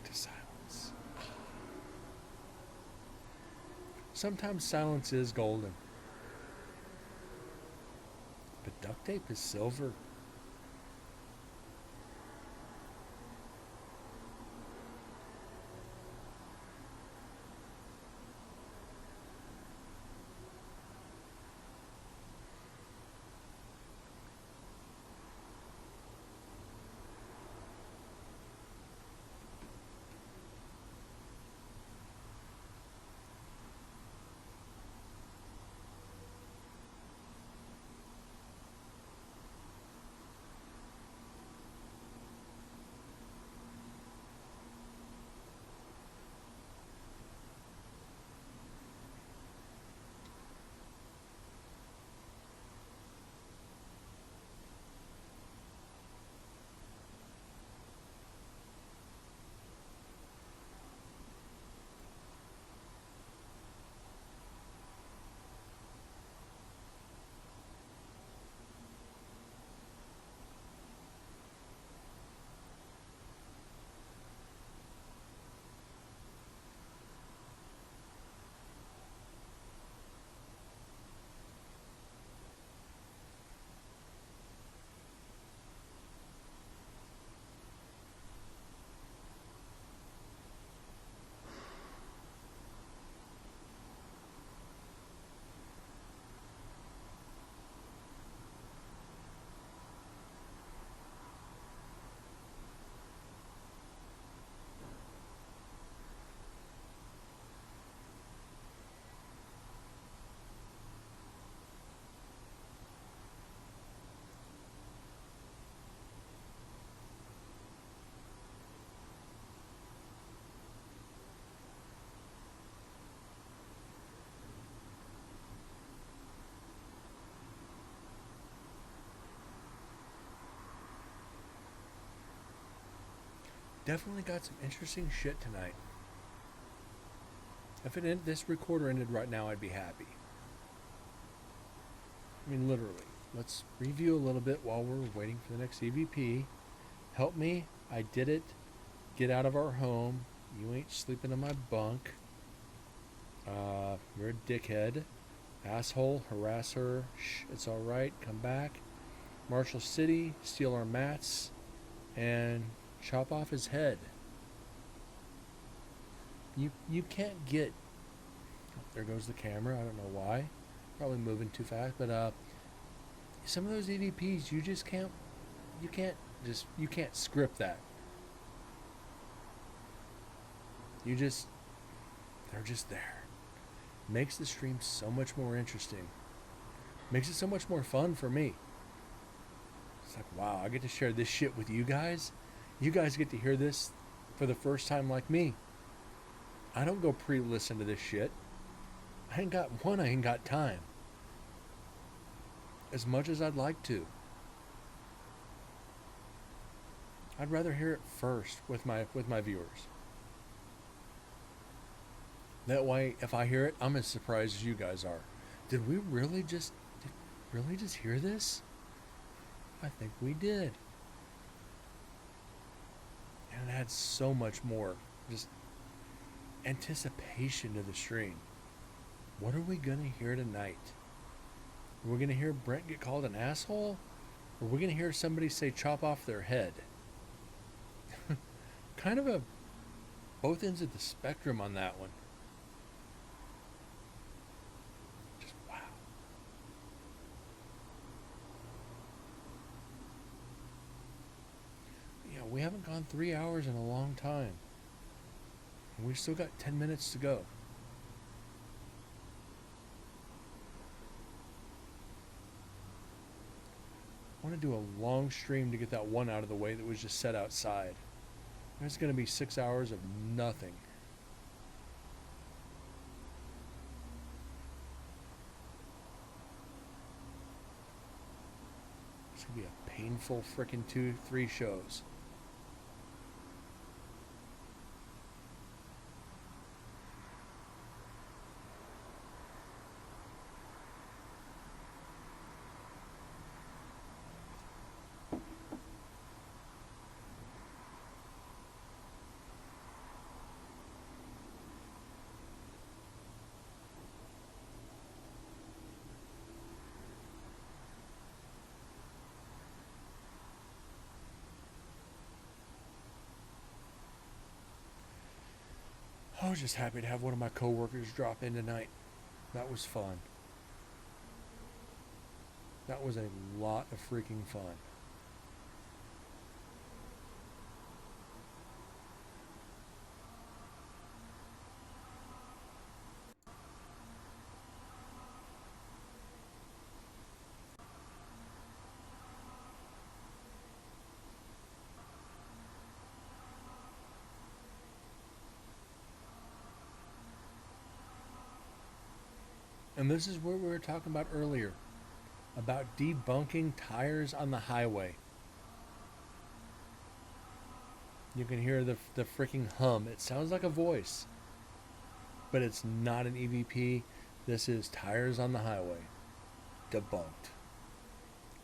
[SPEAKER 2] to silence. Sometimes silence is golden. But duct tape is silver. Definitely got some interesting shit tonight. If this recorder ended right now, I'd be happy. I mean, literally. Let's review a little bit while we're waiting for the next EVP. Help me. I did it. Get out of our home. You ain't sleeping in my bunk. You're a dickhead. Asshole. Harass her. Shh, it's alright. Come back. Marshall City. Steal our mats. And chop off his head. You can't get... There goes the camera. I don't know why. Probably moving too fast. But some of those EVPs, you just can't... You can't script that. They're just there. Makes the stream so much more interesting. Makes it so much more fun for me. It's like, wow, I get to share this shit with you guys. You guys get to hear this for the first time like me. I don't go pre-listen to this shit. I ain't got time. As much as I'd like to. I'd rather hear it first with my viewers. That way, if I hear it, I'm as surprised as you guys are. Did we really just hear this? I think we did. And it adds so much more just anticipation to the stream. What are we going to hear tonight? Are we going to hear Brent get called an asshole? Or are we going to hear somebody say chop off their head? Kind of both ends of the spectrum on that one. Just wow. Yeah, we haven't gone 3 hours in a long time. And we've still got 10 minutes to go. I want to do a long stream to get that one out of the way that was just set outside. There's going to be 6 hours of nothing. It's going to be a painful frickin' 2-3 shows. I was just happy to have one of my coworkers drop in tonight. That was fun. That was a lot of freaking fun. And this is what we were talking about earlier, about debunking tires on the highway. You can hear the freaking hum. It sounds like a voice, but it's not an EVP. This is tires on the highway. Debunked.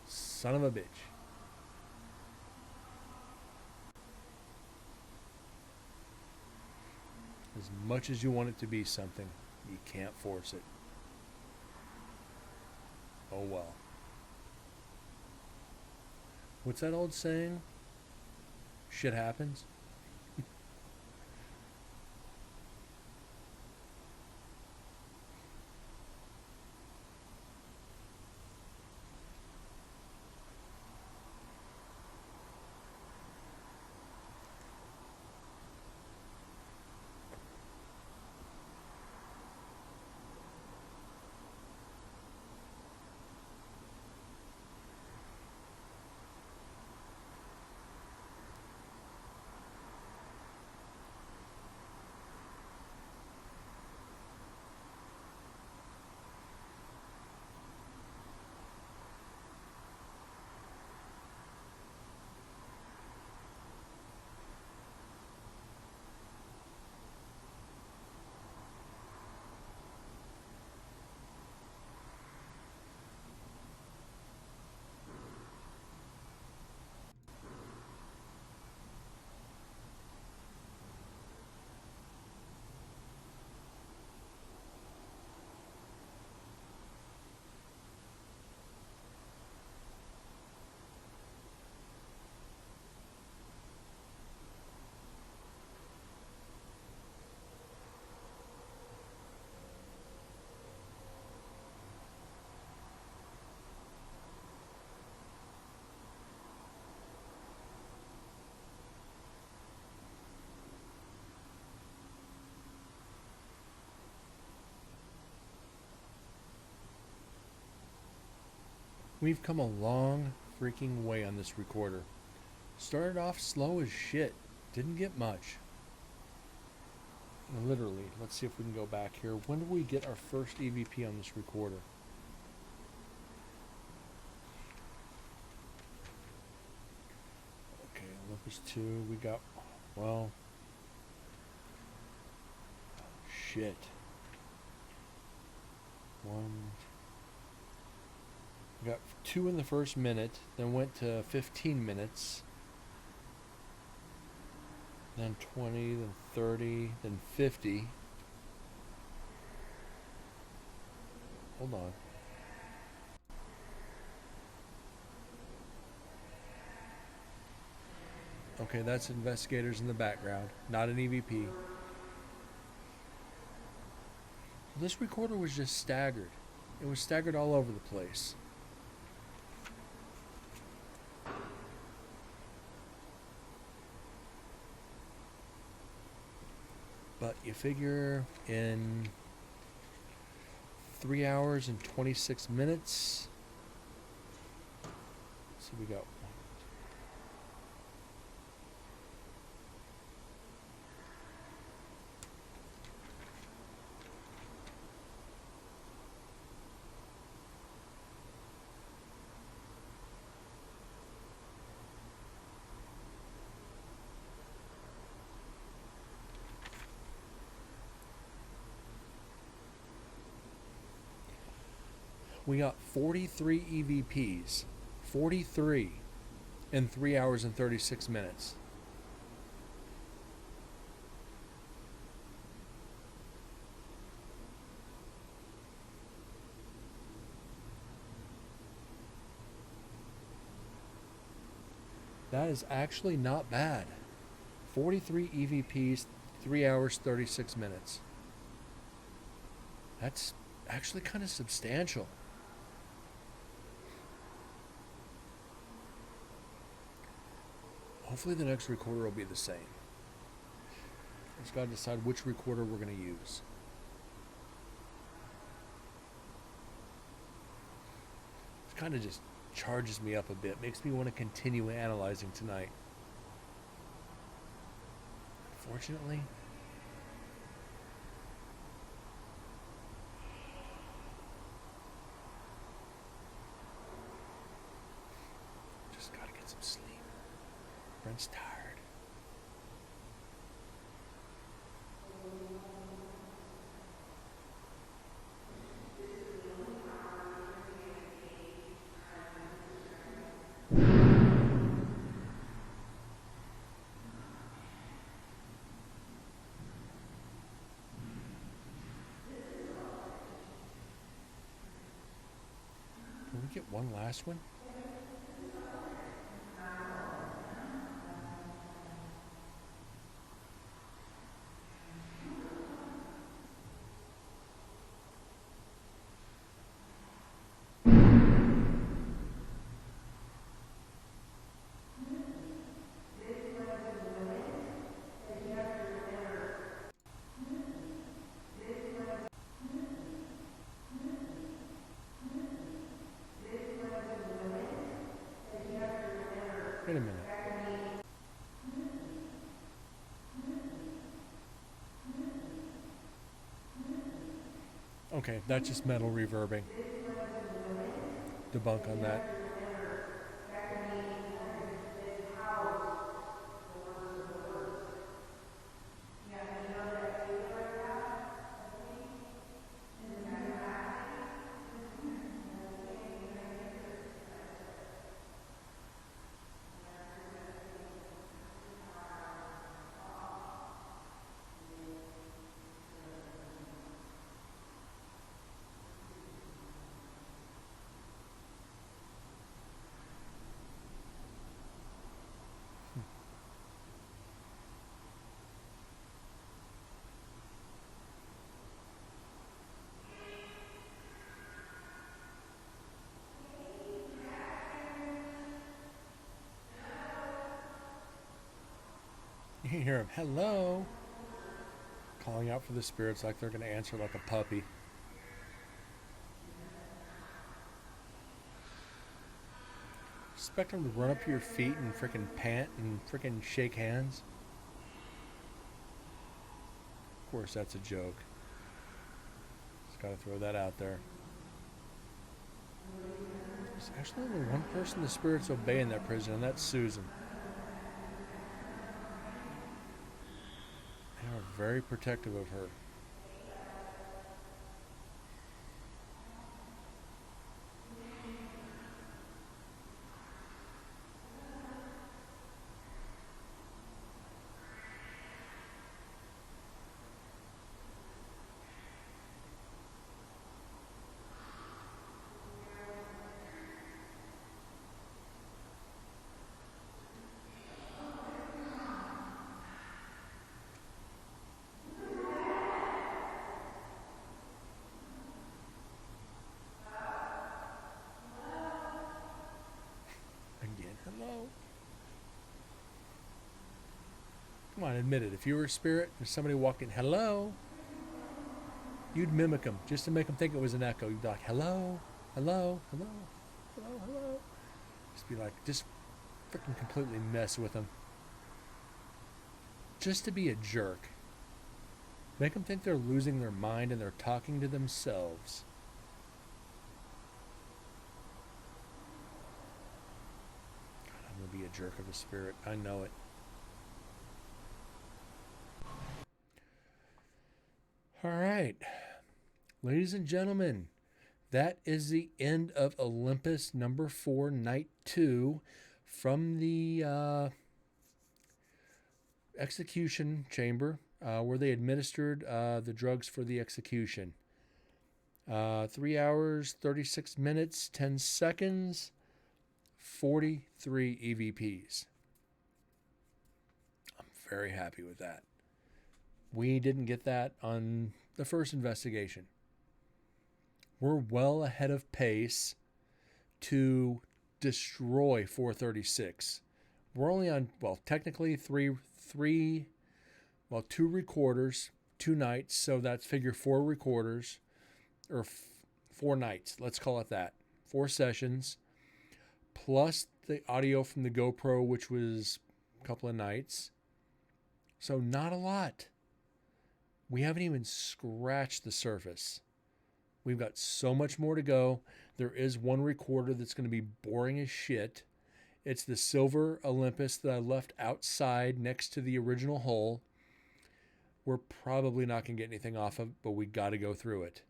[SPEAKER 2] Son of a bitch. As much as you want it to be something, you can't force it. Oh well. What's that old saying? Shit happens. We've come a long freaking way on this recorder. Started off slow as shit. Didn't get much. Literally, let's see if we can go back here. When did we get our first EVP on this recorder? Okay, Olympus 2, we got, well, shit. We got 2 in the first minute, then went to 15 minutes, then 20, then 30, then 50. Hold on. Okay, that's investigators in the background, not an EVP. This recorder was just staggered. It was staggered all over the place. But you figure in 3 hours and 26 minutes. So we got we got 43 EVPs. 43 in 3 hours and 36 minutes. That is actually not bad. 43 EVPs, 3 hours, 36 minutes. That's actually kind of substantial. Hopefully the next recorder will be the same. Just got to decide which recorder we're going to use. It kind of just charges me up a bit. Makes me want to continue analyzing tonight. Unfortunately, just got to get some sleep. Brent's tired. Can we get one last one? Wait a minute. Okay, that's just metal reverbing. Debunk on that. You can hear him, hello, calling out for the spirits like they're going to answer like a puppy. Expect them to run up to your feet and frickin' pant and frickin' shake hands. Of course, that's a joke. Just gotta throw that out there. There's actually only one person the spirits obey in that prison, and that's Susan. They are very protective of her. Hello? Come on, admit it. If you were a spirit and somebody walked in, hello, you'd mimic them just to make them think it was an echo. You'd be like, hello, hello, hello, hello, hello. Just be like, just freaking completely mess with them. Just to be a jerk. Make them think they're losing their mind and they're talking to themselves. Be a jerk of a spirit. I know it. All right. Ladies and gentlemen, that is the end of Olympus number 4, night 2 from the execution chamber where they administered the drugs for the execution. 3 hours, 36 minutes, 10 seconds. 43 EVPs. I'm very happy with that. We didn't get that on the first investigation. We're well ahead of pace to destroy 436. We're only on, well, technically two recorders, 2 nights. So that's figure 4 recorders, or 4 nights. Let's call it that. 4 sessions, plus the audio from the GoPro, which was a couple of nights. So not a lot. We haven't even scratched the surface. We've got so much more to go. There is one recorder that's going to be boring as shit. It's the silver Olympus that I left outside next to the original hole. We're probably not going to get anything off of, but we got to go through it.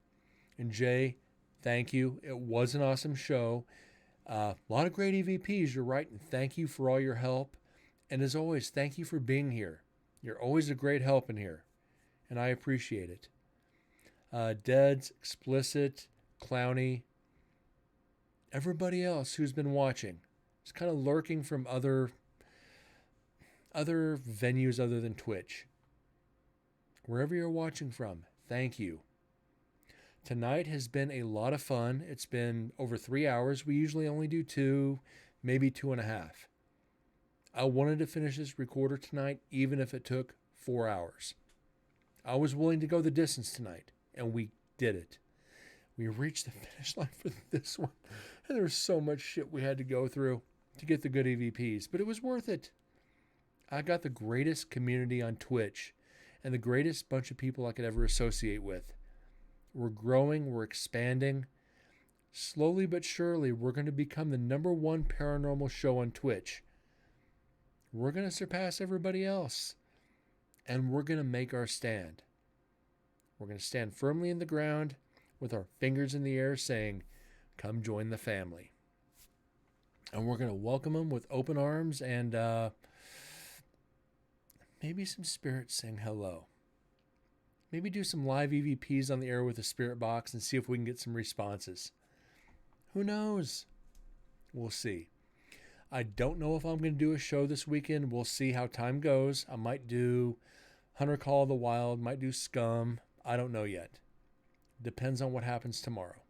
[SPEAKER 2] And Jay, thank you. It was an awesome show. A lot of great EVPs, you're right. And thank you for all your help. And as always, thank you for being here. You're always a great help in here. And I appreciate it. Deads, Explicit, Clowny, everybody else who's been watching. It's kind of lurking from other venues other than Twitch. Wherever you're watching from, thank you. Tonight has been a lot of fun. It's been over 3 hours. We usually only do 2, maybe 2.5. I wanted to finish this recorder tonight, even if it took 4 hours. I was willing to go the distance tonight, and we did it. We reached the finish line for this one, and there was so much shit we had to go through to get the good EVPs, but it was worth it. I got the greatest community on Twitch and the greatest bunch of people I could ever associate with. We're growing, we're expanding. Slowly but surely, we're going to become the #1 paranormal show on Twitch. We're going to surpass everybody else. And we're going to make our stand. We're going to stand firmly in the ground with our fingers in the air saying, come join the family. And we're going to welcome them with open arms and maybe some spirits saying hello. Maybe do some live EVPs on the air with a spirit box and see if we can get some responses. Who knows? We'll see. I don't know if I'm going to do a show this weekend. We'll see how time goes. I might do Hunter Call of the Wild, might do Scum. I don't know yet. Depends on what happens tomorrow.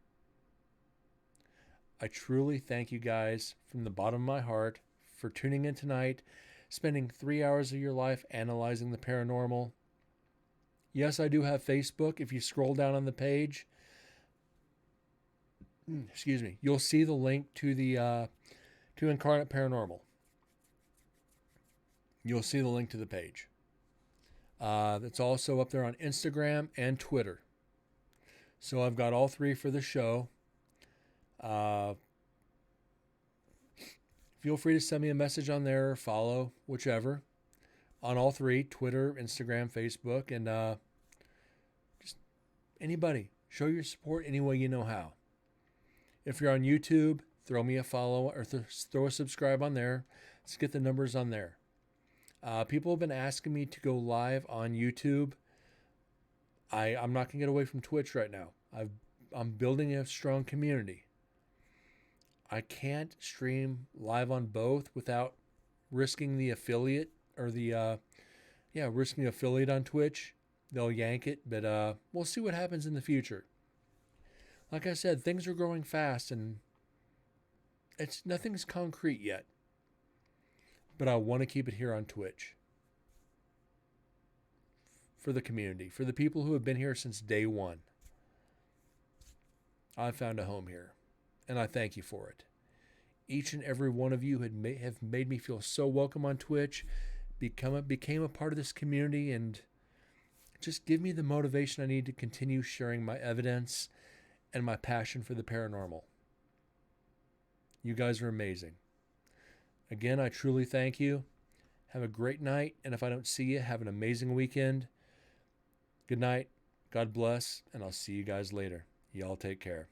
[SPEAKER 2] I truly thank you guys from the bottom of my heart for tuning in tonight, spending 3 hours of your life analyzing the paranormal. Yes, I do have Facebook. If you scroll down on the page, you'll see the link to the to Incarnate Paranormal. You'll see the link to the page. That's also up there on Instagram and Twitter. So I've got all 3 for the show. Feel free to send me a message on there or follow, whichever. On all 3, Twitter, Instagram, Facebook, and just anybody. Show your support any way you know how. If you're on YouTube, throw me a follow or throw a subscribe on there. Let's get the numbers on there. People have been asking me to go live on YouTube. I'm not going to get away from Twitch right now. I'm building a strong community. I can't stream live on both without risking the affiliate or risking affiliate on Twitch. They'll yank it, but we'll see what happens in the future. Like I said, things are growing fast and nothing's concrete yet. But I want to keep it here on Twitch. For the community, for the people who have been here since day one. I found a home here, and I thank you for it. Each and every one of you have made me feel so welcome on Twitch, became a part of this community, and just give me the motivation I need to continue sharing my evidence and my passion for the paranormal. You guys are amazing. Again, I truly thank you. Have a great night, and if I don't see you, have an amazing weekend. Good night, God bless, and I'll see you guys later. Y'all take care.